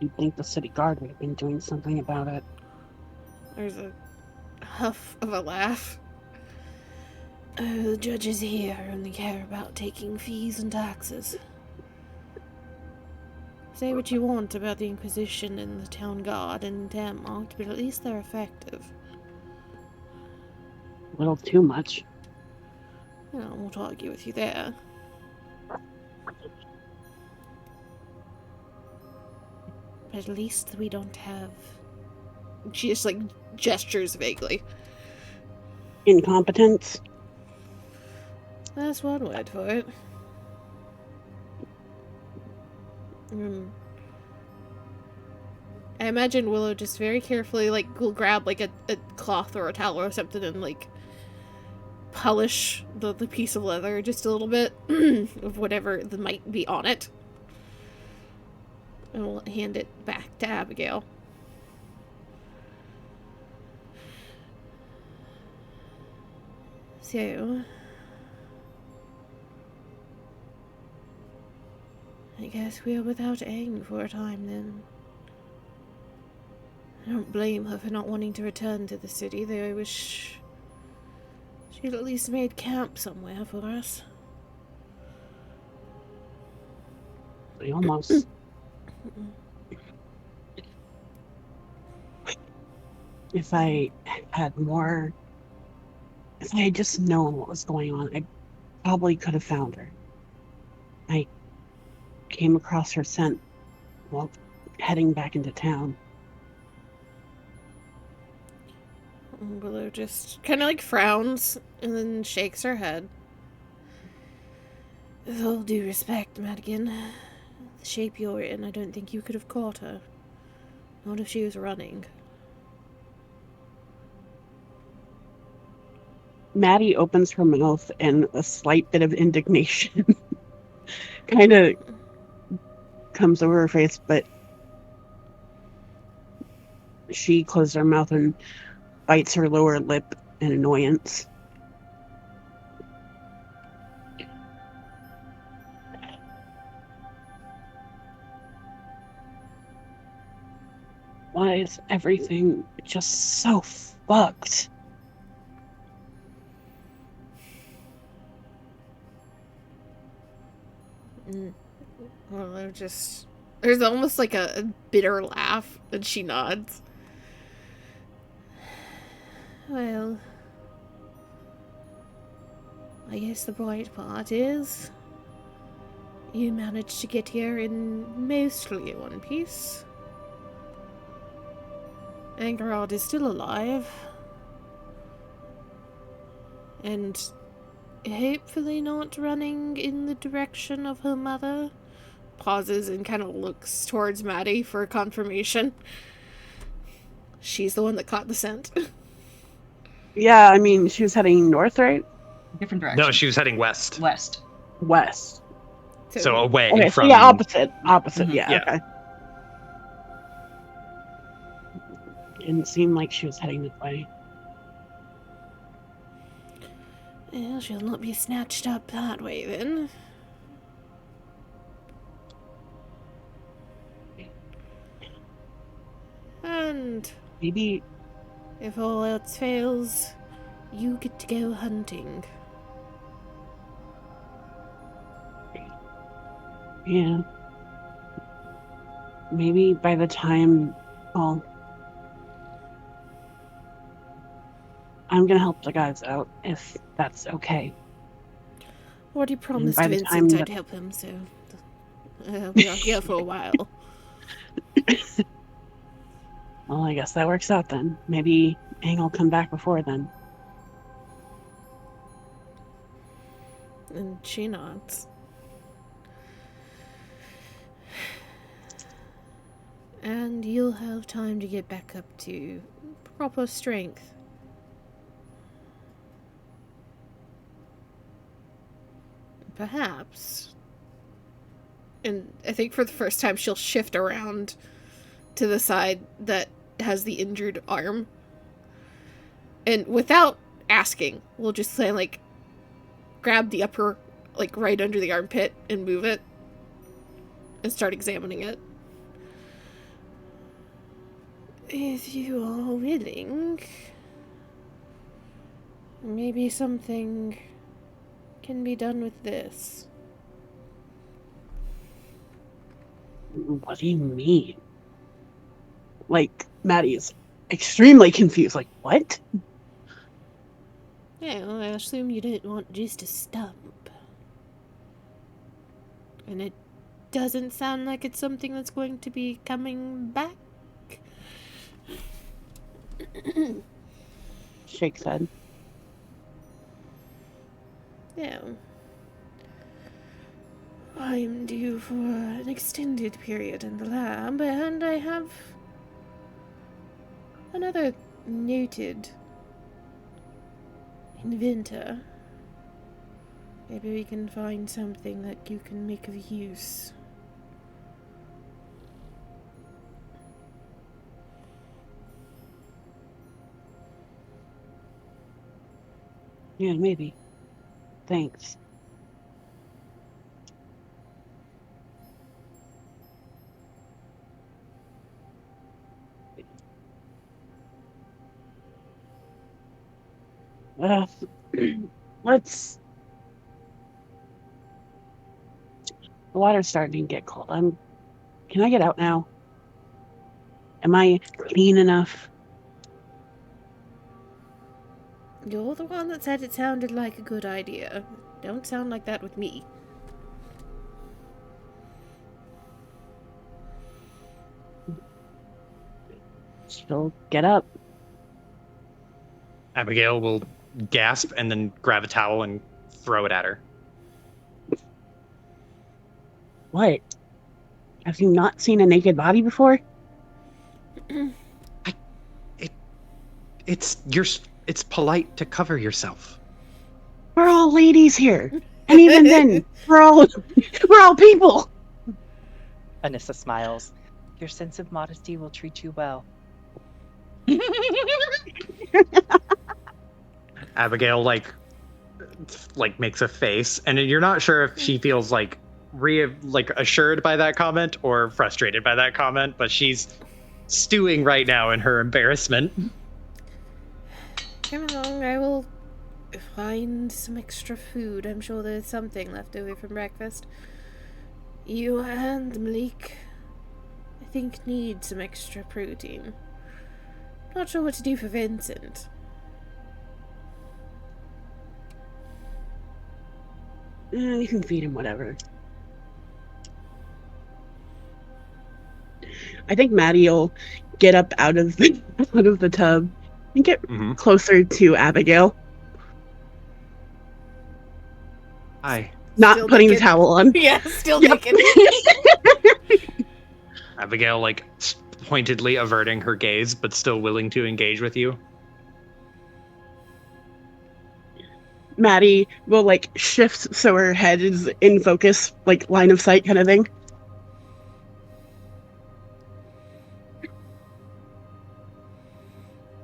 You'd think the city guard would have been doing something about it. There's a huff of a laugh. Oh, the judges here only care about taking fees and taxes. Say what you want about the Inquisition and the Town Guard and Denmark, but at least they're effective. A little too much. I won't argue with you there. But at least we don't have... She just, gestures vaguely. Incompetence? That's one word for it. I imagine Willow just very carefully, will grab, a cloth or a towel or something and, polish the piece of leather just a little bit of whatever might be on it. And we'll hand it back to Abigail. So... I guess we are without Aang for a time, then. I don't blame her for not wanting to return to the city, though I wish she'd at least made camp somewhere for us. Almost. If I had more... If I had just known what was going on, I probably could have found her. I came across her scent while heading back into town. Willow just kind of frowns and then shakes her head. With all due respect, Madigan, the shape you're in, I don't think you could have caught her. Not if she was running. Maddie opens her mouth and a slight bit of indignation kind of comes over her face, but she closes her mouth and bites her lower lip in annoyance. Why is everything just so fucked? Well, there's almost a bitter laugh, and she nods. Well, I guess the bright part is you managed to get here in mostly one piece. Angarad is still alive. And hopefully not running in the direction of her mother. Pauses and kind of looks towards Maddie for confirmation. She's the one that caught the scent. Yeah, I mean, she was heading north, right? Different direction. No, she was heading west. West. West. So away Okay, so from. yeah, opposite. Mhm. Yeah, Yeah. okay. Didn't seem like she was heading this way. Well, she'll not be snatched up that way then. And Maybe. if all else fails, you get to go hunting. Yeah. Maybe by the time. Well, I'm gonna help the guys out if that's okay. Already promised by the Vincent time I'd help him, so I'll be out here for a while. Well, I guess that works out then. Maybe Aang will come back before then. And she nods. And you'll have time to get back up to proper strength. Perhaps. And I think for the first time she'll shift around to the side that has the injured arm. And without asking, we'll just say, like, grab the upper, like, right under the armpit and move it. And start examining it. If you are willing, maybe something can be done with this. What do you mean? Like, Maddie is extremely confused. Like, what? Yeah, well, I assume you don't want just a stump. And it doesn't sound like it's something that's going to be coming back. Shakes head. Yeah. I'm due for an extended period in the lab, and I have another noted inventor. Maybe we can find something that you can make of use. Yeah, maybe. Thanks. Let's. The water's starting to get cold. Can I get out now? Am I clean enough? You're the one that said it sounded like a good idea. Don't sound like that with me. She'll get up. Abigail will gasp and then grab a towel and throw it at her. What? Have you not seen a naked body before? It's polite to cover yourself. We're all ladies here. And even then, we're all people. Anissa smiles. Your sense of modesty will treat you well. Abigail like makes a face, and you're not sure if she feels like assured by that comment or frustrated by that comment, but she's stewing right now in her embarrassment. Come along, I will find some extra food. I'm sure there's something left over from breakfast. You and Malik, I think, need some extra protein. Not sure what to do for Vincent. You can feed him whatever. I think Maddie will get up out of the tub and get closer to Abigail. Hi. Not Still putting naked. the towel on. Yeah, still Yep. naked. Abigail pointedly averting her gaze, but still willing to engage with you. Maddie will like shift so her head is in focus, like line of sight kind of thing.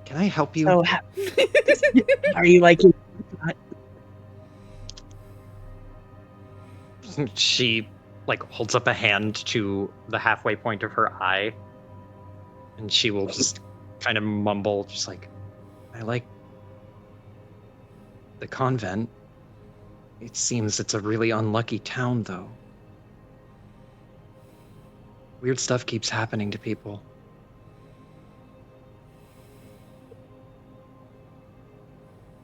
Can I help you? So, are you liking? She like holds up a hand to the halfway point of her eye, and she will just kind of mumble, just like, I like the convent. It seems it's a really unlucky town, though. Weird stuff keeps happening to people.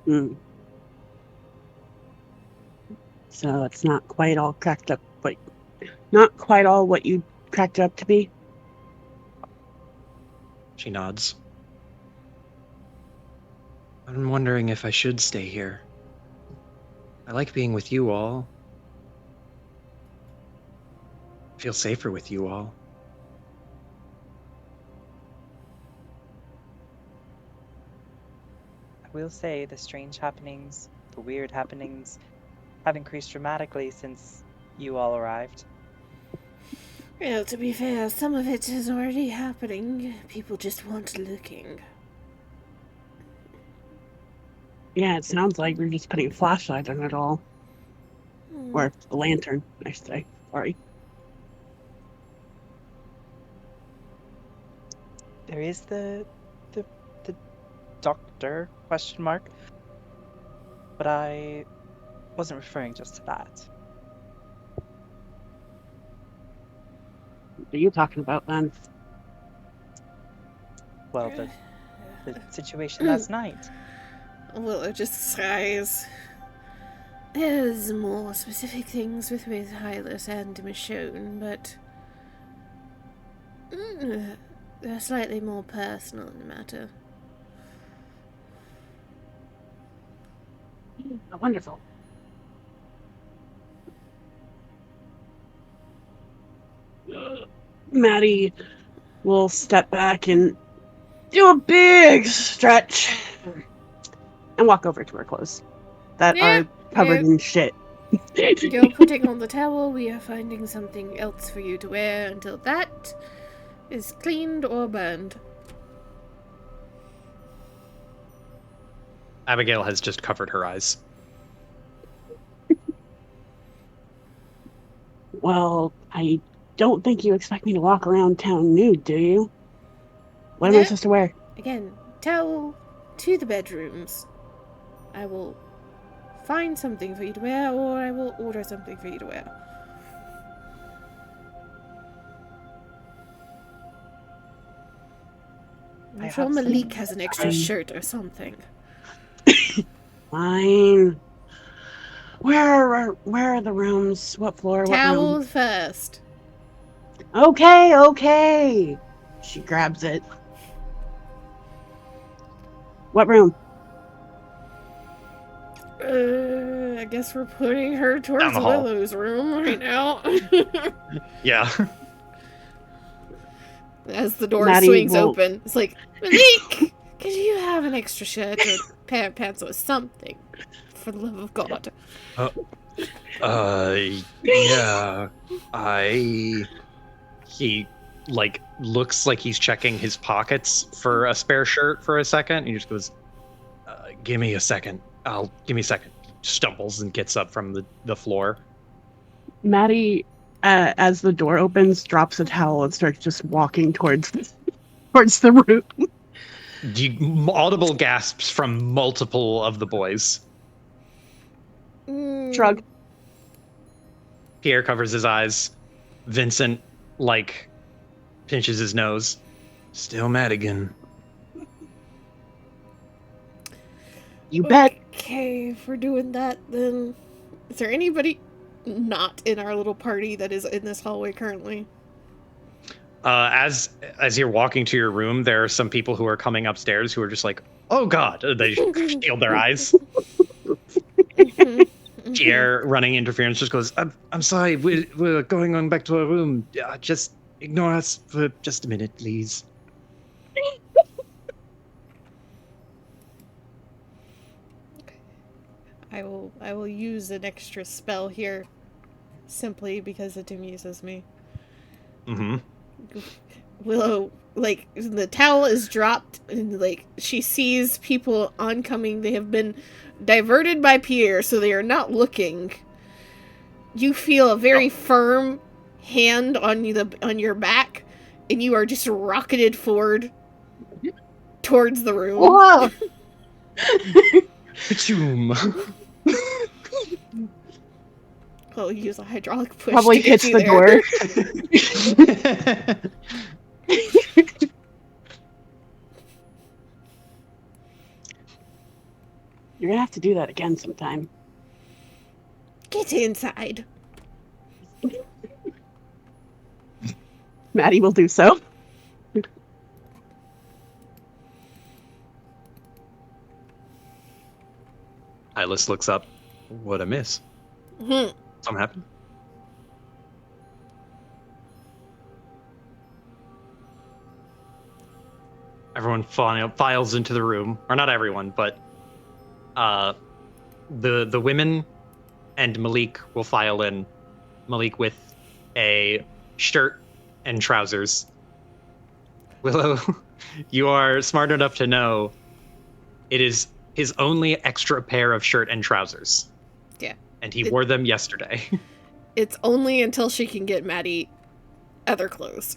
Mm. So it's not quite all cracked up, but not quite all what you cracked it up to be. She nods. I'm wondering if I should stay here. I like being with you all. I feel safer with you all. I will say the strange happenings, the weird happenings, have increased dramatically since you all arrived. Well, to be fair, some of it is already happening. People just weren't looking. Yeah, it sounds like we're just putting a flashlight on it all. Or a lantern, I should say. Sorry. There is the doctor, question mark. But I wasn't referring just to that. What are you talking about then? Well, the situation last night. Willow just sighs. There's more specific things with Hylas and Michonne, but they're slightly more personal in the matter. Wonderful. Maddie will step back and do a big stretch and walk over to her clothes that are covered in shit. You're putting on the towel. We are finding something else for you to wear until that is cleaned or burned. Abigail has just covered her eyes. Well, I don't think you expect me to walk around town nude, do you? What am I supposed to wear? Again, towel to the bedrooms. I will find something for you to wear, or I will order something for you to wear. I'm sure Malik has an extra shirt or something. Fine. Where are the rooms? What floor? Towel what room? first. Okay. She grabs it. What room? I guess we're putting her towards Down the hall. Willow's room right now. Yeah. As the door Maddie swings will- open, it's like, Malik, could you have an extra shirt or pair of pants or something? For the love of God. Yeah. He, like, looks like he's checking his pockets for a spare shirt for a second. He just goes, give me a second. Give me a second. Stumbles and gets up from the floor. Maddie, as the door opens, drops a towel and starts just walking towards the room. Audible gasps from multiple of the boys. Shrug. Pierre covers his eyes. Vincent, like, pinches his nose. Still Madigan. You bet. Okay, if we're doing that, then is there anybody not in our little party that is in this hallway currently? As you're walking to your room, there are some people who are coming upstairs who are just like, "Oh God!" They shield their eyes. Pierre, running interference, just goes, "I'm sorry, we're going on back to our room. Just ignore us for just a minute, please." I will use an extra spell here, simply because it amuses me. Mm-hmm. Willow, like, the towel is dropped, and, like, she sees people oncoming. They have been diverted by Pierre, so they are not looking. You feel a very firm hand on your back, and you are just rocketed forward towards the room. Whoa! Pachoom. Oh, use a hydraulic push Probably to get hits you the there. door. You're gonna have to do that again sometime. Get inside. Maddie will do so. Hylas looks up. What a miss. Mhm. Something happened? Everyone files into the room. Or not everyone, but the women and Malik will file in. Malik with a shirt and trousers. Willow, you are smart enough to know it is his only extra pair of shirt and trousers. Yeah. And he wore them yesterday. It's only until she can get Maddie other clothes,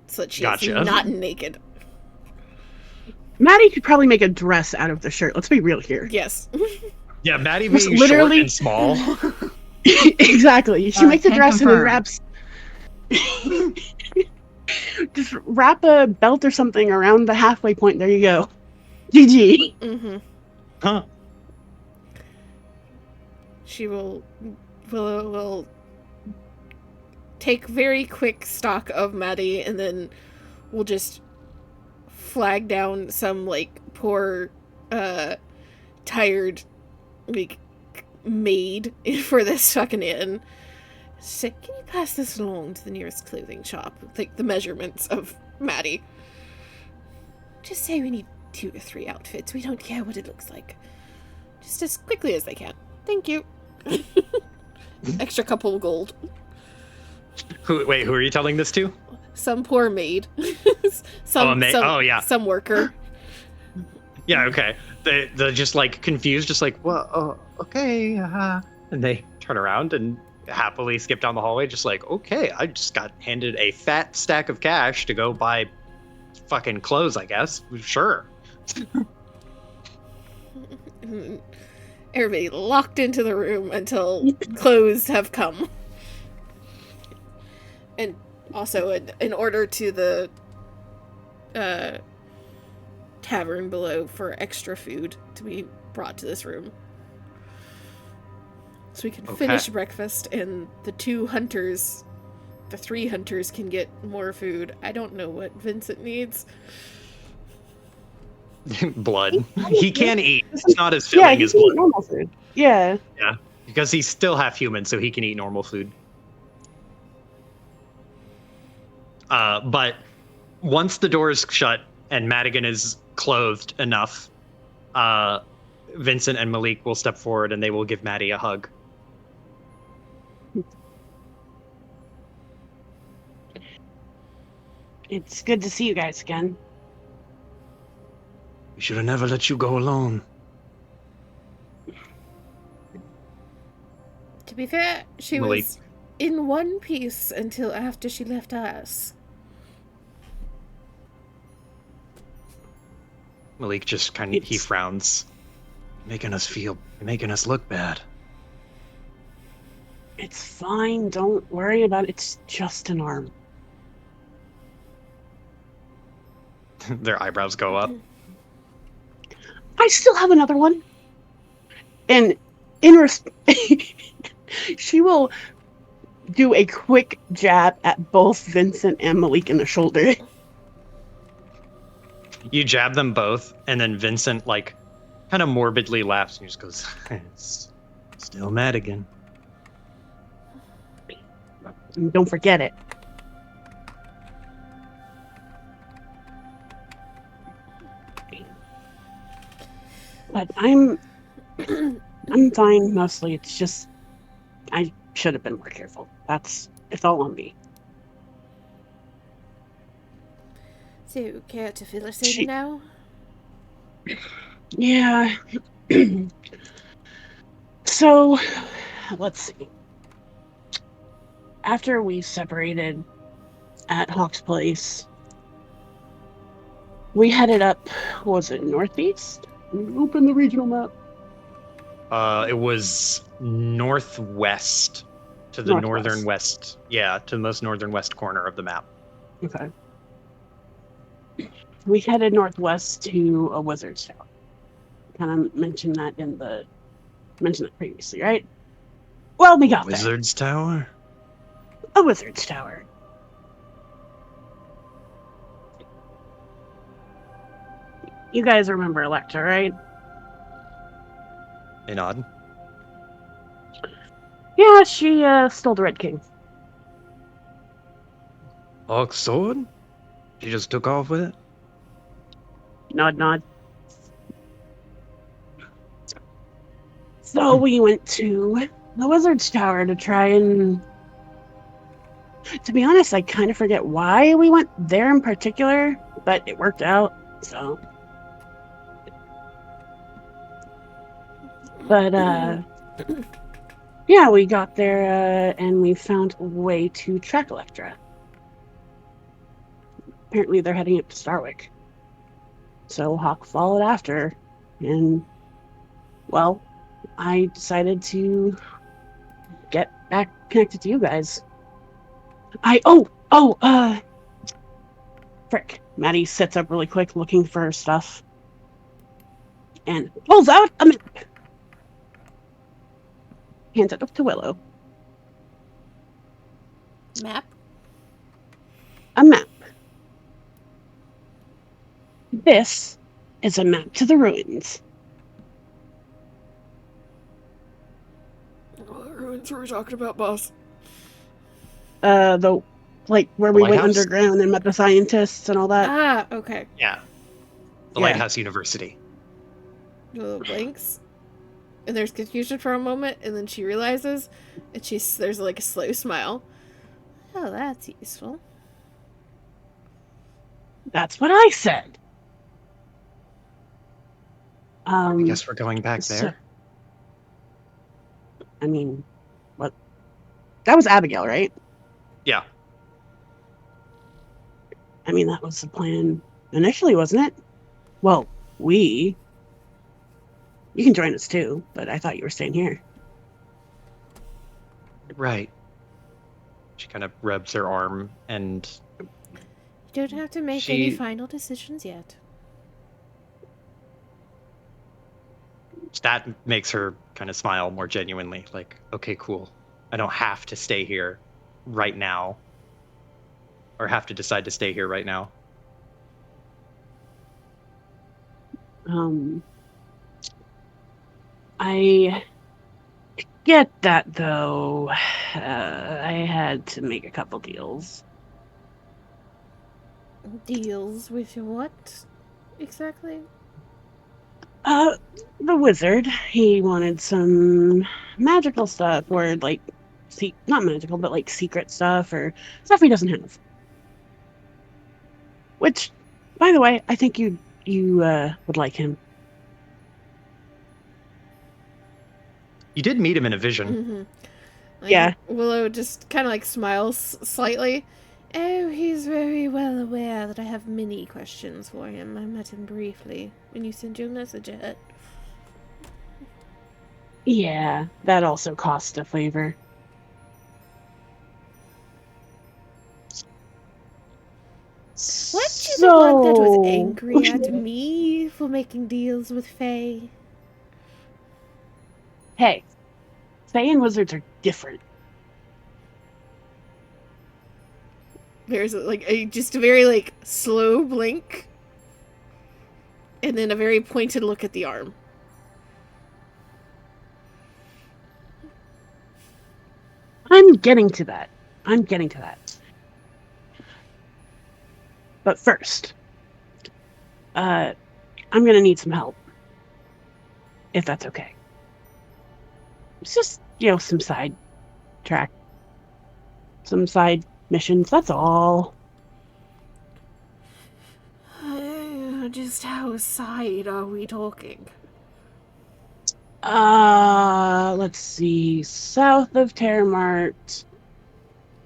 so that she's Gotcha. not naked. Maddie could probably make a dress out of the shirt. Let's be real here. Yes. Yeah, Maddie Just being literally- short and small. Exactly. She makes a Can dress and then confirm. wraps. Just wrap a belt or something around the halfway point. There you go. GG. Mm-hmm. Huh. She will take very quick stock of Maddie, and then we'll just flag down some, like, poor tired, like, maid for this fucking inn. Say, can you pass this along to the nearest clothing shop? Like, the measurements of Maddie. Just say we need 2 or 3 outfits. We don't care what it looks like. Just as quickly as they can. Thank you. Extra couple of gold. Who are you telling this to? Some poor maid. some yeah. Some worker. Yeah, okay. They're just like confused, just like, well, okay. And they turn around and happily skip down the hallway, just like, okay, I just got handed a fat stack of cash to go buy fucking clothes, I guess. Sure. Everybody locked into the room until clothes have come. And also, in order to the tavern below for extra food to be brought to this room. So we can finish breakfast, and the 3 hunters can get more food. I don't know what Vincent needs. Blood. He can eat. It's not as filling he as can eat blood. normal food. Yeah. Yeah, because he's still half human, so he can eat normal food. But once the door is shut and Madigan is clothed enough, Vincent and Malik will step forward and they will give Maddie a hug. It's good to see you guys again. We should have never let you go alone. To be fair, she Malik. was in one piece until after she left us. Malik just he frowns. Making us look bad. It's fine. Don't worry about it. It's just an arm. Their eyebrows go up. I still have another one. And she will do a quick jab at both Vincent and Malik in the shoulder. You jab them both, and then Vincent, like, kind of morbidly laughs and just goes, "It's still Madigan." And don't forget it. But I'm I'm fine, mostly. It's just I should have been more careful. It's all on me. So, care to fill us She- in now? Yeah. So, let's see. After we separated at Hawk's Place, we headed up, was it northeast? Open the regional map. It was northwest to the northern west. Yeah, to the most northern west corner of the map. Okay. We headed northwest to a wizard's tower. Kind of mentioned that previously, right? Well, we got Wizard's Tower? there. A wizard's tower. You guys remember Electra, right? Hey, nod. Yeah, she stole the Red King. Hawk's sword? She just took off with it? Nod, nod. So we went to the wizard's tower to try and... To be honest, I kind of forget why we went there in particular, but it worked out, so... But, yeah, we got there, and we found a way to track Electra. Apparently they're heading up to Starwick. So Hawk followed after, and, well, I decided to get back connected to you guys. Frick. Maddie sits up really quick looking for her stuff and pulls out a map. Hands it up to Willow. Map? A map. This is a map to the ruins. What ruins were we talking about, boss? Where The we went lighthouse? underground and met the scientists and all that. Ah, okay. Yeah. The Yeah. Lighthouse University. The little blinks. And there's confusion for a moment, and then she realizes, and there's like a slow smile. Oh, that's useful. That's what I said. I guess we're going back there. I mean, what? That was Abigail, right? Yeah. I mean, that was the plan initially, wasn't it? Well, you can join us too, but I thought you were staying here. Right. She kind of rubs her arm and... You don't have to make any final decisions yet. That makes her kind of smile more genuinely. Like, okay, cool. I don't have to stay here right now. Or have to decide to stay here right now. I get that, though. I had to make a couple deals. Deals with what, exactly? The wizard, he wanted some magical stuff, or, like, not magical, but, like, secret stuff, or stuff he doesn't have. Which, by the way, I think you would like him. You did meet him in a vision. Mm-hmm. Yeah. Willow just kind of like smiles slightly. Oh, he's very well aware that I have many questions for him. I met him briefly when you sent your message ahead. Yeah, that also cost a favor. What, you the one that was angry at me for making deals with Faye? Hey, Faye and wizards are different. There's like just a very like slow blink, and then a very pointed look at the arm. I'm getting to that. But first, I'm gonna need some help. If that's okay. It's just, some side track, some side missions. That's all. Just how side are we talking? Let's see. South of Terramart,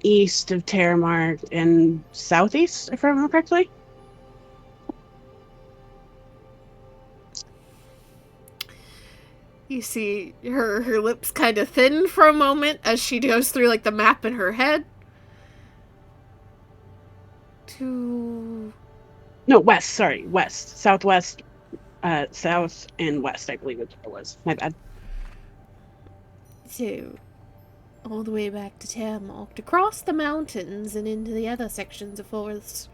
east of Terramart, and southeast, if I remember correctly. You see her lips kind of thin for a moment as she goes through like the map in her head. To No, west. Sorry, west, southwest, south, and west. I believe it was. My bad. so all the way back to Termark, across the mountains and into the other sections of forest.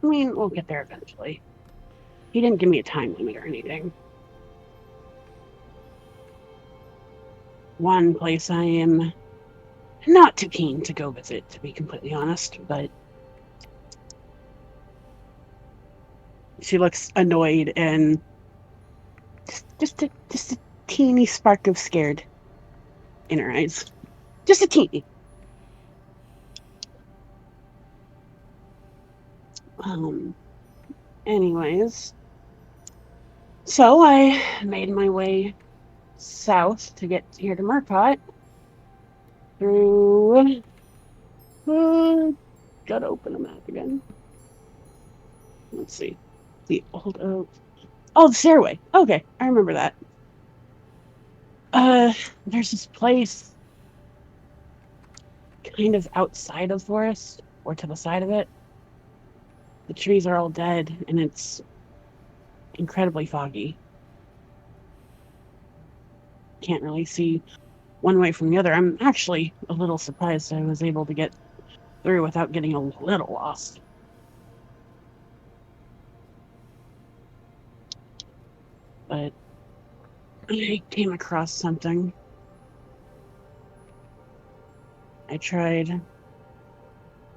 I mean, we'll get there eventually. He didn't give me a time limit or anything. One place I am not too keen to go visit, to be completely honest, but she looks annoyed and just a teeny spark of scared in her eyes. Just a teeny. Anyways, so I made my way south to get here to Murcott through. Gotta open the map again. Let's see. The old oak. Oh, the stairway. Okay, I remember that. There's this place kind of outside of the forest, or to the side of it. The trees are all dead, and it's incredibly foggy. Can't really see one way from the other. I'm actually a little surprised I was able to get through without getting a little lost. But I came across something. I tried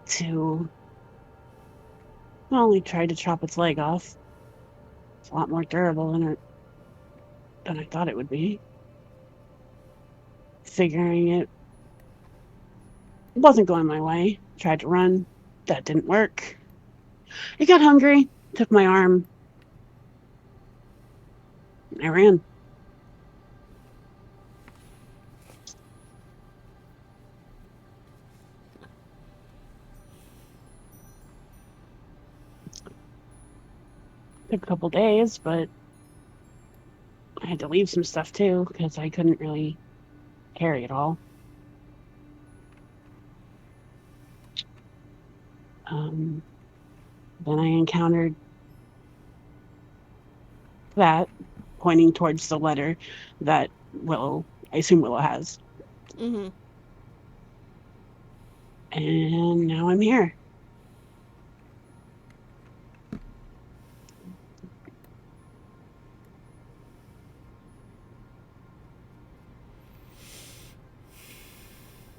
to chop its leg off. It's a lot more durable than I thought it would be. Figuring it wasn't going my way. Tried to run. That didn't work. I got hungry, took my arm. I ran. Took a couple days, but I had to leave some stuff too because I couldn't really carry it all. Then I encountered that, pointing towards the letter that I assume Willow has. Mm-hmm. And now I'm here.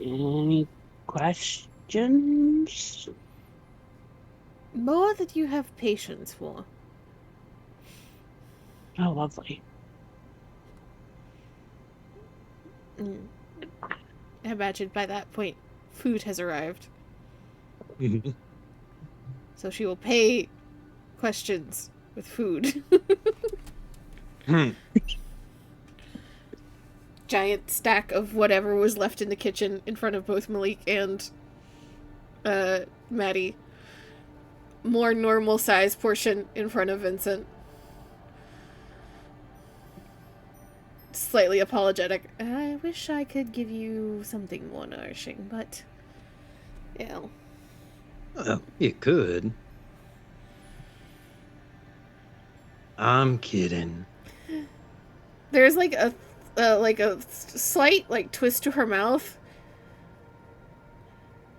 Any questions? More that you have patience for. Oh, lovely. I imagine by that point, food has arrived. So she will pay questions with food. Giant stack of whatever was left in the kitchen in front of both Malik and Maddie. More normal size portion in front of Vincent. Slightly apologetic. I wish I could give you something more nourishing, but yeah. Well, you could. I'm kidding. There's like a slight like twist to her mouth.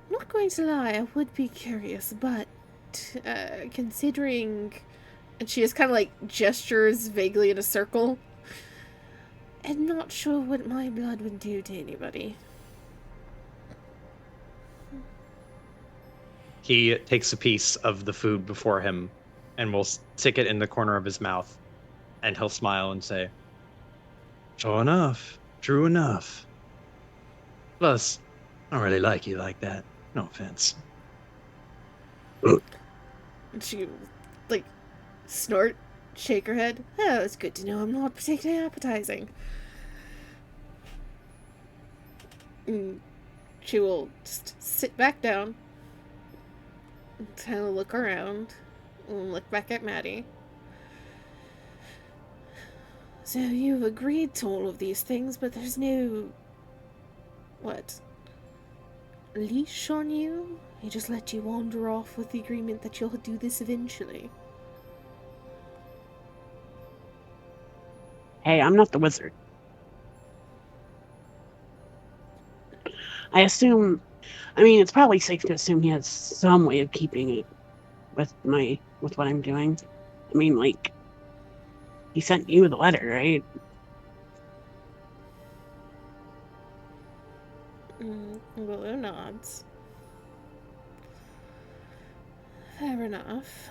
Not going to lie, I would be curious, but considering, and she just kind of like gestures vaguely in a circle. I'm not sure what my blood would do to anybody. He takes a piece of the food before him and will stick it in the corner of his mouth, and he'll smile and say, Sure enough. True enough. Plus, I don't really like you like that. No offense. And she, like, snort, shake her head. Oh, it's good to know I'm not particularly appetizing. And she will just sit back down, kind of look around, and look back at Maddie. So you've agreed to all of these things, but there's no... what? Leash on you? He just let you wander off with the agreement that you'll do this eventually. Hey, I'm not the wizard. I assume, I mean, it's probably safe to assume he has some way of keeping it with what I'm doing. I mean, like, he sent you the letter, right? Willow nods. Fair enough.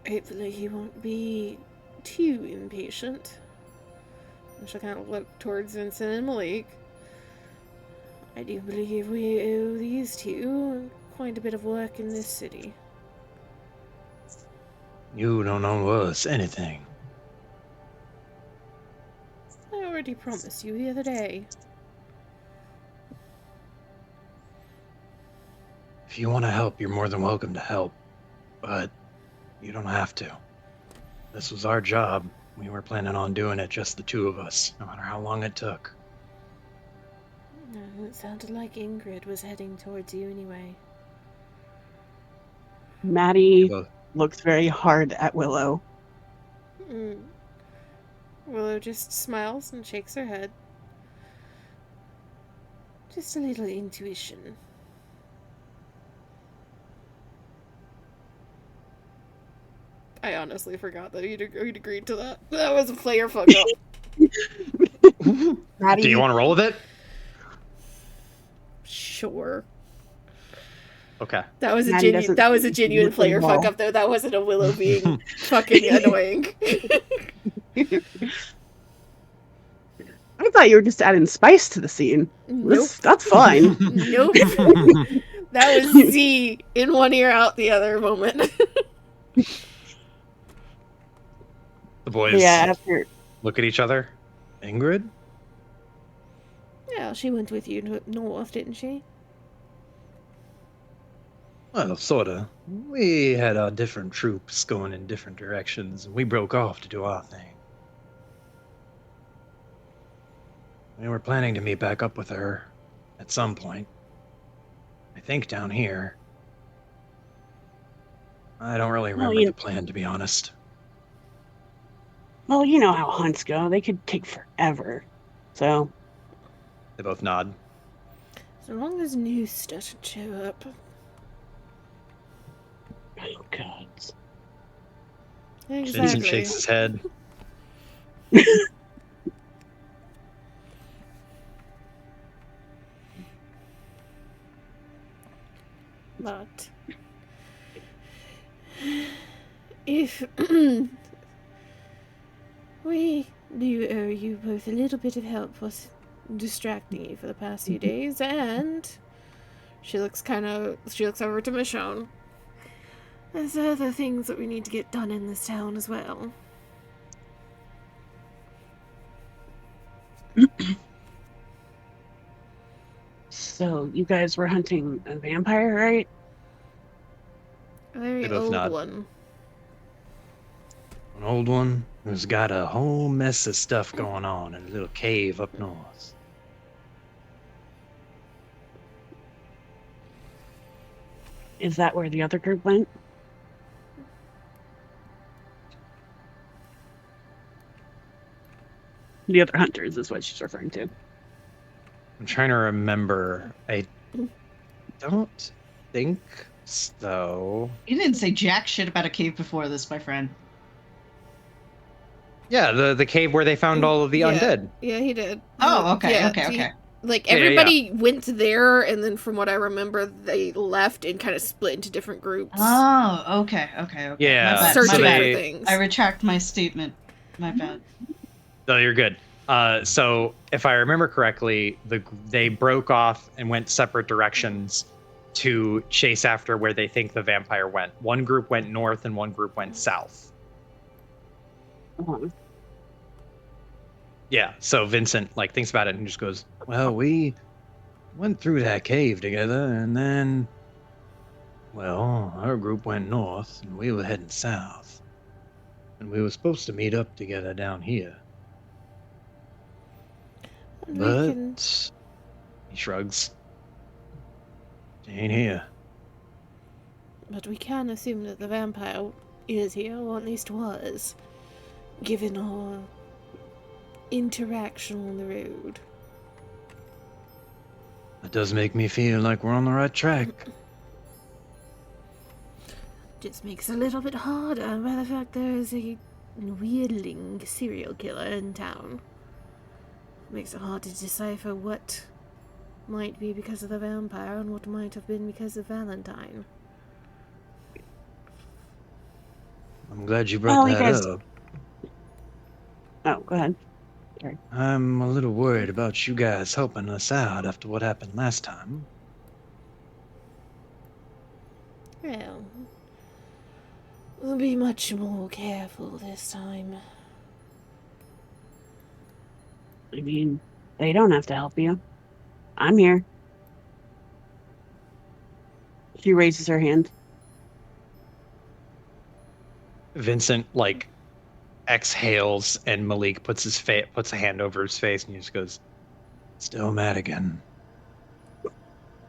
Hopefully he won't be too impatient. And she'll kind of look towards Vincent and Malik. I do believe we owe these two quite a bit of work in this city. You don't owe us anything. I already promised you the other day. If you want to help, you're more than welcome to help. But you don't have to. This was our job. We were planning on doing it, just the two of us, no matter how long it took. It sounded like Ingrid was heading towards you anyway. Maddie looks very hard at Willow. Willow just smiles and shakes her head. Just a little intuition. I honestly forgot that he'd agreed to that. That was a player fuck up. Maddie, Do you want to roll with it? Sure. Okay. That was a Maddie genuine. That was a genuine doesn't player roll. fuck up, though. That wasn't a Willow being fucking annoying. I thought you were just adding spice to the scene. Nope. That's fine. Nope. That was Z in one ear, out the other moment. The boys Yeah, after look at each other. Ingrid? Yeah, she went with you north, didn't she? Well, sorta. We had our different troops going in different directions, and we broke off to do our thing. We were planning to meet back up with her at some point. I think down here. I don't really remember the plan, to be honest. Well, you know how hunts go. They could take forever. So. They both nod. So long as Noose doesn't show up. Oh, God. Exactly. Vincent shakes his head. But if we do owe you both a little bit of help with distracting you for the past few days, and she looks over to Michonne. There's other things that we need to get done in this town as well. So, you guys were hunting a vampire, right? A very They both old nod. one. An old one who's got a whole mess of stuff going on in a little cave up north. Is that where the other group went? The other hunters is what she's referring to. I'm trying to remember. I don't think so. You didn't say jack shit about a cave before this, my friend. Yeah, the cave where they found all of the undead. Yeah, he did. Oh, okay, Yeah, okay. Like, Yeah, yeah, everybody went there, and then from what I remember, they left and kind of split into different groups. Oh, okay. Yeah, My bad, Searching my bad. for things. I retract my statement. My bad. No, you're good. So if I remember correctly, they broke off and went separate directions to chase after where they think the vampire went. One group went north and one group went south. Uh-huh. Yeah. So Vincent like thinks about it and just goes, "Well, we went through that cave together, and then, well, our group went north and we were heading south, and we were supposed to meet up together down here, And we but." can. He shrugs. Ain't here. But we can assume that the vampire is here, or at least was, given our interaction on the road. That does make me feel like we're on the right track. Just makes it a little bit harder by the fact there is a weirdling serial killer in town. Makes it hard to decipher what might be because of the vampire and what might have been because of Valentine. I'm glad you brought Oh, you that guys- up. Oh, go ahead. I'm a little worried about you guys helping us out after what happened last time. Well, we'll be much more careful this time. I mean, they don't have to help you. I'm here. She raises her hand. Vincent like exhales, and Malik puts a hand over his face, and he just goes, "Still mad again."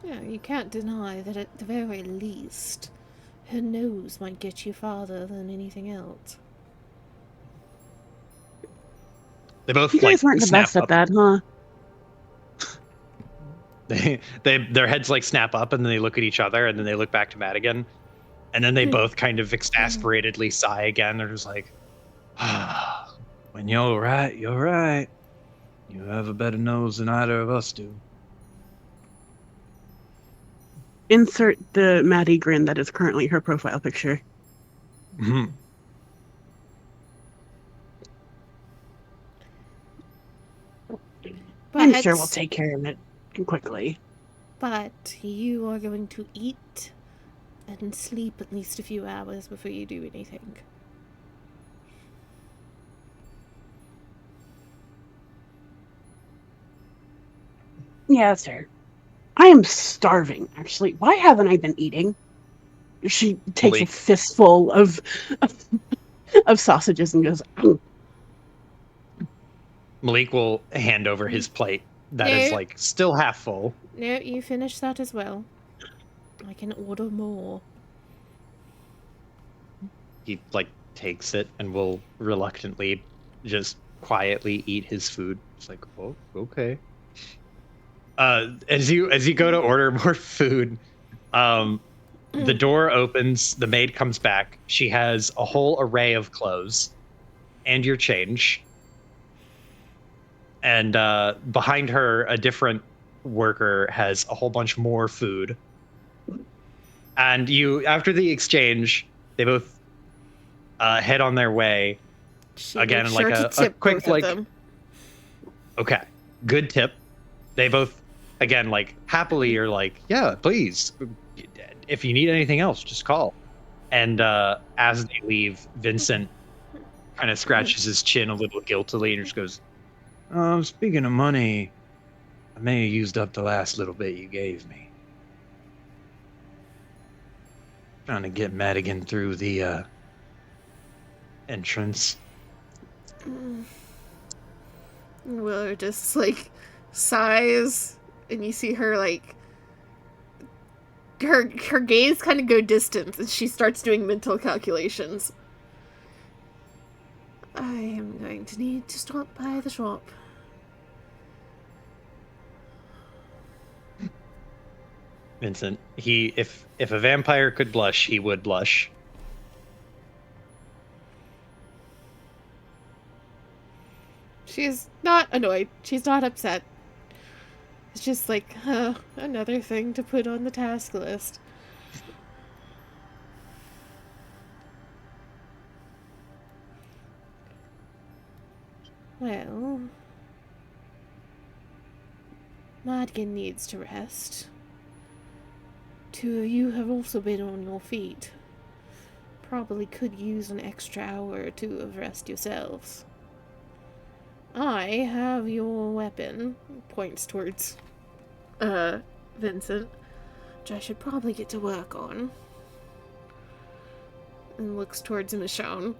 Yeah, you can't deny that at the very least, her nose might get you farther than anything else. They both You guys like weren't the snap best at up. that, huh? Their heads like snap up, and then they look at each other, and then they look back to Matt again, and then they both kind of exasperatedly sigh again. They're just like, "Ah, when you're right, you're right. You have a better nose than either of us do." Insert the Maddie grin that is currently her profile picture. Mhm. I'm sure we'll take care of it quickly. But you are going to eat and sleep at least a few hours before you do anything. Yeah, that's fair. I am starving, actually. Why haven't I been eating? She takes a Malik. fistful of sausages and goes, "Mm." Malik will hand over his plate that is No. like still half full. No, you finish that as well. I can order more. He like takes it and will reluctantly just quietly eat his food. It's like, "Oh, okay." As you go to order more food, the door opens, the maid comes back. She has a whole array of clothes and your change. And behind her, a different worker has a whole bunch more food. And you, after the exchange, they both head on their way. She Again, makes like sure a to tip quick, both like- of them. Okay, good tip. They both, again, like happily are like, "Yeah, please. If you need anything else, just call." And as they leave, Vincent kind of scratches his chin a little guiltily and just goes, "Speaking of money, I may have used up the last little bit you gave me. Trying to get Madigan through the entrance." Willow just like sighs, and you see her like her gaze kind of go distant, and she starts doing mental calculations. I am going to need to stop by the shop. Vincent, if a vampire could blush, he would blush. She's not annoyed. She's not upset. It's just like, another thing to put on the task list. Well, Madigan needs to rest. Two of you have also been on your feet. Probably could use an extra hour or two of rest yourselves. I have your weapon, points towards, Vincent, which I should probably get to work on. And looks towards Michonne.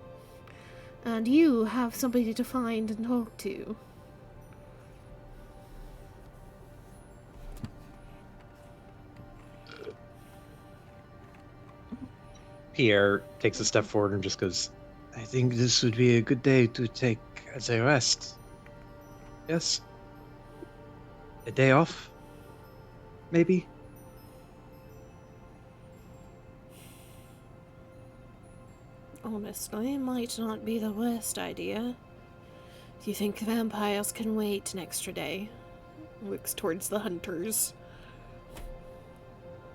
And you have somebody to find and talk to. Pierre takes a step forward and just goes, I think this would be a good day to take as a rest. Yes? A day off? Maybe? Honestly, it might not be the worst idea. Do you think vampires can wait an extra day? Looks towards the hunters.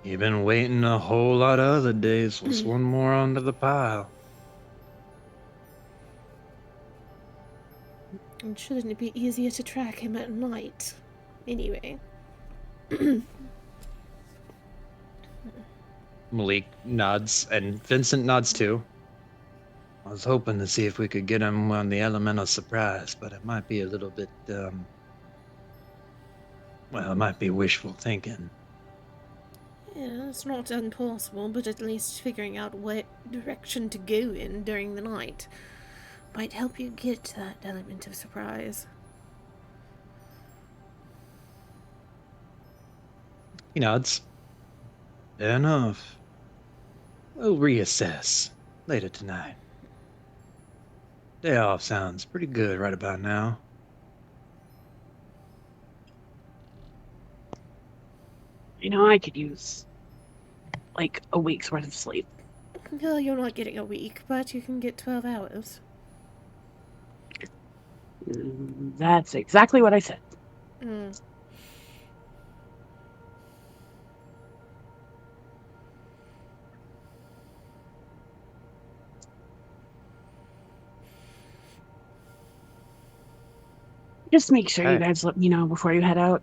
You've been waiting a whole lot of other days. What's one more onto the pile? And shouldn't it be easier to track him at night? Anyway. Malik nods, and Vincent nods too. I was hoping to see if we could get him on the elemental surprise, but it might be a little bit, well, it might be wishful thinking. Yeah, it's not impossible, but at least figuring out what direction to go in during the night might help you get to that element of surprise. He nods. Fair enough. We'll reassess later tonight. Day off sounds pretty good right about now. I could use like a week's worth of sleep. Well, you're not getting a week, but you can get 12 hours. That's exactly what I said. Just make sure you guys let me know before you head out.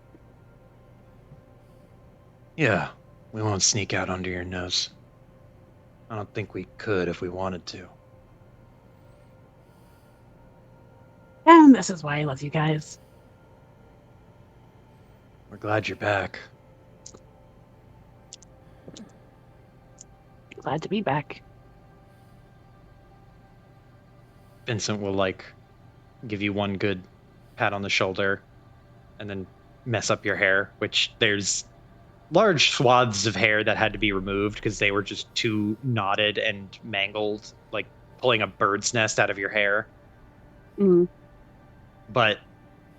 Yeah, we won't sneak out under your nose. I don't think we could if we wanted to. And this is why I love you guys. We're glad you're back. Glad to be back. Vincent will, give you one good pat on the shoulder and then mess up your hair, which there's large swaths of hair that had to be removed because they were just too knotted and mangled, like pulling a bird's nest out of your hair. But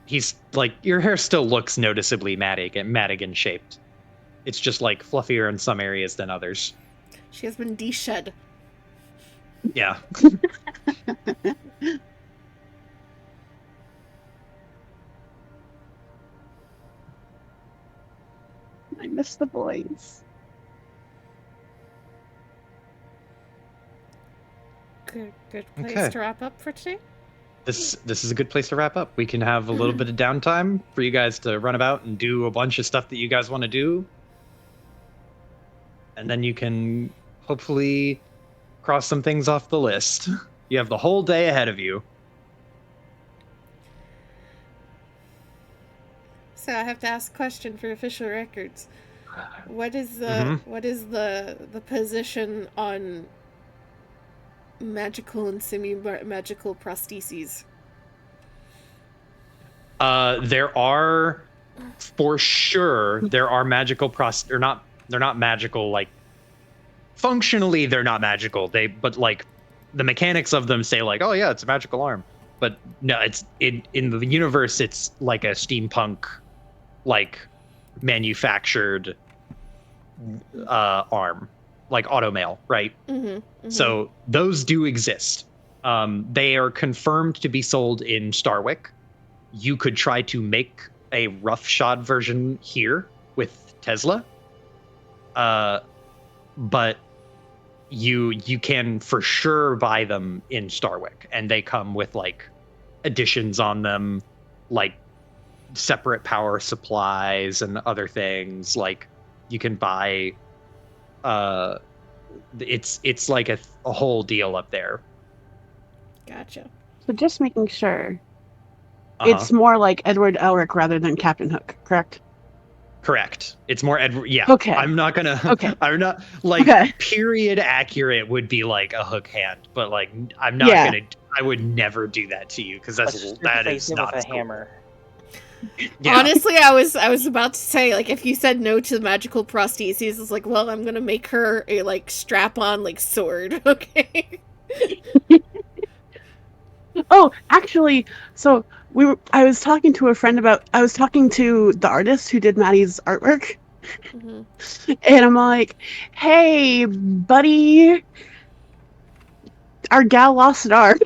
he's your hair still looks noticeably Madigan shaped. It's just fluffier in some areas than others. She has been de-shed. Yeah. I miss the boys. Good place to wrap up for today. This is a good place to wrap up. We can have a little bit of downtime for you guys to run about and do a bunch of stuff that you guys want to do. And then you can hopefully cross some things off the list. You have the whole day ahead of you. So I have to ask a question for official records. What is the position on magical and semi-magical prostheses? There are, for sure, magical they're not magical, functionally they're not magical. But the mechanics of them say oh yeah, it's a magical arm. But no, it's in the universe it's like a steampunk manufactured arm, like automail, right? So those do exist. They are confirmed to be sold in Starwick. You could try to make a roughshod version here with Tesla, but you can for sure buy them in Starwick, and they come with additions on them, like separate power supplies and other things. Like you can buy it's like a whole deal up there. Gotcha. So just making sure. Uh-huh. It's more like Edward Elric rather than Captain Hook, correct? Correct. It's more Edward. Yeah. Okay. I'm not gonna. Okay. I'm not like Okay. period accurate would be like a hook hand, but like I'm not Yeah. gonna. I would never do that to you because Let's that's just that replace is it not with a cool. hammer. Yeah. Honestly, I was about to say, like, if you said no to the magical prostheses, it's like, well, I'm gonna make her a like strap-on like sword, okay? Oh, actually, so I was talking to a friend I was talking to the artist who did Maddie's artwork, Mhm. and I'm like, hey, buddy, our gal lost an arm.